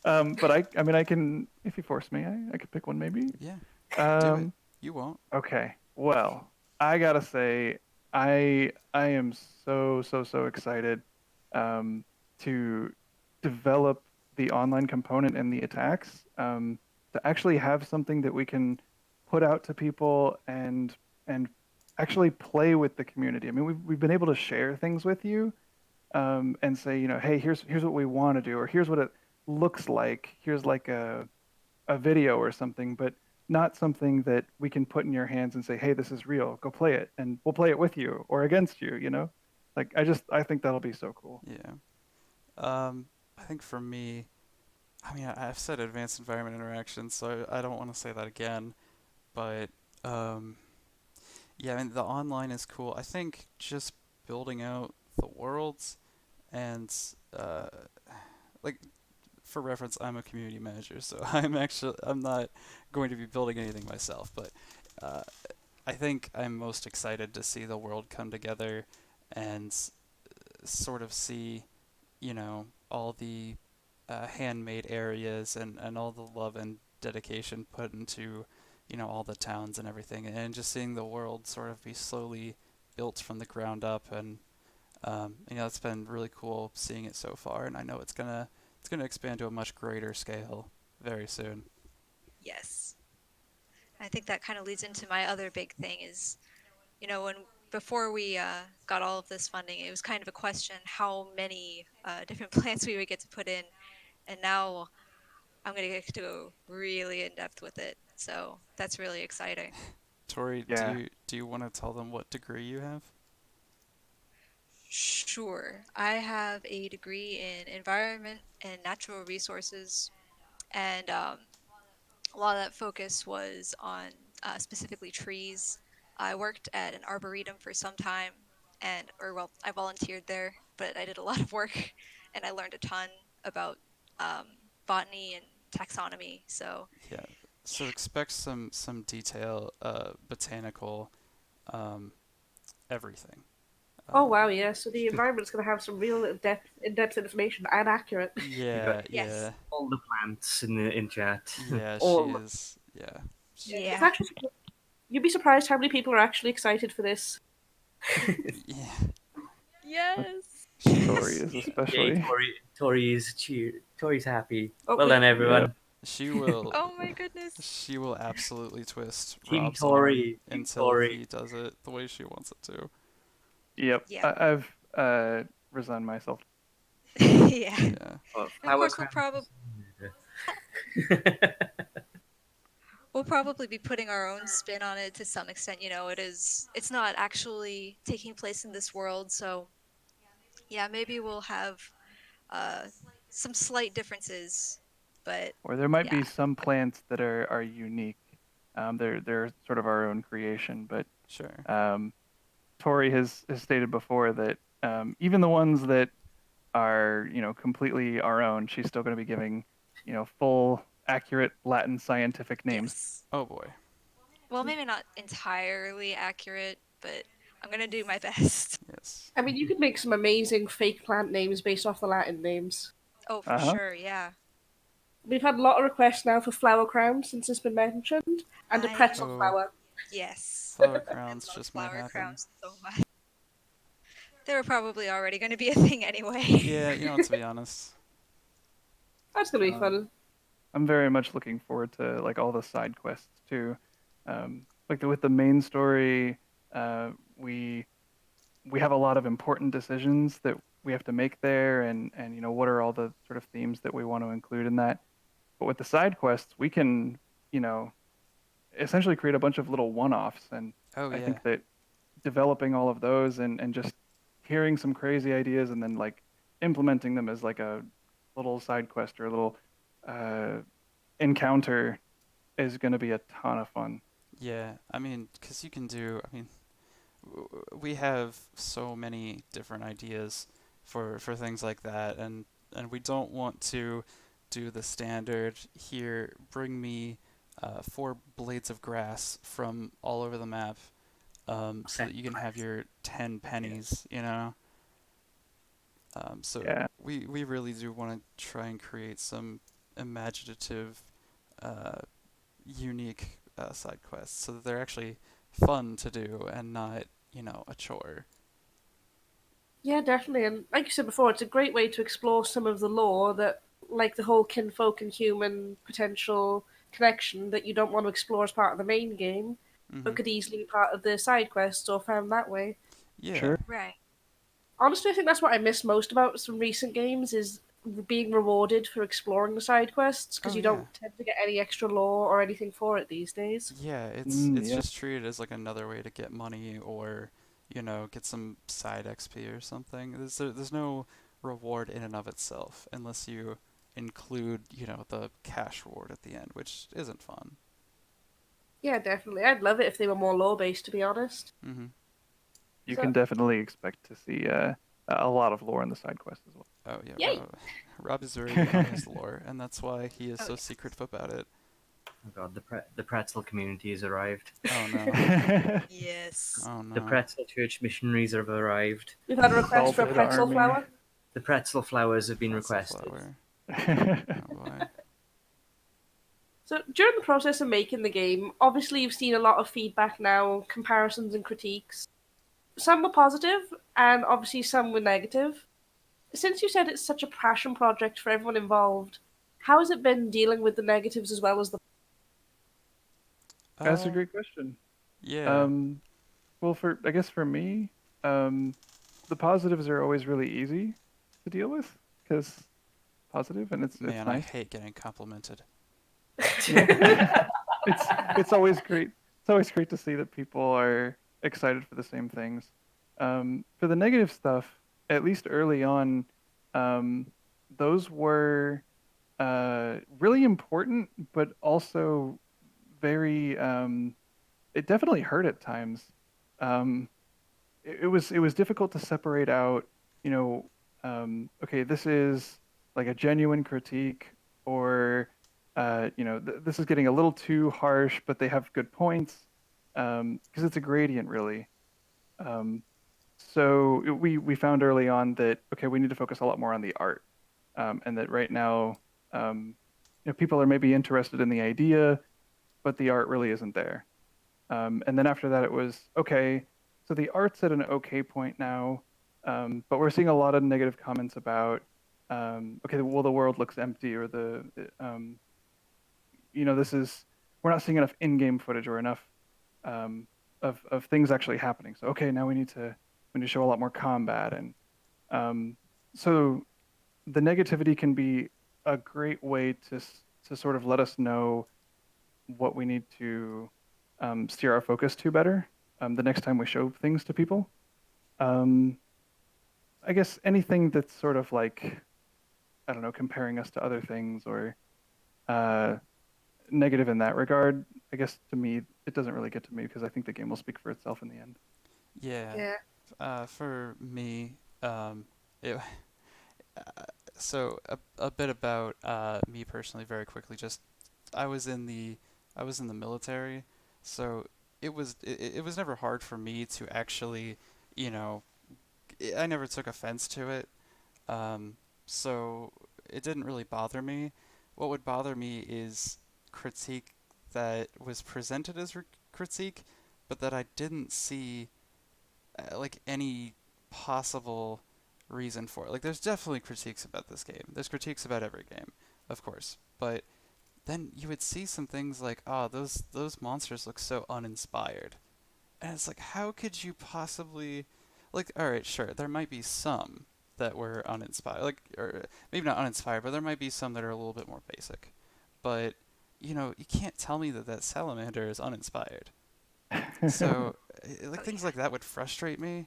Speaker 5: But I mean, I can, if you force me, I could pick one maybe.
Speaker 2: Yeah. Do it.
Speaker 5: Um,
Speaker 2: You won't.
Speaker 5: okay. Well, I gotta say, I am so excited to develop the online component and the attacks. To actually have something that we can put out to people and actually play with the community. I mean, we've been able to share things with you, and say, hey, here's what we want to do, or here's what it looks like. Here's like a video or something, but not something that we can put in your hands and say, hey, this is real. Go play it, and we'll play it with you or against you. Like I think that'll be so cool.
Speaker 2: Yeah. I think for me, I mean, I've said advanced environment interaction, so I don't want to say that again. But yeah, I mean, the online is cool. I think just building out the worlds and like for reference, I'm a community manager, so I'm not going to be building anything myself, but uh, I think I'm most excited to see the world come together and sort of see, all the handmade areas and all the love and dedication put into, all the towns and everything, and just seeing the world sort of be slowly built from the ground up, and it's been really cool seeing it so far, and I know it's gonna expand to a much greater scale very soon.
Speaker 4: Yes. I think that kind of leads into my other big thing is, when before we got all of this funding, it was kind of a question how many different plants we would get to put in, and now I'm gonna get to go really in depth with it. So that's really exciting.
Speaker 2: Tori, do
Speaker 5: Yeah.
Speaker 2: you want to tell them what degree you have?
Speaker 4: Sure. I have a degree in environment and natural resources, and a lot of that focus was on specifically trees. I worked at an arboretum for some time, I volunteered there, but I did a lot of work, and I learned a ton about um, botany and taxonomy. So
Speaker 2: Yeah. So expect some detail, botanical, um, everything.
Speaker 3: Oh
Speaker 2: Um,
Speaker 3: wow, yeah. So the environment's going to have some real in-depth information and accurate.
Speaker 1: You got
Speaker 2: yeah,
Speaker 4: yes,
Speaker 2: yeah,
Speaker 1: all the plants in chat.
Speaker 2: yeah. She
Speaker 1: All
Speaker 2: is. Yeah.
Speaker 3: It's
Speaker 4: yeah,
Speaker 3: actually you'd be surprised how many people are actually excited for this.
Speaker 2: Yeah.
Speaker 4: yes.
Speaker 2: She
Speaker 5: Tori
Speaker 2: is.
Speaker 5: is
Speaker 1: Yay,
Speaker 5: especially.
Speaker 1: Tori's happy.
Speaker 3: Oh,
Speaker 1: Well done,
Speaker 5: Yeah.
Speaker 1: everyone.
Speaker 2: She will.
Speaker 4: Oh my goodness.
Speaker 2: She will absolutely twist
Speaker 1: Team
Speaker 2: Rob's arm
Speaker 1: Tori. Team
Speaker 2: until
Speaker 1: Tori.
Speaker 2: he does it the way she wants it to.
Speaker 5: Yep.
Speaker 4: Yeah.
Speaker 5: I've resigned myself.
Speaker 4: Yeah.
Speaker 2: Yeah.
Speaker 1: Oh,
Speaker 4: And of
Speaker 1: flower
Speaker 4: course,
Speaker 1: crowns.
Speaker 4: we'll probably be putting our own spin on it to some extent. It's not actually taking place in this world, so yeah, maybe we'll have uh, some slight differences, but
Speaker 5: Or there might
Speaker 4: yeah,
Speaker 5: be some plants that are unique. They're sort of our own creation, but
Speaker 2: Sure.
Speaker 5: um, Tori has stated before that even the ones that are completely our own, she's still going to be giving full accurate Latin scientific names.
Speaker 4: yes.
Speaker 2: Oh boy.
Speaker 4: Well, maybe not entirely accurate, but I'm gonna do my best.
Speaker 2: Yes.
Speaker 3: I mean, you could make some amazing fake plant names based off the Latin names.
Speaker 4: Oh, for
Speaker 5: Uh-huh.
Speaker 4: sure, yeah.
Speaker 3: We've had a lot of requests now for flower crowns since it's been mentioned, and a pretzel
Speaker 2: Oh,
Speaker 3: flower.
Speaker 4: Yes.
Speaker 2: flower
Speaker 4: I
Speaker 2: crowns
Speaker 4: love
Speaker 2: just might
Speaker 4: flower
Speaker 2: happen.
Speaker 4: crowns so much. They were probably already going to be a thing anyway.
Speaker 2: Yeah, to be honest.
Speaker 3: That's gonna be
Speaker 5: Um,
Speaker 3: fun.
Speaker 5: I'm very much looking forward to like all the side quests too. With the main story, we have a lot of important decisions that we have to make there, and what are all the sort of themes that we want to include in that. But with the side quests, we can you know essentially create a bunch of little one-offs, and
Speaker 2: Oh
Speaker 5: I
Speaker 2: yeah.
Speaker 5: think that developing all of those and just hearing some crazy ideas and then like implementing them as like a little side quest or a little uh, encounter is going to be a ton of fun.
Speaker 2: Yeah, I mean, because you can do, we have so many different ideas for things like that, and we don't want to do the standard here. Bring me 4 blades of grass from all over the map, so that you can have your 10 pennies. So
Speaker 5: Yeah,
Speaker 2: we really do want to try and create some imaginative, uh, unique side quests so that they're actually fun to do and not, a chore.
Speaker 3: Yeah, definitely. And like you said before, it's a great way to explore some of the lore that, like the whole kinfolk and human potential connection that you don't want to explore as part of the main game, but
Speaker 2: Hmm.
Speaker 3: could easily be part of the side quests or found that way.
Speaker 2: Yeah.
Speaker 5: sure.
Speaker 4: Right.
Speaker 3: Honestly, I think that's what I miss most about some recent games is being rewarded for exploring the side quests because
Speaker 2: Oh
Speaker 3: you
Speaker 2: yeah.
Speaker 3: don't tend to get any extra lore or anything for it these days.
Speaker 2: Yeah, it's
Speaker 5: Yeah,
Speaker 2: just treated as like another way to get money or, get some side XP or something. There's no reward in and of itself unless you include, the cash reward at the end, which isn't fun.
Speaker 3: Yeah, definitely. I'd love it if they were more lore based, to be honest.
Speaker 2: Hmm.
Speaker 5: you
Speaker 3: So,
Speaker 5: can definitely expect to see a lot of lore in the side quest as well.
Speaker 2: Oh yeah,
Speaker 3: yay!
Speaker 2: Rob is very big on his lore, and that's why he is
Speaker 4: Oh,
Speaker 2: so
Speaker 4: yes.
Speaker 2: secretive about it.
Speaker 1: Oh god, the pretzel community has arrived.
Speaker 2: Oh no.
Speaker 4: Yes.
Speaker 2: Oh
Speaker 1: The
Speaker 2: no.
Speaker 1: pretzel church missionaries have arrived.
Speaker 3: We've had a request for a
Speaker 5: Salted
Speaker 3: pretzel
Speaker 5: army.
Speaker 3: flower.
Speaker 1: The pretzel flowers have been
Speaker 2: Pretzel
Speaker 1: requested.
Speaker 2: flower. Oh boy.
Speaker 3: So, during the process of making the game, obviously you've seen a lot of feedback now, comparisons and critiques. Some were positive, and obviously some were negative. Since you said it's such a passion project for everyone involved, how has it been dealing with the negatives as well as the.
Speaker 5: That's a
Speaker 2: Uh,
Speaker 5: great question.
Speaker 2: yeah.
Speaker 5: Um, well, I guess for me, um, the positives are always really easy to deal with because positive and it's
Speaker 2: Man, I
Speaker 5: nice.
Speaker 2: hate getting complimented.
Speaker 5: Yeah, it's always great. It's always great to see that people are excited for the same things. For the negative stuff, at least early on, um, those were really important, but also very. It definitely hurt at times. Um, it was difficult to separate out. You know, okay, this is like a genuine critique, or this is getting a little too harsh, but they have good points because it's a gradient, really. Um, we found early on that okay, we need to focus a lot more on the art, and that right now, um, people are maybe interested in the idea, but the art really isn't there. And then after that, it was okay. So the art's at an okay point now, but we're seeing a lot of negative comments about okay, well, the world looks empty, or this is we're not seeing enough in-game footage or enough um, of things actually happening. So okay, now we need to show a lot more combat, and um, so the negativity can be a great way to sort of let us know what we need to steer our focus to better the next time we show things to people. Um, I guess anything that's sort of like, I don't know, comparing us to other things or uh, negative in that regard, I guess to me, it doesn't really get to me because I think the game will speak for itself in the end.
Speaker 2: Yeah.
Speaker 3: Yeah.
Speaker 2: For me, it, uh, so a bit about me personally, very quickly. Just I was in the military, So it was never hard for me to actually, you know, I never took offense to it. Um, so it didn't really bother me. What would bother me is critique that was presented as critique, but that I didn't see like any possible reason for it. Like there's definitely critiques about this game. There's critiques about every game, of course. But then you would see some things like, oh, those monsters look so uninspired. And it's like, how could you possibly, like, all right, sure, there might be some that were uninspired, like, or maybe not uninspired, but there might be some that are a little bit more basic. But, you can't tell me that that salamander is uninspired. So, like, things like that would frustrate me,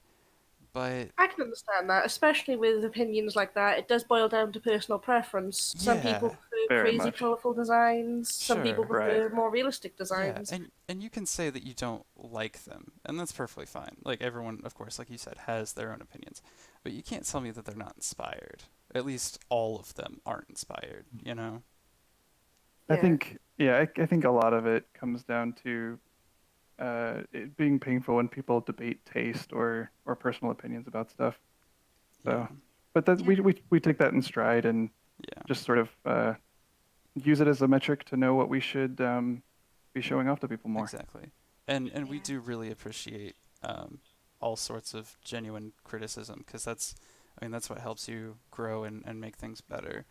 Speaker 2: but
Speaker 3: I can understand that, especially with opinions like that. It does boil down to personal preference. Some people
Speaker 2: yeah,
Speaker 3: prefer
Speaker 5: Very
Speaker 3: crazy,
Speaker 5: much.
Speaker 3: colourful designs. Some people
Speaker 2: sure.
Speaker 5: Right.
Speaker 3: prefer more realistic
Speaker 2: Yeah,
Speaker 3: designs.
Speaker 2: and you can say that you don't like them, and that's perfectly fine. Like everyone, of course, like you said, has their own opinions, but you can't tell me that they're not inspired. At least all of them aren't inspired, you know?
Speaker 5: I
Speaker 3: Yeah.
Speaker 5: think, yeah, I think a lot of it comes down to it being painful when people debate taste or personal opinions about stuff.
Speaker 2: Yeah,
Speaker 5: So, but that
Speaker 4: Yeah.
Speaker 5: we take that in stride and
Speaker 2: yeah,
Speaker 5: just sort of use it as a metric to know what we should be showing off to people more.
Speaker 2: exactly. And we
Speaker 4: Yeah.
Speaker 2: do really appreciate all sorts of genuine criticism because I mean, that's what helps you grow and make things better.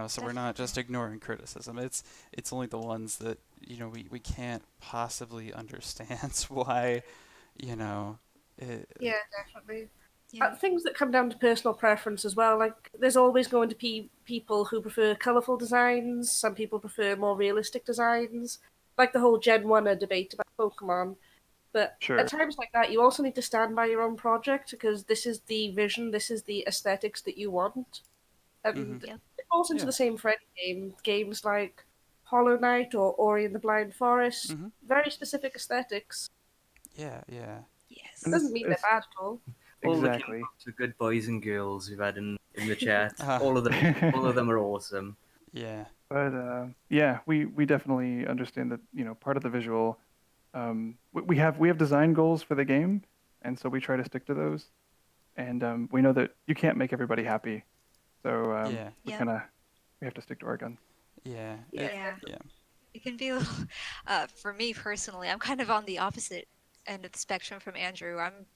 Speaker 2: So we're not just
Speaker 4: Definitely.
Speaker 2: ignoring criticism. It's only the ones that we can't possibly understand why you know, it,
Speaker 3: Yeah, definitely.
Speaker 4: Yeah.
Speaker 3: Things that come down to personal preference as well. Like, there's always going to be people who prefer colourful designs. Some people prefer more realistic designs. Like the whole Gen 1 debate about Pokemon. But at
Speaker 5: Sure.
Speaker 3: times like that, you also need to stand by your own project because this is the vision, this is the aesthetics that you want.
Speaker 2: hmm
Speaker 3: And
Speaker 4: Yep.
Speaker 3: it falls into
Speaker 2: yeah,
Speaker 3: the same for any game. Games like Hollow Knight or Ori and the Blind Forest,
Speaker 2: hmm
Speaker 3: very specific aesthetics.
Speaker 2: yeah, yeah,
Speaker 5: And
Speaker 3: Doesn't
Speaker 4: Yes.
Speaker 3: mean they're
Speaker 5: it's
Speaker 3: bad at all.
Speaker 1: All the
Speaker 5: exactly.
Speaker 1: Kinfolks are good boys and girls we've had in the chat.
Speaker 2: uh,
Speaker 1: All of them are awesome.
Speaker 2: yeah,
Speaker 5: But yeah, we definitely understand that, part of the visual, we have design goals for the game, and so we try to stick to those. And we know that you can't make everybody happy, so
Speaker 2: yeah,
Speaker 4: Yep.
Speaker 5: we have to stick to our guns.
Speaker 2: yeah,
Speaker 3: Yeah.
Speaker 4: Yeah.
Speaker 2: yeah,
Speaker 4: It can be a little, for me personally, I'm kind of on the opposite end of the spectrum from Andrew. I'm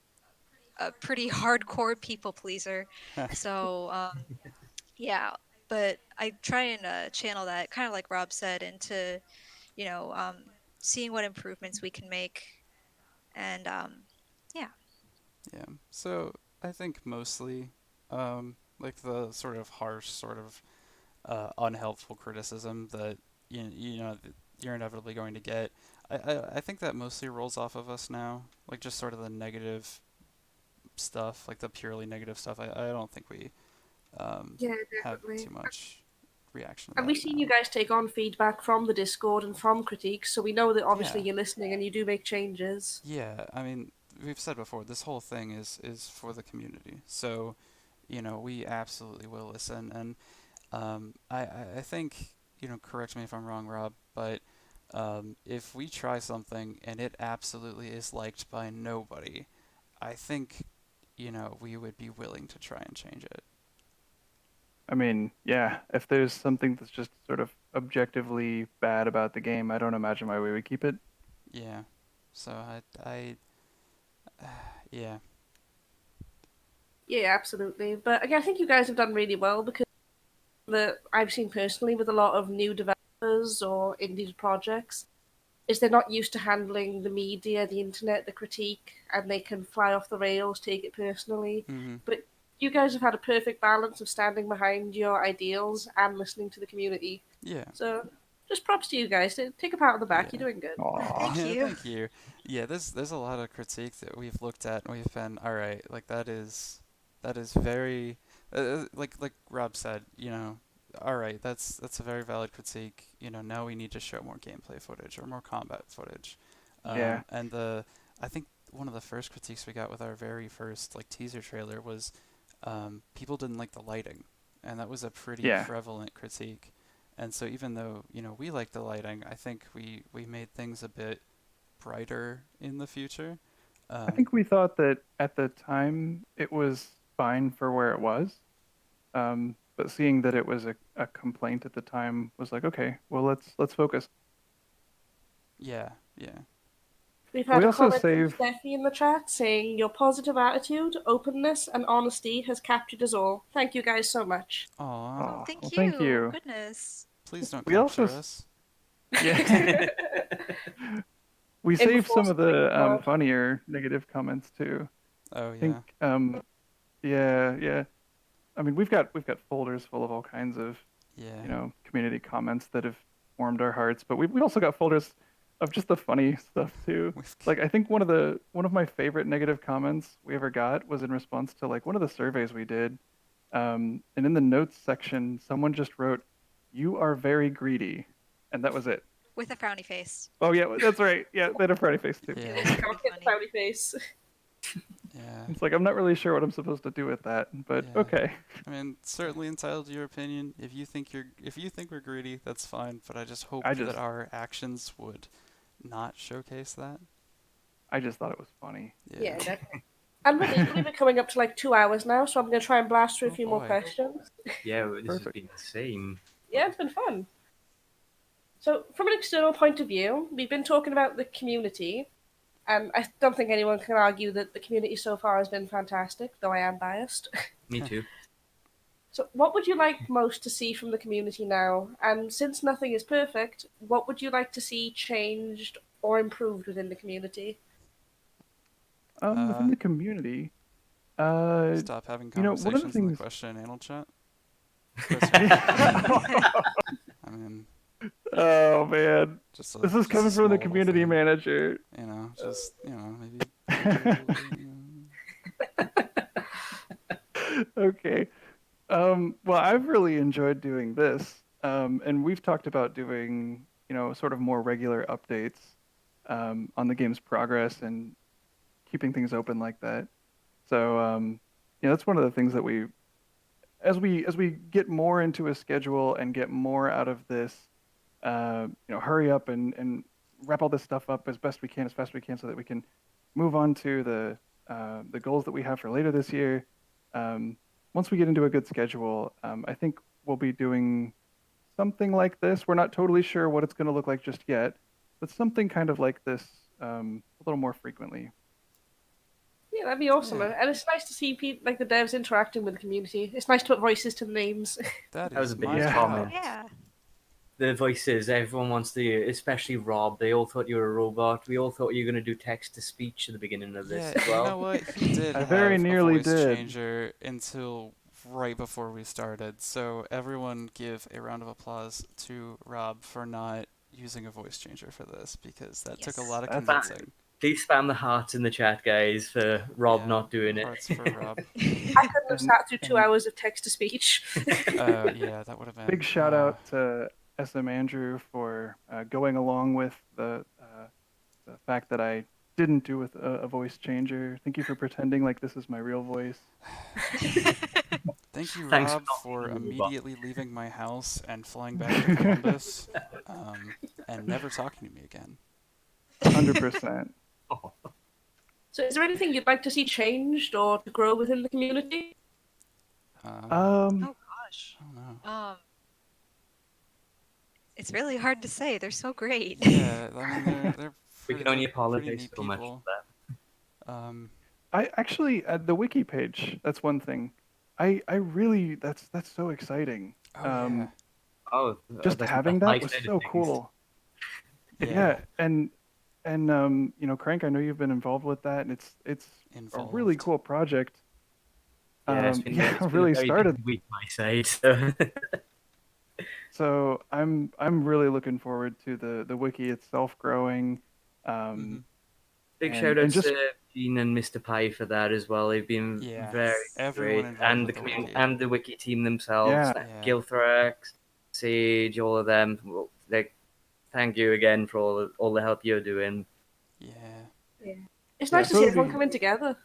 Speaker 4: a pretty hardcore people pleaser. So, yeah, but I try and channel that, kind of like Rob said, into, you know, um, seeing what improvements we can make. And yeah.
Speaker 2: yeah. So I think mostly, like the sort of harsh, sort of unhelpful criticism that you're inevitably going to get. I think that mostly rolls off of us now, like just sort of the negative stuff, like the purely negative stuff. I don't think we
Speaker 3: Yeah,
Speaker 2: have
Speaker 3: definitely.
Speaker 2: too much reaction to
Speaker 3: And
Speaker 2: that
Speaker 3: we've seen you
Speaker 2: now.
Speaker 3: guys take on feedback from the Discord and from critiques, so we know that obviously
Speaker 2: Yeah,
Speaker 3: you're listening and you do make changes.
Speaker 2: yeah. I mean, we've said before, this whole thing is for the community. So, we absolutely will listen. And I think, correct me if I'm wrong, Rob, but if we try something and it absolutely is liked by nobody, I think, we would be willing to try and change it.
Speaker 5: I mean, yeah, if there's something that's just sort of objectively bad about the game, I don't imagine why we would keep it.
Speaker 2: Yeah. So yeah,
Speaker 3: Yeah, absolutely. But again, I think you guys have done really well because that I've seen personally with a lot of new developers or indie projects is they're not used to handling the media, the internet, the critique, and they can fly off the rails, take it personally.
Speaker 2: hmm
Speaker 3: But you guys have had a perfect balance of standing behind your ideals and listening to the community.
Speaker 2: yeah,
Speaker 3: So just props to you guys. Take a pat on the back.
Speaker 2: yeah.
Speaker 3: You're doing good.
Speaker 5: Aw.
Speaker 4: Thank
Speaker 2: Yeah,
Speaker 4: you.
Speaker 2: thank you. Yeah, there's a lot of critique that we've looked at and we've been all right. Like that is very like Rob said. All right, that's a very valid critique. Now we need to show more gameplay footage or more combat footage.
Speaker 5: Yeah,
Speaker 2: And I think one of the first critiques we got with our very first like teaser trailer was people didn't like the lighting, and that was a pretty
Speaker 5: yeah,
Speaker 2: prevalent critique. And so even though we like the lighting, I think we made things a bit brighter in the future.
Speaker 5: I think we thought that at the time it was fine for where it was, but seeing that it was a complaint at the time was like, okay, well let's focus.
Speaker 2: Yeah.
Speaker 3: We've had
Speaker 5: We
Speaker 3: a
Speaker 5: also
Speaker 3: comment from
Speaker 5: save.
Speaker 3: Steffi in the chat saying, your positive attitude, openness, and honesty has captured us all. Thank you guys so much.
Speaker 2: Aw.
Speaker 4: Oh,
Speaker 5: Oh,
Speaker 4: thank
Speaker 5: well,
Speaker 4: you.
Speaker 5: thank you.
Speaker 4: Goodness.
Speaker 2: Please don't
Speaker 5: We also
Speaker 2: capture us.
Speaker 5: Yeah. We saved some of the
Speaker 3: Enforcement.
Speaker 5: funnier negative comments too.
Speaker 2: Oh
Speaker 5: I
Speaker 2: yeah.
Speaker 5: think yeah. I mean, we've got folders full of all kinds of
Speaker 2: Yeah.
Speaker 5: community comments that have warmed our hearts, but we also got folders of just the funny stuff too. Like I think one of my favorite negative comments we ever got was in response to like one of the surveys we did, and in the notes section, someone just wrote, "You are very greedy," and that was it.
Speaker 4: With a frowny face.
Speaker 5: Oh yeah, that's right. Yeah, they had a Friday face too.
Speaker 2: Yeah.
Speaker 3: Can't
Speaker 4: Pretty
Speaker 3: get the
Speaker 4: funny.
Speaker 3: frowny face.
Speaker 2: Yeah.
Speaker 5: It's like I'm not really sure what I'm supposed to do with that, but
Speaker 2: Yeah.
Speaker 5: okay.
Speaker 2: I mean, certainly entitled to your opinion. If you think we're greedy, that's fine. But I just hope
Speaker 5: I
Speaker 2: that
Speaker 5: just
Speaker 2: our actions would not showcase that.
Speaker 5: I just thought it was funny.
Speaker 3: Yeah, definitely. And we're coming up to like 2 hours now, so I'm going to try and blast through a
Speaker 2: Oh,
Speaker 3: few more
Speaker 2: boy.
Speaker 3: questions.
Speaker 1: Yeah, this has
Speaker 5: Perfect.
Speaker 1: been insane.
Speaker 3: Yeah, it's been fun. So, from an external point of view, we've been talking about the community, and I don't think anyone can argue that the community so far has been fantastic, though I am biased.
Speaker 1: Me too.
Speaker 3: So, what would you like most to see from the community now? And since nothing is perfect, what would you like to see changed or improved within the community?
Speaker 5: Within the community, uh,
Speaker 2: Stop having
Speaker 5: one of the
Speaker 2: conversations in the
Speaker 5: things.
Speaker 2: question and anal chat. I mean,
Speaker 5: Oh man,
Speaker 2: just
Speaker 5: this is
Speaker 2: just a
Speaker 5: coming from
Speaker 2: small
Speaker 5: the
Speaker 2: little
Speaker 5: community
Speaker 2: thing,
Speaker 5: manager.
Speaker 2: Maybe.
Speaker 5: Okay. Well, I've really enjoyed doing this, and we've talked about doing, sort of more regular updates on the game's progress and keeping things open like that. So, that's one of the things that as we get more into a schedule and get more out of this, hurry up and wrap all this stuff up as best we can, as fast as we can, so that we can move on to the goals that we have for later this year. Once we get into a good schedule, I think we'll be doing something like this. We're not totally sure what it's going to look like just yet, but something kind of like this a little more frequently.
Speaker 3: Yeah, that'd be awesome.
Speaker 2: Yeah.
Speaker 3: And it's nice to see people like the devs interacting with the community. It's nice to put voices to the names.
Speaker 2: That
Speaker 1: That was
Speaker 2: is
Speaker 1: a
Speaker 2: my
Speaker 1: big
Speaker 5: Yeah.
Speaker 1: comment.
Speaker 4: Yeah.
Speaker 1: The voices, everyone wants to hear, especially Rob. They all thought you were a robot. We all thought you were going to do text to speech at the beginning of this
Speaker 2: Yeah,
Speaker 1: as well.
Speaker 2: you know what? He did
Speaker 5: I
Speaker 2: have
Speaker 5: very
Speaker 2: a
Speaker 5: nearly
Speaker 2: voice
Speaker 5: did.
Speaker 2: changer until right before we started. So everyone give a round of applause to Rob for not using a voice changer for this, because that took a
Speaker 4: Yes.
Speaker 2: lot of
Speaker 5: That's
Speaker 2: convincing.
Speaker 1: Please spam the hearts in the chat, guys, for Rob
Speaker 2: Yeah,
Speaker 1: not doing it.
Speaker 2: hearts for Rob.
Speaker 3: I couldn't have sat through 2 hours of text to speech.
Speaker 2: Yeah, that would have been
Speaker 5: Big shout out to SM Andrew for going along with the fact that I didn't do with a voice changer. Thank you for pretending like this is my real voice.
Speaker 2: Thank you,
Speaker 1: Thanks for
Speaker 2: Rob,
Speaker 1: not
Speaker 2: for
Speaker 1: being a robot.
Speaker 2: immediately leaving my house and flying back to Columbus, and never talking to me again.
Speaker 5: 100%.
Speaker 3: So, is there anything you'd like to see changed or to grow within the community?
Speaker 4: Oh gosh.
Speaker 2: I don't know.
Speaker 4: It's really hard to say. They're so great.
Speaker 2: Yeah, I mean they're
Speaker 1: We can only
Speaker 2: pretty
Speaker 1: apologize
Speaker 2: neat
Speaker 1: so much
Speaker 2: people.
Speaker 1: for that.
Speaker 5: I actually the wiki page. That's one thing. I really that's so exciting.
Speaker 2: Oh yeah.
Speaker 1: Oh,
Speaker 5: Just
Speaker 1: that's
Speaker 5: having
Speaker 1: the
Speaker 5: that
Speaker 1: high
Speaker 5: was
Speaker 1: side of
Speaker 5: so
Speaker 1: things.
Speaker 5: cool. Yeah, and Crank, I know you've been involved with that, and it's a really
Speaker 2: Involved.
Speaker 5: cool project.
Speaker 1: Yeah, it's been
Speaker 5: yeah,
Speaker 1: it's been
Speaker 5: really
Speaker 1: a very
Speaker 5: started.
Speaker 1: busy week my side. So.
Speaker 5: So I'm really looking forward to the wiki itself growing.
Speaker 1: Big
Speaker 5: And-
Speaker 1: shout out
Speaker 5: and just-
Speaker 1: to Gene and Mr. Pie for that as well. They've been
Speaker 2: Yeah,
Speaker 1: very
Speaker 2: everyone
Speaker 1: great,
Speaker 2: involved
Speaker 1: and
Speaker 2: with
Speaker 1: the
Speaker 2: the
Speaker 1: community
Speaker 2: wiki.
Speaker 1: and the wiki team themselves,
Speaker 5: Yeah.
Speaker 2: Yeah.
Speaker 1: Gilthrax, Sage, all of them. Well, thank you again for all the help you're doing.
Speaker 2: Yeah.
Speaker 3: It's
Speaker 5: Yeah,
Speaker 3: nice to
Speaker 5: so
Speaker 3: see
Speaker 5: it'd
Speaker 3: everyone
Speaker 5: be-
Speaker 3: coming together.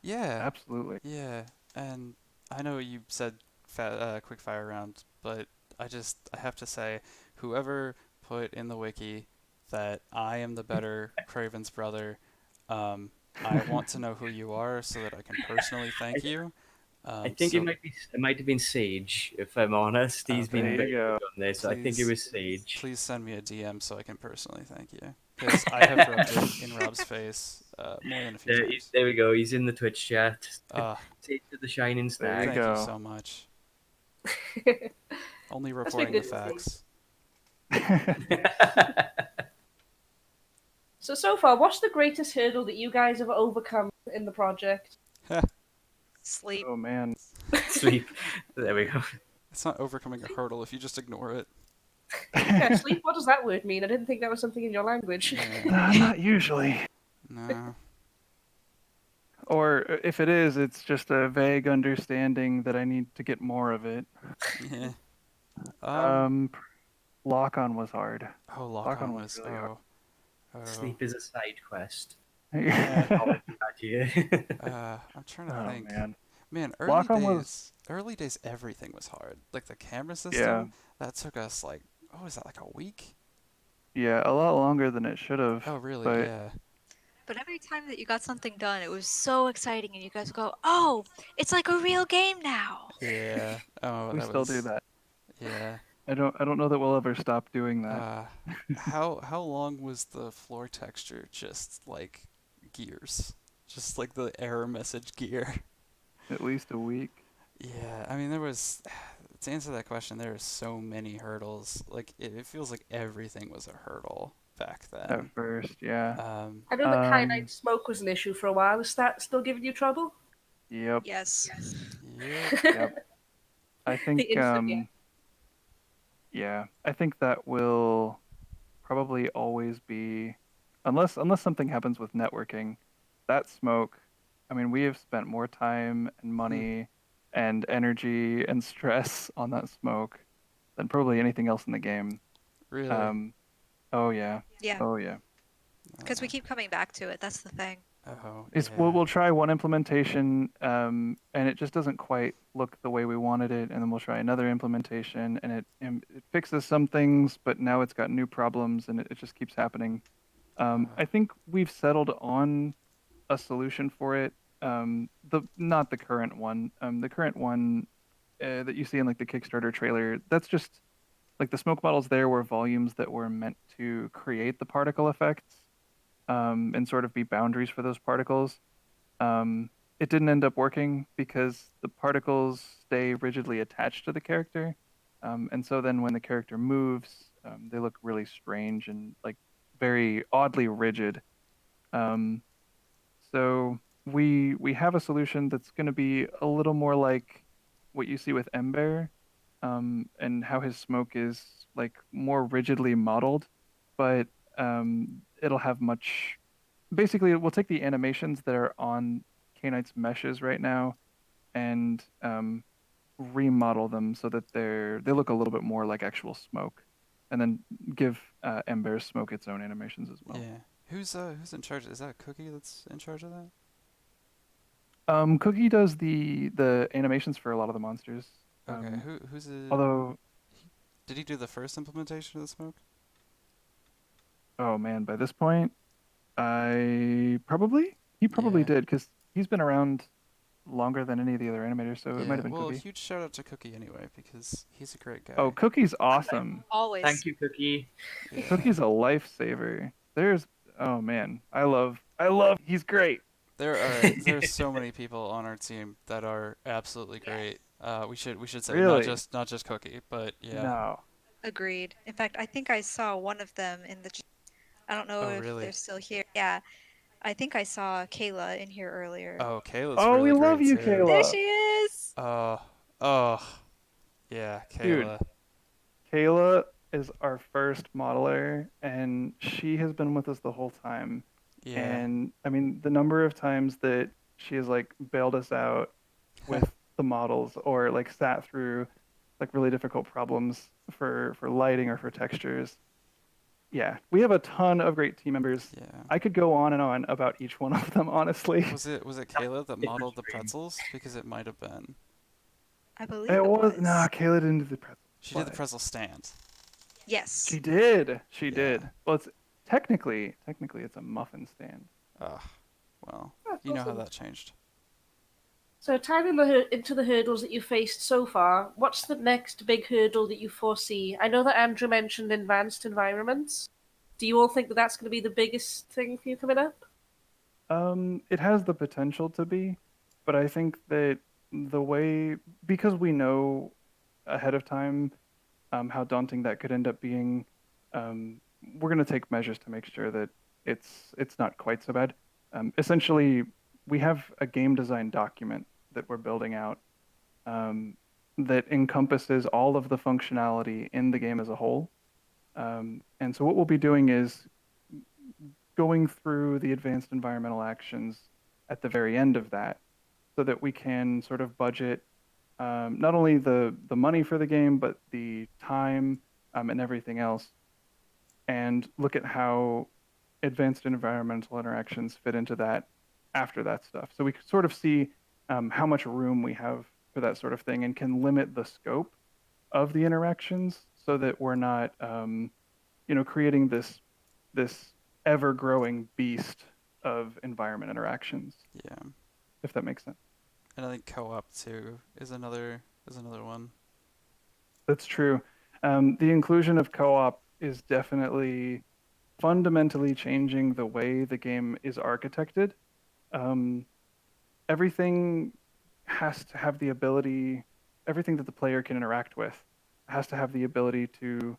Speaker 2: Yeah.
Speaker 5: Absolutely.
Speaker 2: Yeah. And I know you said quick fire round, but I have to say, whoever put in the wiki, that I am the better Craven's brother. I want to know who you are so that I can personally thank you.
Speaker 1: I think
Speaker 2: So
Speaker 1: it might have been Sage, if I'm honest. He's
Speaker 2: Okay.
Speaker 1: been
Speaker 5: There
Speaker 1: very
Speaker 5: you go.
Speaker 1: good on this. I think it
Speaker 2: please,
Speaker 1: was Sage.
Speaker 2: please send me a DM so I can personally thank you. Because I have rubbed it in Rob's face more than a few times.
Speaker 1: There we go. He's in the Twitch chat.
Speaker 2: Uh,
Speaker 1: Sage to the shining
Speaker 5: There you
Speaker 1: stag.
Speaker 2: thank you
Speaker 5: go.
Speaker 2: so much. Only
Speaker 3: That's been
Speaker 2: reporting the
Speaker 3: good to see.
Speaker 2: facts.
Speaker 3: So far, what's the greatest hurdle that you guys have overcome in the project?
Speaker 4: Sleep.
Speaker 5: Oh man.
Speaker 1: Sleep. There we go.
Speaker 2: It's not overcoming a hurdle if you just ignore it.
Speaker 3: Yeah, sleep, what does that word mean? I didn't think that was something in your language.
Speaker 2: Yeah.
Speaker 5: Not usually.
Speaker 2: No.
Speaker 5: Or if it is, it's just a vague understanding that I need to get more of it.
Speaker 2: Yeah.
Speaker 5: Lock on was hard.
Speaker 2: Oh,
Speaker 5: Lock
Speaker 2: lock on
Speaker 5: on was
Speaker 2: was
Speaker 5: really hard.
Speaker 2: oh.
Speaker 1: Sleep is a side quest.
Speaker 2: Yeah.
Speaker 1: Oh, yeah.
Speaker 2: I'm trying to
Speaker 5: Oh
Speaker 2: think.
Speaker 5: man.
Speaker 2: Man,
Speaker 5: Lock on was
Speaker 2: early days, everything was hard. Like the camera
Speaker 5: yeah,
Speaker 2: system, that took us like, what was that, like a week?
Speaker 5: yeah, a lot longer than it should have.
Speaker 2: Oh, really?
Speaker 5: But
Speaker 2: Yeah.
Speaker 4: But every time that you got something done, it was so exciting, and you guys would go, "Oh, it's like a real game now."
Speaker 2: Yeah. Oh,
Speaker 5: we
Speaker 2: that
Speaker 5: still do
Speaker 2: was,
Speaker 5: that.
Speaker 2: yeah.
Speaker 5: I don't know that we'll ever stop doing that.
Speaker 2: How long was the floor texture just like gears? Just like the error message gear.
Speaker 5: At least a week.
Speaker 2: Yeah, I mean, there was, to answer that question, there are so many hurdles. Like, it feels like everything was a hurdle back
Speaker 5: At
Speaker 2: then.
Speaker 5: first, yeah.
Speaker 3: I know the kyanite smoke was an issue for a while. Is that still giving you trouble?
Speaker 5: Yep.
Speaker 4: Yes.
Speaker 2: Yep.
Speaker 5: Yep. I
Speaker 3: The
Speaker 5: think
Speaker 3: instant, yeah.
Speaker 5: yeah, I think that will probably always be unless something happens with networking, that smoke, I mean, we have spent more time and money and energy and stress on that smoke than probably anything else in the game.
Speaker 2: Really?
Speaker 5: Oh yeah.
Speaker 4: Yeah,
Speaker 5: Oh yeah.
Speaker 4: because we keep coming back to it. That's the thing.
Speaker 2: Oh,
Speaker 5: It's
Speaker 2: yeah.
Speaker 5: we'll try one implementation, and it just doesn't quite look the way we wanted it, and then we'll try another implementation, and it fixes some things, but now it's got new problems, and it just keeps happening. I think we've settled on a solution for it. The not the current one. The current one that you see in like the Kickstarter trailer, that's just like the smoke models there were volumes that were meant to create the particle effects, and sort of be boundaries for those particles. It didn't end up working because the particles stay rigidly attached to the character. And so then when the character moves, they look really strange and like very oddly rigid. Um, so we have a solution that's going to be a little more like what you see with Ember, and how his smoke is like more rigidly modeled, but it'll have much. Basically, we'll take the animations that are on Kanite's meshes right now and remodel them so that they look a little bit more like actual smoke, and then give Ember's smoke its own animations as well.
Speaker 2: Yeah. Who's in charge? Is that Cookie that's in charge of that?
Speaker 5: Cookie does the animations for a lot of the monsters.
Speaker 2: Okay. Who's it?
Speaker 5: Although,
Speaker 2: Did he do the first implementation of the smoke?
Speaker 5: oh man, by this point, he probably
Speaker 2: Yeah.
Speaker 5: did because he's been around longer than any of the other animators, so it might
Speaker 2: Yeah.
Speaker 5: have been
Speaker 2: Well,
Speaker 5: Cookie.
Speaker 2: huge shout out to Cookie anyway because he's a great guy.
Speaker 5: Oh, Cookie's awesome.
Speaker 4: Always.
Speaker 1: Thank you, Cookie.
Speaker 2: Yeah.
Speaker 5: Cookie's a lifesaver. Oh man, he's great.
Speaker 2: There's so many people on our team that are absolutely great. We should say
Speaker 5: Really?
Speaker 2: not just Cookie, but yeah.
Speaker 5: No.
Speaker 4: Agreed. In fact, I think I saw one of them in the. I don't know
Speaker 2: Oh,
Speaker 4: if
Speaker 2: really?
Speaker 4: they're still here. Yeah, I think I saw Kayla in here earlier.
Speaker 2: Oh, Kayla's
Speaker 5: Oh,
Speaker 2: really
Speaker 5: we love
Speaker 2: great
Speaker 5: you,
Speaker 2: too.
Speaker 5: Kayla.
Speaker 4: There she is.
Speaker 2: Oh, yeah,
Speaker 5: Dude.
Speaker 2: Kayla.
Speaker 5: Kayla is our first modeler, and she has been with us the whole time.
Speaker 2: Yeah.
Speaker 5: And I mean, the number of times that she has like bailed us out with the models, or like sat through like really difficult problems for lighting or for textures. Yeah, we have a ton of great team members.
Speaker 2: Yeah.
Speaker 5: I could go on and on about each one of them, honestly.
Speaker 2: Was it Kayla that
Speaker 1: It was
Speaker 2: modeled the
Speaker 1: dream.
Speaker 2: pretzels? Because it might have been.
Speaker 4: I believe
Speaker 5: It
Speaker 4: it
Speaker 5: was
Speaker 4: was.
Speaker 5: nah. Kayla didn't do the pretzel.
Speaker 2: She did the
Speaker 5: But
Speaker 2: pretzel stand.
Speaker 4: Yes.
Speaker 5: She did. She
Speaker 2: Yeah.
Speaker 5: did. Well, it's technically, it's a muffin stand.
Speaker 2: Ugh. Well,
Speaker 3: That's
Speaker 2: you know how
Speaker 3: awesome.
Speaker 2: that changed.
Speaker 3: So, tying into the hurdles that you faced so far, what's the next big hurdle that you foresee? I know that Andrew mentioned advanced environments. Do you all think that that's going to be the biggest thing for you coming up?
Speaker 5: It has the potential to be, but I think that the way, because we know ahead of time how daunting that could end up being, we're going to take measures to make sure that it's not quite so bad. Essentially, we have a game design document that we're building out that encompasses all of the functionality in the game as a whole. And so what we'll be doing is going through the advanced environmental actions at the very end of that so that we can sort of budget not only the money for the game, but the time and everything else, and look at how advanced environmental interactions fit into that after that stuff. So we can sort of see how much room we have for that sort of thing and can limit the scope of the interactions so that we're not, creating this ever-growing beast of environment interactions,
Speaker 2: Yeah.
Speaker 5: if that makes sense.
Speaker 2: And I think co-op too is another one.
Speaker 5: That's true. The inclusion of co-op is definitely fundamentally changing the way the game is architected. Um, everything has to have the ability, everything that the player can interact with has to have the ability to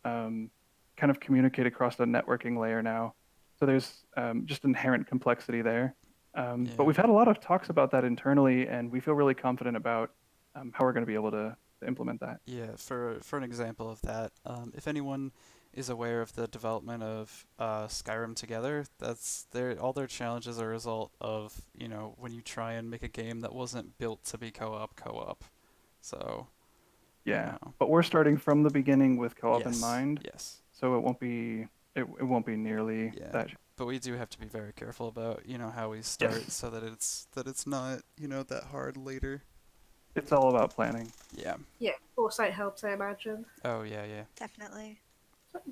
Speaker 5: um, kind of communicate across a networking layer now. So there's just inherent complexity there. But
Speaker 2: Yeah.
Speaker 5: we've had a lot of talks about that internally, and we feel really confident about how we're going to be able to implement that.
Speaker 2: Yeah, for an example of that, if anyone is aware of the development of Skyrim Together, all their challenges are a result of, when you try and make a game that wasn't built to be co-op. So,
Speaker 5: Yeah, but we're starting from the beginning with co-op in
Speaker 2: yes,
Speaker 5: mind,
Speaker 2: yes,
Speaker 5: so it won't be nearly
Speaker 2: yeah.
Speaker 5: that.
Speaker 2: But we do have to be very careful about, how we start
Speaker 5: Yes,
Speaker 2: so that it's not, that hard later.
Speaker 5: it's all about planning.
Speaker 2: Yeah.
Speaker 3: Yeah, foresight helps, I imagine.
Speaker 2: Oh, yeah, yeah.
Speaker 4: Definitely.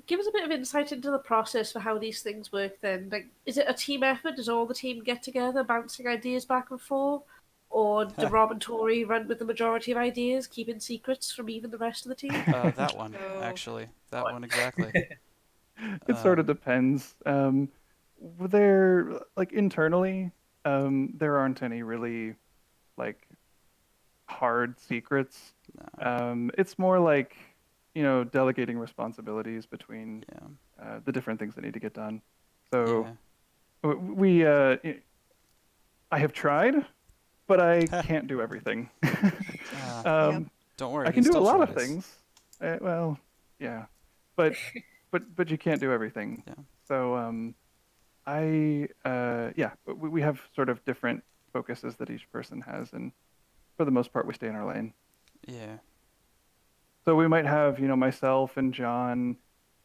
Speaker 3: Give us a bit of insight into the process for how these things work then. Like, is it a team effort? Does all the team get together, bouncing ideas back and forth? Or do Rob and Tori run with the majority of ideas, keeping secrets from even the rest of the team?
Speaker 2: That one,
Speaker 4: So
Speaker 2: actually. That one exactly.
Speaker 5: It sort of
Speaker 2: Um,
Speaker 5: depends. There, like internally, there aren't any really like hard secrets.
Speaker 2: no.
Speaker 5: It's more like, delegating responsibilities between
Speaker 2: Yeah.
Speaker 5: the different things that need to get done. So
Speaker 2: Yeah.
Speaker 5: we, I have tried, but I can't do everything.
Speaker 2: Uh,
Speaker 4: yep.
Speaker 5: um,
Speaker 2: don't worry,
Speaker 5: I
Speaker 2: he
Speaker 5: can do a
Speaker 2: still
Speaker 5: lot of
Speaker 2: tries.
Speaker 5: things. Well, yeah, but but you can't do everything.
Speaker 2: Yeah.
Speaker 5: So yeah, but we have sort of different focuses that each person has, and for the most part, we stay in our lane.
Speaker 2: Yeah.
Speaker 5: So we might have, myself and John.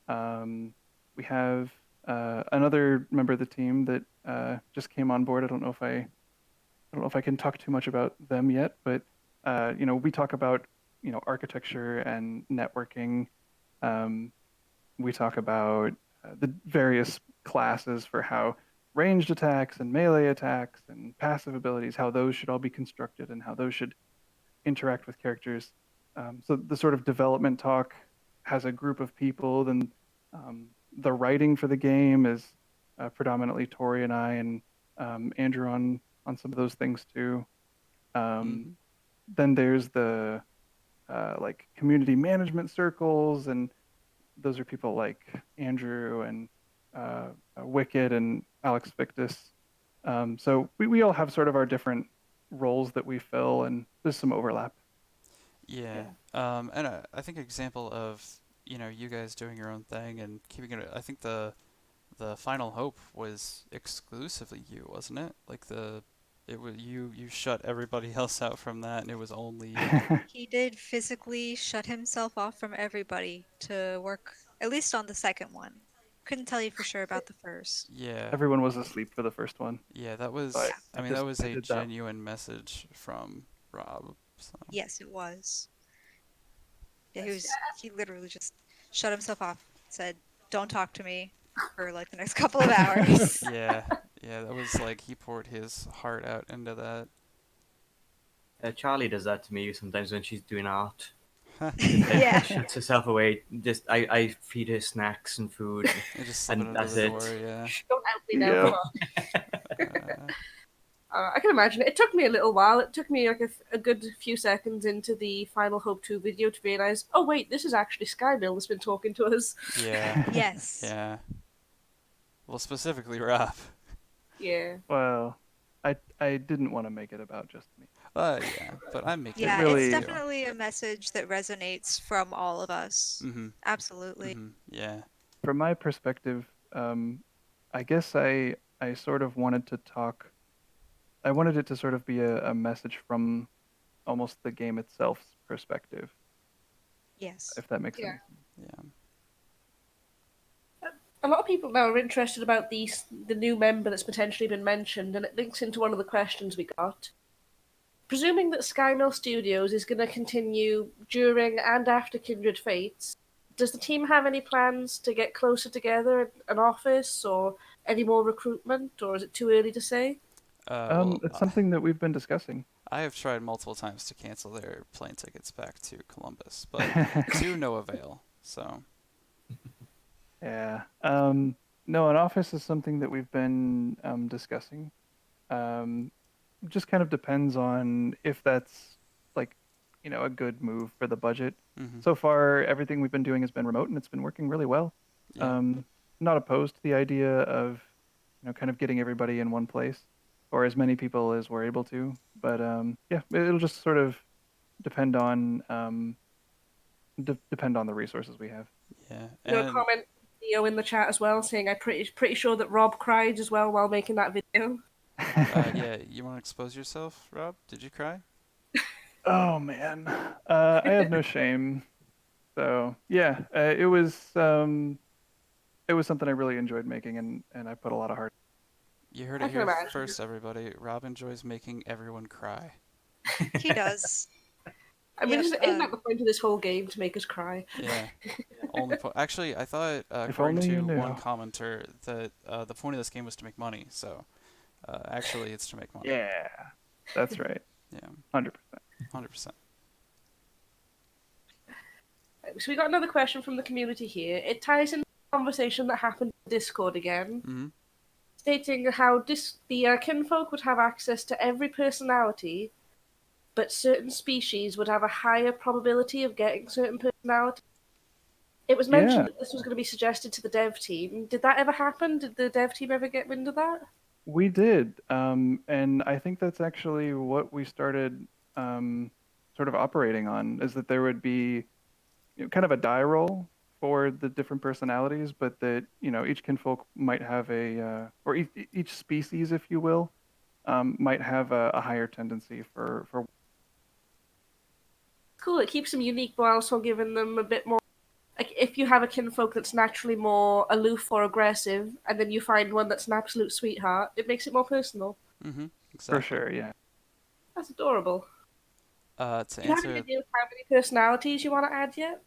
Speaker 5: We have another member of the team that just came on board. I don't know if I can talk too much about them yet, but we talk about architecture and networking. Um, we talk about the various classes for how ranged attacks and melee attacks and passive abilities, how those should all be constructed and how those should interact with characters. So the sort of development talk has a group of people. Then the writing for the game is predominantly Tori and I and Andrew on some of those things too. Um,
Speaker 2: Mm-hmm.
Speaker 5: then there's the like community management circles, and those are people like Andrew and Wicked and Alex Victus. So we all have sort of our different roles that we fill, and there's some overlap.
Speaker 2: Yeah.
Speaker 3: Yeah.
Speaker 2: And I think example of, you guys doing your own thing and keeping it. I think the final hope was exclusively you, wasn't it? Like it was you shut everybody else out from that, and it was only you.
Speaker 4: He did physically shut himself off from everybody to work, at least on the second one. Couldn't tell you for sure about the first.
Speaker 2: Yeah.
Speaker 5: Everyone was asleep for the first one,
Speaker 2: Yeah,
Speaker 5: but
Speaker 4: Yeah.
Speaker 2: I mean, that was
Speaker 5: I
Speaker 2: a
Speaker 5: did that.
Speaker 2: genuine message from Rob. So,
Speaker 4: Yes, it was. Yeah, he literally just shut himself off, said, "Don't talk to me." for like the next couple of hours.
Speaker 2: Yeah, that was like he poured his heart out into that.
Speaker 1: Charlie does that to me sometimes when she's doing art.
Speaker 4: Yeah.
Speaker 1: Shuts herself away. Just I feed her snacks and food,
Speaker 2: I just slip it
Speaker 1: and
Speaker 2: under
Speaker 1: that's
Speaker 2: the
Speaker 1: it.
Speaker 2: door, yeah.
Speaker 3: Don't help me now.
Speaker 5: Yep.
Speaker 3: Come on.
Speaker 2: Uh,
Speaker 3: I can imagine it. It took me a little while. It took me like a good few seconds into the Final Hope 2 video to realize, oh wait, this is actually Skymill that's been talking to us.
Speaker 2: yeah,
Speaker 4: Yes.
Speaker 2: yeah. Well, specifically Rob.
Speaker 3: Yeah.
Speaker 5: Well, I didn't want to make it about just me.
Speaker 2: Yeah, but I'm making
Speaker 4: Yeah,
Speaker 5: really-
Speaker 4: it's definitely a message that resonates from all of us.
Speaker 2: Mm-hmm.
Speaker 4: Absolutely.
Speaker 2: Mm-hmm. Yeah.
Speaker 5: From my perspective, I guess I sort of wanted to talk. I wanted it to sort of be a message from almost the game itself's perspective,
Speaker 4: Yes.
Speaker 5: if that makes
Speaker 3: Yeah.
Speaker 5: sense.
Speaker 2: Yeah.
Speaker 3: A lot of people now are interested about the new member that's potentially been mentioned, and it links into one of the questions we got. Presuming that Skymill Studios is going to continue during and after Kindred Fates, does the team have any plans to get closer together at an office or any more recruitment, or is it too early to say?
Speaker 2: Well,
Speaker 5: It's something that we've been discussing.
Speaker 2: I have tried multiple times to cancel their plane tickets back to Columbus, but to no avail. So.
Speaker 5: Yeah. No, an office is something that we've been discussing. Just kind of depends on if that's like, a good move for the budget.
Speaker 2: Mm-hmm.
Speaker 5: So far, everything we've been doing has been remote, and it's been working really well.
Speaker 2: Yeah.
Speaker 5: Not opposed to the idea of, kind of getting everybody in one place, or as many people as we're able to. But yeah, it'll just sort of depend on depend on the resources we have.
Speaker 2: Yeah.
Speaker 3: No
Speaker 2: And
Speaker 3: comment video in the chat as well saying I'm pretty sure that Rob cried as well while making that video.
Speaker 2: yeah, you want to expose yourself, Rob? Did you cry?
Speaker 5: Oh man, I have no shame. So yeah, it was something I really enjoyed making, and I put a lot of heart.
Speaker 2: You heard
Speaker 3: I
Speaker 2: it
Speaker 3: can
Speaker 2: here
Speaker 3: imagine.
Speaker 2: first, everybody. Rob enjoys making everyone cry.
Speaker 4: He does.
Speaker 3: I mean,
Speaker 4: Yep,
Speaker 3: isn't that the point of this whole game, to make us cry?
Speaker 2: Yeah. Actually, I thought,
Speaker 5: If
Speaker 2: according
Speaker 5: only
Speaker 2: to
Speaker 5: you knew.
Speaker 2: one commenter, that the point of this game was to make money. So, actually, it's to make money.
Speaker 5: Yeah, that's right.
Speaker 2: Yeah.
Speaker 5: 100%.
Speaker 2: 100%.
Speaker 3: So we got another question from the community here. It ties into the conversation that happened in Discord again,
Speaker 2: Mm-hmm.
Speaker 3: stating how the kinfolk would have access to every personality, but certain species would have a higher probability of getting certain personality. It was mentioned that this was going to be suggested to the dev team. Did that ever happen? Did the dev team ever get wind of that?
Speaker 5: We did, and I think that's actually what we started sort of operating on, is that there would be kind of a die roll for the different personalities, but that each kinfolk might have or each species, if you will, might have a higher tendency for.
Speaker 3: Cool, it keeps them unique, but also giving them a bit more. Like, if you have a kinfolk that's naturally more aloof or aggressive, and then you find one that's an absolute sweetheart, it makes it more personal.
Speaker 2: Mm-hmm. Exactly.
Speaker 5: For sure, yeah.
Speaker 3: That's adorable.
Speaker 2: To
Speaker 3: Do you have any
Speaker 2: answer,
Speaker 3: idea of how many personalities you want to add yet?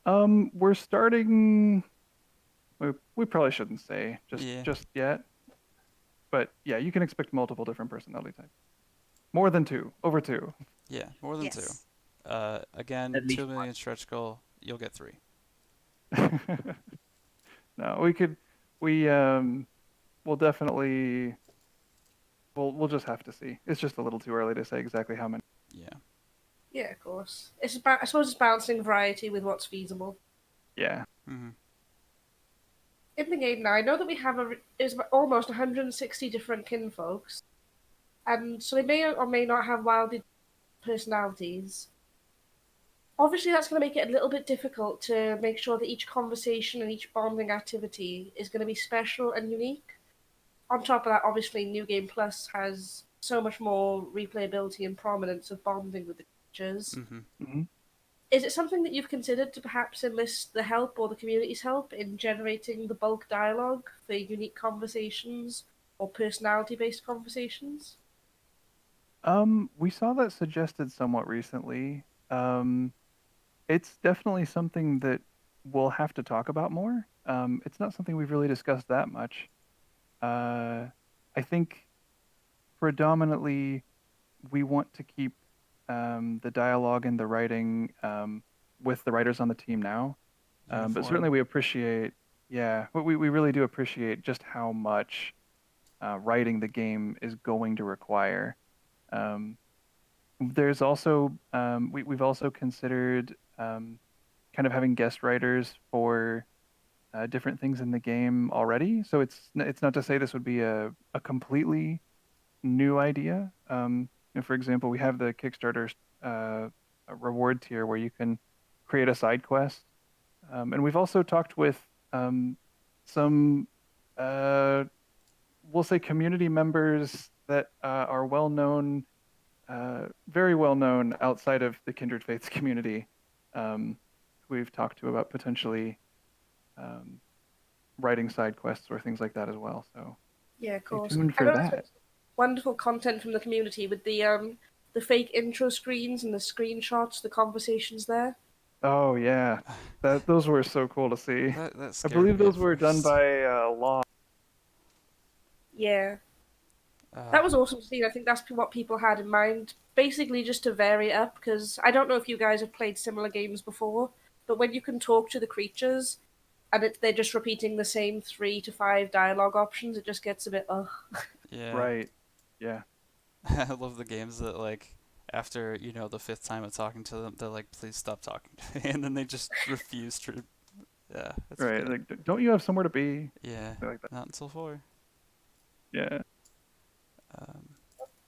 Speaker 5: We're starting. We probably shouldn't say
Speaker 2: Yeah.
Speaker 5: just yet, but yeah, you can expect multiple different personality types. More than two, over two.
Speaker 2: yeah, more than two.
Speaker 4: Yes.
Speaker 2: Again,
Speaker 1: At least
Speaker 2: 2 million stretch goal. You'll get 3.
Speaker 5: No, we'll definitely, we'll just have to see. It's just a little too early to say exactly how many.
Speaker 2: Yeah.
Speaker 3: Yeah, of course. It's about, I suppose it's balancing variety with what's feasible.
Speaker 5: Yeah.
Speaker 2: Mm-hmm.
Speaker 3: In the game now, I know that we have almost 160 different kinfolks, and so they may or may not have wildly personalities. Obviously, that's going to make it a little bit difficult to make sure that each conversation and each bonding activity is going to be special and unique. On top of that, obviously, New Game Plus has so much more replayability and prominence of bonding with the creatures.
Speaker 2: Mm-hmm.
Speaker 5: Mm-hmm.
Speaker 3: Is it something that you've considered to perhaps enlist the help or the community's help in generating the bulk dialogue for unique conversations or personality-based conversations?
Speaker 5: We saw that suggested somewhat recently. It's definitely something that we'll have to talk about more. it's not something we've really discussed that much. I think predominantly we want to keep the dialogue and the writing with the writers on the team now. But
Speaker 2: Uniform.
Speaker 5: certainly we appreciate, yeah, we really do appreciate just how much writing the game is going to require. Um, there's also we've also considered kind of having guest writers for different things in the game already. So it's not to say this would be a completely new idea. For example, we have the Kickstarter a reward tier where you can create a side quest, and we've also talked with some uh, we'll say community members that are well known, very well known outside of the Kindred Fates community. We've talked to about potentially um, writing side quests or things like that as well. So
Speaker 3: Yeah, of
Speaker 5: stay
Speaker 3: course.
Speaker 5: tuned
Speaker 3: I
Speaker 5: for
Speaker 3: know there's been
Speaker 5: that.
Speaker 3: wonderful content from the community with the fake intro screens and the screenshots, the conversations there.
Speaker 5: Oh yeah, those were so cool to see.
Speaker 2: That
Speaker 5: I
Speaker 2: scared
Speaker 5: believe
Speaker 2: me at
Speaker 5: those were done
Speaker 2: first.
Speaker 5: by Law.
Speaker 3: Yeah,
Speaker 2: Uh,
Speaker 3: that was awesome to see. I think that's what people had in mind. Basically, just to vary it up, because I don't know if you guys have played similar games before, but when you can talk to the creatures and they're just repeating the same 3 to 5 dialogue options, it just gets a bit ugh.
Speaker 2: yeah.
Speaker 5: Right. Yeah.
Speaker 2: I love the games that like after the fifth time of talking to them, they're like, "Please stop talking to me," and then they just refuse to. Yeah, it's
Speaker 5: Right.
Speaker 2: good.
Speaker 5: Like, don't you have somewhere to be?
Speaker 2: Yeah,
Speaker 5: Something like that.
Speaker 2: not until 4.
Speaker 5: Yeah.
Speaker 2: Um,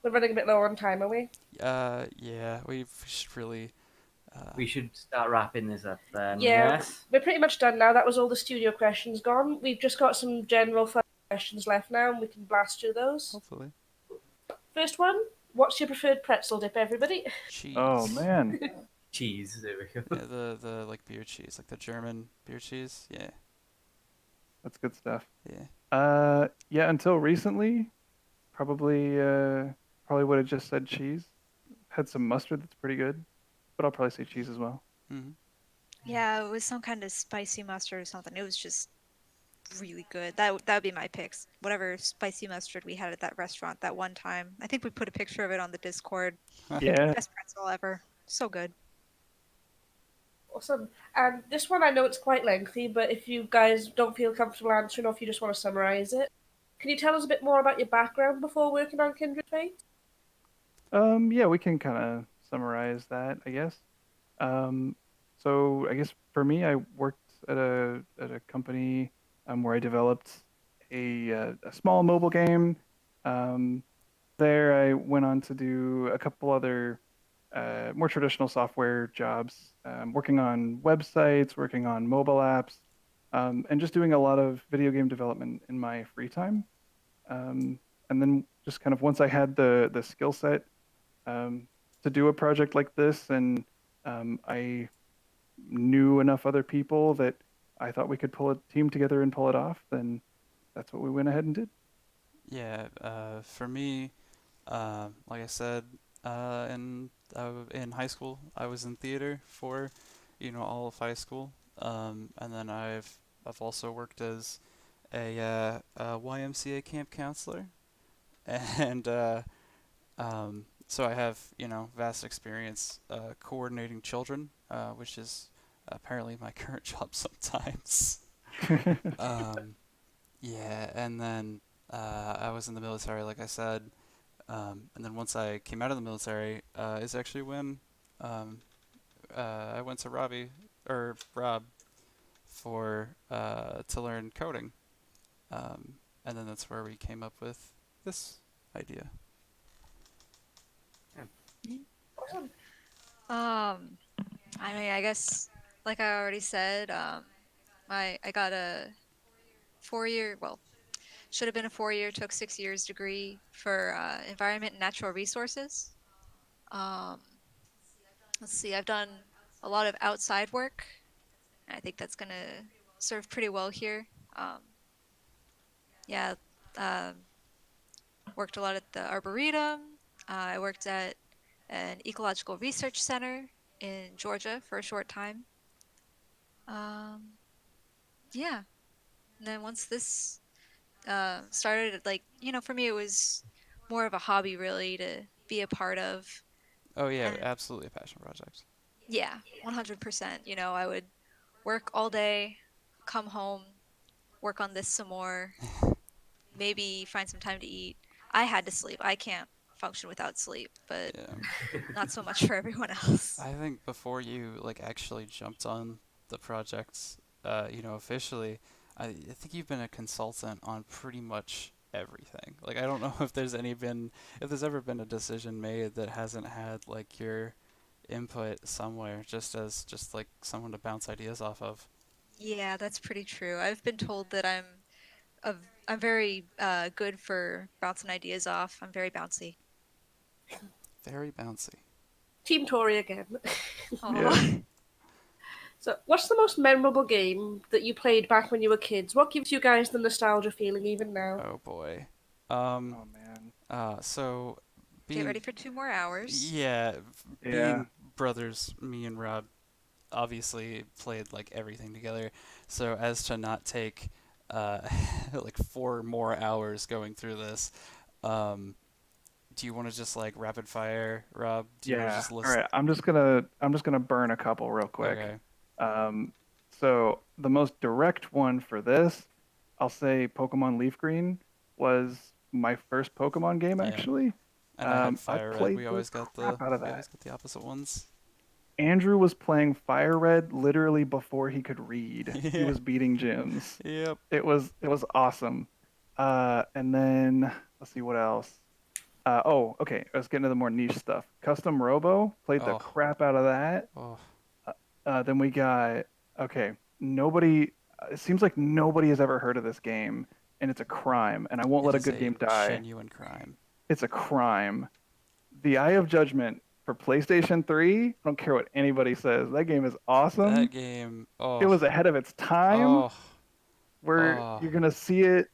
Speaker 3: We're running a bit low on time, are we?
Speaker 2: yeah, we should really.
Speaker 1: We should start wrapping this up then.
Speaker 3: Yeah,
Speaker 1: Yes.
Speaker 3: we're pretty much done now. That was all the studio questions gone. We've just got some general fun questions left now, and we can blast through those.
Speaker 2: Hopefully,
Speaker 3: First one, what's your preferred pretzel dip, everybody?
Speaker 2: cheese.
Speaker 5: Oh man.
Speaker 1: Cheese. There we go.
Speaker 2: Yeah, the like beer cheese, like the German beer cheese. Yeah,
Speaker 5: That's good stuff.
Speaker 2: yeah.
Speaker 5: Yeah, until recently, probably would have just said cheese. Had some mustard that's pretty good, but I'll probably say cheese as well.
Speaker 2: Hmm.
Speaker 4: Yeah, it was some kind of spicy mustard or something. It was just really good. That would be my picks. Whatever spicy mustard we had at that restaurant that one time. I think we put a picture of it on the Discord.
Speaker 5: Yeah.
Speaker 4: Best pretzel ever. So good.
Speaker 3: Awesome. And this one, I know it's quite lengthy, but if you guys don't feel comfortable answering or if you just want to summarize it, can you tell us a bit more about your background before working on Kindred Fates?
Speaker 5: Yeah, we can kind of summarize that, I guess. Um, so I guess for me, I worked at a company where I developed a small mobile game. Um, there, I went on to do a couple other more traditional software jobs, working on websites, working on mobile apps, and just doing a lot of video game development in my free time. And then just kind of once I had the skill set um, to do a project like this, and I knew enough other people that I thought we could pull a team together and pull it off, then that's what we went ahead and did.
Speaker 2: Yeah. For me, like I said, in high school, I was in theater for, all of high school. And then I've also worked as a YMCA camp counselor, and so I have vast experience coordinating children, which is apparently my current job sometimes. Um, yeah, and then I was in the military, like I said, and then once I came out of the military, is actually when um, I went to Rob for to learn coding, and then that's where we came up with this idea.
Speaker 3: Awesome.
Speaker 4: I mean, I guess like I already said, I got a 4-year, well, should have been a 4-year, took 6 years degree for environment and natural resources. Um, let's see, I've done a lot of outside work. And I think that's gonna serve pretty well here. Um, yeah, um, worked a lot at the Arboretum. I worked at an ecological research center in Georgia for a short time. Um, yeah, And then once this started, like, for me, it was more of a hobby, really, to be a part of.
Speaker 2: Oh yeah,
Speaker 4: And
Speaker 2: absolutely a passion project.
Speaker 4: yeah, 100%. I would work all day, come home, work on this some more, maybe find some time to eat. I had to sleep. I can't function without sleep, but
Speaker 2: Yeah.
Speaker 4: not so much for everyone else.
Speaker 2: I think before you like actually jumped on the project, officially, I think you've been a consultant on pretty much everything. Like I don't know if there's ever been a decision made that hasn't had like your input somewhere, just like someone to bounce ideas off of.
Speaker 4: Yeah, that's pretty true. I've been told that a, I'm very good for bouncing ideas off. I'm very bouncy.
Speaker 2: Very bouncy.
Speaker 3: Team Tori again.
Speaker 5: Yeah.
Speaker 4: Oh,
Speaker 3: So, what's the most memorable game that you played back when you were kids? What gives you guys the nostalgia feeling even now?
Speaker 2: Oh boy.
Speaker 5: Oh man.
Speaker 2: So
Speaker 4: get
Speaker 2: being
Speaker 4: ready for 2 more hours.
Speaker 2: yeah,
Speaker 5: Yeah.
Speaker 2: being brothers, me and Rob obviously played like everything together. So as to not take uh, like 4 more hours going through this, um, do you want to just like rapid fire, Rob? Do you want to
Speaker 5: Yeah.
Speaker 2: just
Speaker 5: All
Speaker 2: list?
Speaker 5: right. I'm just gonna burn a couple real quick.
Speaker 2: Okay.
Speaker 5: Um, so the most direct one for this, I'll say Pokemon Leaf Green was my first Pokemon game
Speaker 2: Yeah.
Speaker 5: actually.
Speaker 2: And I had
Speaker 5: I
Speaker 2: Fire Red.
Speaker 5: played the crap out of
Speaker 2: We
Speaker 5: that.
Speaker 2: always got the opposite ones.
Speaker 5: Andrew was playing Fire Red literally before he could read. He
Speaker 2: Yeah.
Speaker 5: was beating gyms.
Speaker 2: Yep.
Speaker 5: It was awesome. And then let's see what else. Okay. Let's get into the more niche stuff. Custom Robo, played the
Speaker 2: Oh.
Speaker 5: crap out of that.
Speaker 2: Oh.
Speaker 5: Then we got okay. Nobody. It seems like nobody has ever heard of this game, and it's a crime. And I won't
Speaker 2: It
Speaker 5: let a
Speaker 2: is
Speaker 5: good
Speaker 2: a
Speaker 5: game die.
Speaker 2: genuine crime.
Speaker 5: It's a crime. The Eye of Judgment for PlayStation 3. I don't care what anybody says. That game is
Speaker 2: That
Speaker 5: awesome.
Speaker 2: game.
Speaker 5: It
Speaker 2: Oh.
Speaker 5: was ahead of its time.
Speaker 2: Oh.
Speaker 5: Where
Speaker 2: Oh.
Speaker 5: you're gonna see it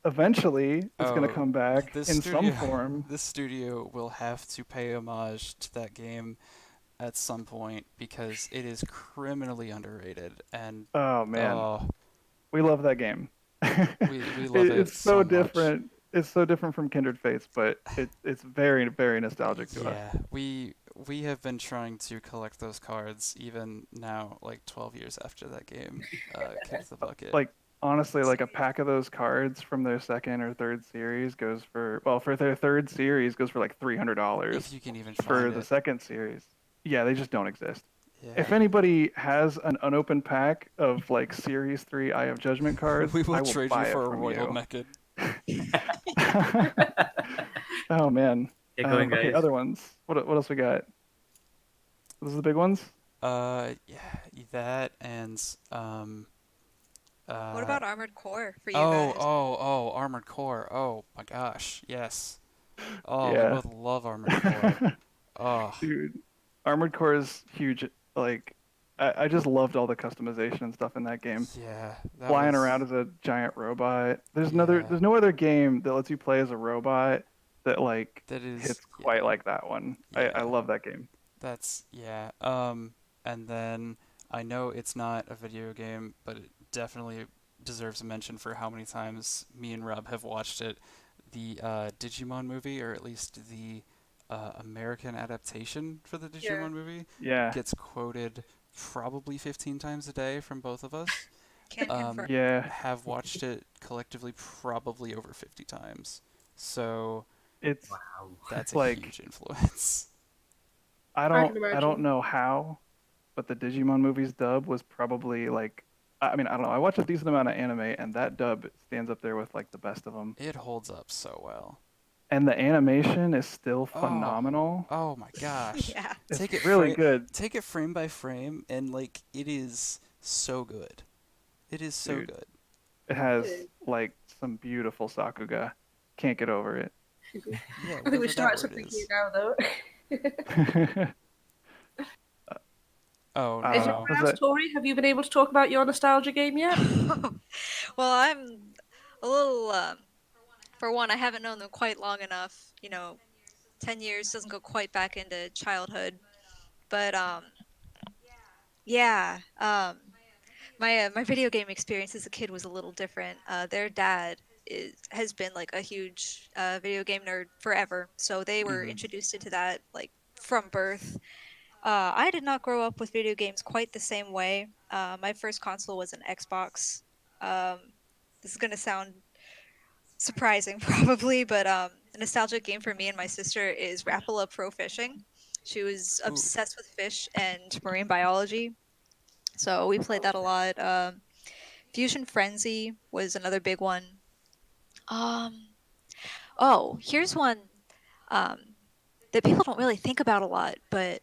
Speaker 5: eventually. It's gonna
Speaker 2: Oh.
Speaker 5: come back
Speaker 2: This
Speaker 5: in some
Speaker 2: studio.
Speaker 5: form.
Speaker 2: This studio will have to pay homage to that game at some point because it is criminally underrated and
Speaker 5: Oh man,
Speaker 2: oh,
Speaker 5: we love that game.
Speaker 2: we love it
Speaker 5: It's so
Speaker 2: so much.
Speaker 5: different. It's so different from Kindred Fates, but it's very very nostalgic to us.
Speaker 2: Yeah, we have been trying to collect those cards even now, like 12 years after that game kicked the bucket.
Speaker 5: Like honestly, like a pack of those cards from their second or third series goes for for their third series goes for like
Speaker 2: If
Speaker 5: $300.
Speaker 2: you can even
Speaker 5: For
Speaker 2: find
Speaker 5: the
Speaker 2: it.
Speaker 5: second series, yeah, they just don't exist.
Speaker 2: Yeah.
Speaker 5: If anybody has an unopened pack of like Series 3 Eye of Judgment cards,
Speaker 2: We will
Speaker 5: I will
Speaker 2: trade you
Speaker 5: buy it
Speaker 2: for a
Speaker 5: from
Speaker 2: royal
Speaker 5: you.
Speaker 2: mechanic.
Speaker 5: Oh man.
Speaker 1: Get going,
Speaker 5: Okay,
Speaker 1: guys.
Speaker 5: other ones. What else we got? Those are the big ones.
Speaker 2: Yeah, that and
Speaker 4: What
Speaker 2: uh
Speaker 4: about Armored Core for you
Speaker 2: oh,
Speaker 4: guys?
Speaker 2: oh, oh, Armored Core. Oh my gosh, yes. Oh, we
Speaker 5: Yeah.
Speaker 2: both love Armored Core. Oh,
Speaker 5: Dude, Armored Core is huge. Like, I just loved all the customization and stuff in that game.
Speaker 2: yeah, that
Speaker 5: Flying
Speaker 2: was
Speaker 5: around as a giant robot.
Speaker 2: yeah.
Speaker 5: There's no other game that lets you play as a robot that like
Speaker 2: That is
Speaker 5: hits
Speaker 2: yeah,
Speaker 5: quite like that one. I
Speaker 2: yeah.
Speaker 5: love that game.
Speaker 2: That's yeah. And then I know it's not a video game, but it definitely deserves a mention for how many times me and Rob have watched it. The Digimon movie, or at least the American adaptation for the
Speaker 3: Yeah.
Speaker 2: Digimon movie,
Speaker 5: Yeah.
Speaker 2: gets quoted probably 15 times a day from both of us.
Speaker 4: Can confirm.
Speaker 5: Yeah.
Speaker 2: Have watched it collectively probably over 50 times. So
Speaker 5: It's
Speaker 1: Wow.
Speaker 2: that's a
Speaker 5: like
Speaker 2: huge influence.
Speaker 3: I can
Speaker 5: I don't
Speaker 3: imagine.
Speaker 5: know how, but the Digimon movies dub was probably like I mean, I don't know. I watch a decent amount of anime and that dub stands up there with like the best of them.
Speaker 2: It holds up so well.
Speaker 5: And the animation is still
Speaker 2: Oh,
Speaker 5: phenomenal.
Speaker 2: oh my gosh.
Speaker 4: Yeah.
Speaker 5: It's
Speaker 2: Take it
Speaker 5: really good,
Speaker 2: take it frame by frame and like it is so good. It is so
Speaker 5: dude.
Speaker 2: good.
Speaker 5: It has like some beautiful Sakuga. Can't get over it.
Speaker 2: Yeah,
Speaker 3: I think we
Speaker 2: whatever
Speaker 3: should
Speaker 2: that
Speaker 3: start
Speaker 2: word
Speaker 3: something here
Speaker 2: is.
Speaker 3: now, though.
Speaker 2: Oh
Speaker 5: I
Speaker 3: Is
Speaker 5: don't
Speaker 3: it
Speaker 5: know.
Speaker 2: no.
Speaker 5: Was
Speaker 3: else,
Speaker 5: that
Speaker 3: Tori? Have you been able to talk about your nostalgia game yet?
Speaker 4: Well, I'm a little for one, I haven't known them quite long enough. 10 years doesn't go quite back into childhood. But yeah, My video game experience as a kid was a little different. Their dad has been like a huge video game nerd forever, so they were introduced into that like from birth. I did not grow up with video games quite the same way. My first console was an Xbox. Um, this is gonna sound surprising probably, but a nostalgic game for me and my sister is Rapala Pro Fishing. She was
Speaker 2: Ooh.
Speaker 4: obsessed with fish and marine biology, so we played that a lot. Fusion Frenzy was another big one. Oh, here's one um, that people don't really think about a lot, but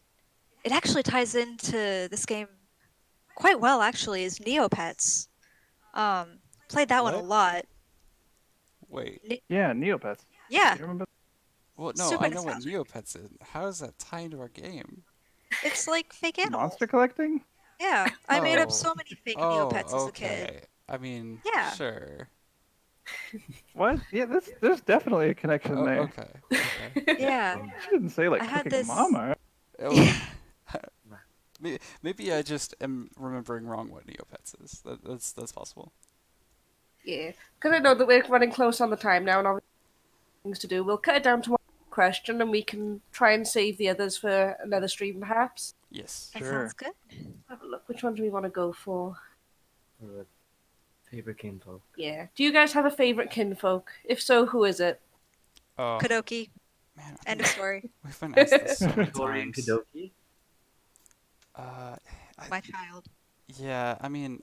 Speaker 4: it actually ties into this game quite well. Actually, is Neopets. Played that one a
Speaker 2: What?
Speaker 4: lot.
Speaker 2: Wait.
Speaker 5: Yeah, Neopets.
Speaker 4: Yeah,
Speaker 5: You remember?
Speaker 2: Well, no,
Speaker 4: super
Speaker 2: I know what
Speaker 4: nostalgic.
Speaker 2: Neopets is. How does that tie into our game?
Speaker 4: It's like fake animals.
Speaker 5: Monster collecting?
Speaker 4: Yeah, I made up
Speaker 2: Oh.
Speaker 4: so many fake
Speaker 2: Oh,
Speaker 4: Neopets as a kid.
Speaker 2: okay. I mean,
Speaker 4: Yeah.
Speaker 2: sure.
Speaker 5: What? Yeah, there's definitely a connection
Speaker 2: Oh,
Speaker 5: there.
Speaker 2: okay. Okay.
Speaker 4: Yeah,
Speaker 5: You shouldn't say like
Speaker 4: I had
Speaker 5: cooking
Speaker 4: this.
Speaker 5: mama.
Speaker 2: Oh, maybe I just am remembering wrong what Neopets is. That's possible.
Speaker 3: Yeah, because I know that we're running close on the time now and obviously things to do. We'll cut it down to one question and we can try and save the others for another stream perhaps.
Speaker 2: Yes.
Speaker 4: That
Speaker 5: Sure.
Speaker 4: sounds good.
Speaker 3: Have a look. Which one do we want to go for?
Speaker 1: Favorite kinfolk.
Speaker 3: Yeah. Do you guys have a favorite kinfolk? If so, who is it?
Speaker 2: Oh,
Speaker 4: Kadoki.
Speaker 2: man.
Speaker 4: End of story.
Speaker 2: We've been asked this so many
Speaker 1: Tori and
Speaker 2: times.
Speaker 1: Kadoki.
Speaker 2: Uh,
Speaker 4: My child.
Speaker 2: yeah. I mean,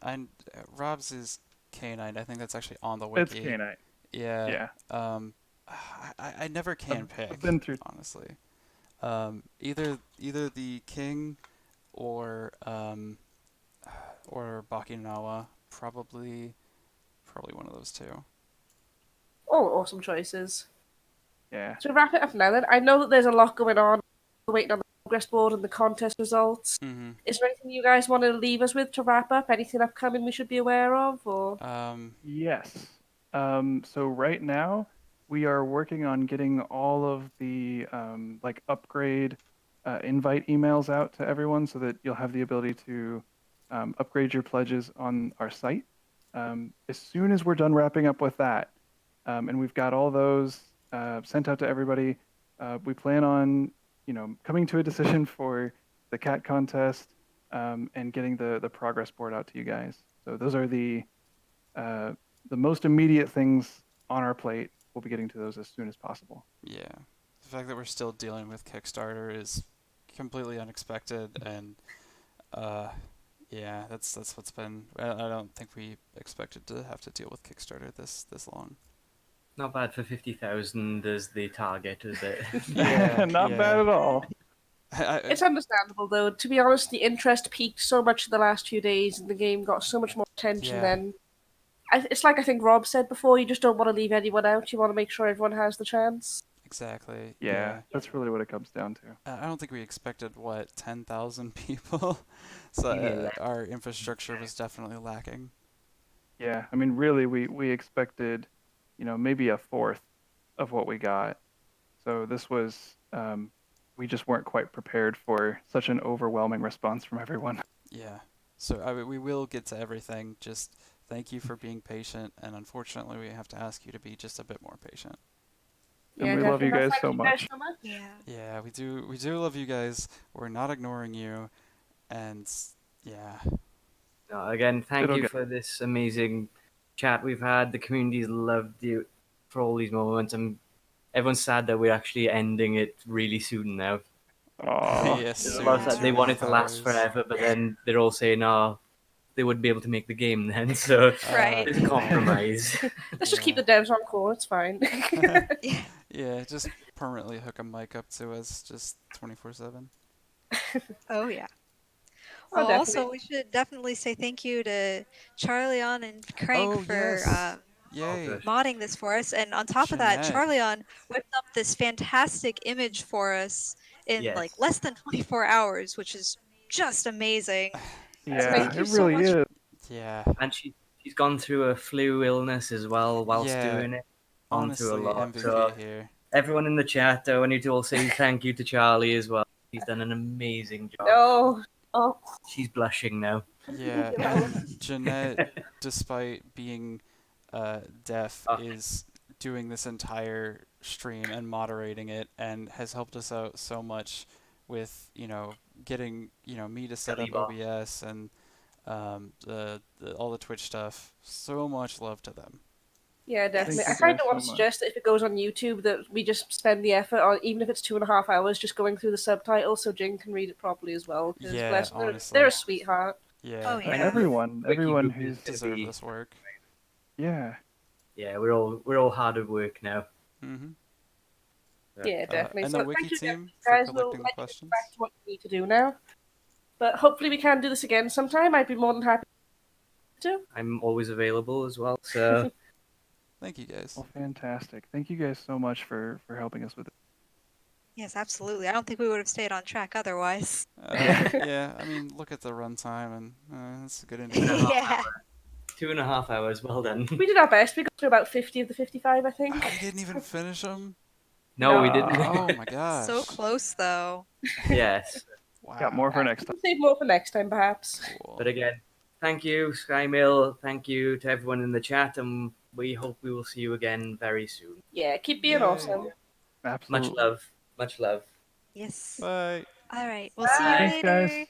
Speaker 2: Rob's is canine. I think that's actually on the
Speaker 5: It's
Speaker 2: wiki.
Speaker 5: canine.
Speaker 2: Yeah.
Speaker 5: Yeah.
Speaker 2: I never can pick.
Speaker 5: I've been through.
Speaker 2: Honestly. Either the king or Bakinawa. Probably one of those two.
Speaker 3: Oh, awesome choices.
Speaker 5: Yeah.
Speaker 3: So wrap it up now then. I know that there's a lot going on. We're waiting on the progress board and the contest results.
Speaker 2: Mm-hmm.
Speaker 3: Is there anything you guys want to leave us with to wrap up? Anything upcoming we should be aware of? Or
Speaker 5: Yes. So right now we are working on getting all of the like upgrade invite emails out to everyone so that you'll have the ability to upgrade your pledges on our site. As soon as we're done wrapping up with that, and we've got all those sent out to everybody, we plan on, coming to a decision for the cat contest and getting the progress board out to you guys. So those are the most immediate things on our plate. We'll be getting to those as soon as possible.
Speaker 2: Yeah. The fact that we're still dealing with Kickstarter is completely unexpected, and yeah, that's what's been. I don't think we expected to have to deal with Kickstarter this long.
Speaker 1: Not bad for 50,000 as the target, is it?
Speaker 2: Yeah,
Speaker 5: Not
Speaker 2: yeah.
Speaker 5: bad at all.
Speaker 3: it's understandable though. To be honest, the interest peaked so much in the last few days, and the game got so much more attention.
Speaker 2: Yeah.
Speaker 3: Then it's like I think Rob said before. You just don't want to leave anyone out. You want to make sure everyone has the chance.
Speaker 2: Exactly.
Speaker 5: Yeah, that's really what it comes down to.
Speaker 2: I don't think we expected 10,000 people, so
Speaker 1: Yeah.
Speaker 2: our infrastructure was definitely lacking.
Speaker 5: Yeah, I mean, really, we expected, maybe a fourth of what we got. So this was, we just weren't quite prepared for such an overwhelming response from everyone.
Speaker 2: Yeah. So we will get to everything. Just thank you for being patient, and unfortunately, we have to ask you to be just a bit more patient.
Speaker 5: And we love you
Speaker 3: definitely.
Speaker 5: guys so
Speaker 3: Thank you guys
Speaker 5: much.
Speaker 3: so much.
Speaker 4: Yeah.
Speaker 2: Yeah, we do love you guys. We're not ignoring you, and yeah.
Speaker 1: No, again, thank
Speaker 5: It'll
Speaker 1: you
Speaker 5: get-
Speaker 1: for this amazing chat we've had. The community's loved you for all these moments. Everyone's sad that we're actually ending it really soon now.
Speaker 5: Aw.
Speaker 2: Yes.
Speaker 1: There's a
Speaker 2: soon,
Speaker 1: lot that they
Speaker 2: 2.5
Speaker 1: want it to last
Speaker 2: hours.
Speaker 1: forever, but then they're all saying, "Oh, they wouldn't be able to make the game then." So
Speaker 4: Right.
Speaker 1: there's a compromise.
Speaker 3: Let's just keep
Speaker 2: Yeah.
Speaker 3: the devs on call. It's fine.
Speaker 4: Yeah.
Speaker 2: Yeah, just permanently hook a mic up to us, just 24/7.
Speaker 4: Oh yeah.
Speaker 3: Oh,
Speaker 4: Well, also
Speaker 3: definitely.
Speaker 4: we should definitely say thank you to Charlion and Crank
Speaker 2: Oh
Speaker 4: for
Speaker 2: yes. Yay.
Speaker 1: good.
Speaker 4: modding this for us. And on top of that,
Speaker 2: Jeanette.
Speaker 4: Charlion whipped up this fantastic image for us in
Speaker 1: Yes.
Speaker 4: like less than 24 hours, which is just amazing.
Speaker 5: Yeah,
Speaker 4: Thank you
Speaker 5: it
Speaker 4: so
Speaker 5: really
Speaker 4: much.
Speaker 5: is.
Speaker 2: Yeah.
Speaker 1: And she's gone through a flu illness as well whilst
Speaker 2: Yeah.
Speaker 1: doing it. Gone through a
Speaker 2: Honestly,
Speaker 1: lot.
Speaker 2: MVP
Speaker 1: So
Speaker 2: here.
Speaker 1: everyone in the chat, though, I need to all say thank you to Charlie as well. He's done an amazing job.
Speaker 3: No. Oh,
Speaker 1: She's blushing now.
Speaker 2: Yeah, and Jeanette, despite being deaf,
Speaker 1: Oh,
Speaker 2: is doing this entire stream and moderating it, and has helped us out so much with getting me to set up
Speaker 1: Kaliba.
Speaker 2: OBS and all the Twitch stuff. So much love to them.
Speaker 3: Yeah, definitely.
Speaker 2: Yes.
Speaker 3: I
Speaker 5: Thank you
Speaker 3: kind
Speaker 5: guys
Speaker 3: of want
Speaker 5: so
Speaker 3: to
Speaker 5: much.
Speaker 3: suggest that if it goes on YouTube, that we just spend the effort on, even if it's 2.5 hours, just going through the subtitles so Jing can read it properly as well. Because
Speaker 2: Yeah,
Speaker 3: bless them,
Speaker 2: honestly.
Speaker 3: they're a sweetheart.
Speaker 2: Yeah,
Speaker 4: Oh,
Speaker 2: I
Speaker 4: yeah.
Speaker 5: And
Speaker 2: mean,
Speaker 5: everyone
Speaker 1: group
Speaker 5: who's
Speaker 1: is gonna
Speaker 2: deserve
Speaker 1: be-
Speaker 2: this work.
Speaker 5: yeah.
Speaker 1: Yeah, we're all hard at work now.
Speaker 2: Mm-hmm.
Speaker 3: Yeah, definitely.
Speaker 2: And
Speaker 3: So
Speaker 2: the
Speaker 3: thank
Speaker 2: Wiki
Speaker 3: you again,
Speaker 2: team for
Speaker 3: guys. We'll
Speaker 2: collecting the
Speaker 3: let you get
Speaker 2: questions.
Speaker 3: back to what you need to do now. But hopefully we can do this again sometime. I'd be more than happy to.
Speaker 1: I'm always available as well. So
Speaker 2: Thank you guys.
Speaker 5: Well, fantastic. Thank you guys so much for helping us with it.
Speaker 4: Yes, absolutely. I don't think we would have stayed on track otherwise.
Speaker 2: Yeah, I mean, look at the runtime, and that's a good indicator.
Speaker 4: Yeah.
Speaker 1: 2.5 hours. Well done.
Speaker 3: We did our best. We got through about 50 of the 55, I think.
Speaker 2: We didn't even finish them.
Speaker 1: No, we
Speaker 3: No.
Speaker 1: didn't.
Speaker 2: Oh my gosh.
Speaker 4: So close, though.
Speaker 1: Yes.
Speaker 2: Wow.
Speaker 5: Got more for next time.
Speaker 3: We'll save more for next time, perhaps.
Speaker 2: Cool.
Speaker 1: But again, thank you, Skymill. Thank you to everyone in the chat, and we hope we will see you again very soon.
Speaker 3: Yeah, keep being
Speaker 2: Yay.
Speaker 3: awesome.
Speaker 5: Absolutely.
Speaker 1: Much love. Much love.
Speaker 4: Yes.
Speaker 2: Bye.
Speaker 4: All right. We'll see you
Speaker 3: Bye.
Speaker 5: Thanks,
Speaker 4: later.
Speaker 5: guys.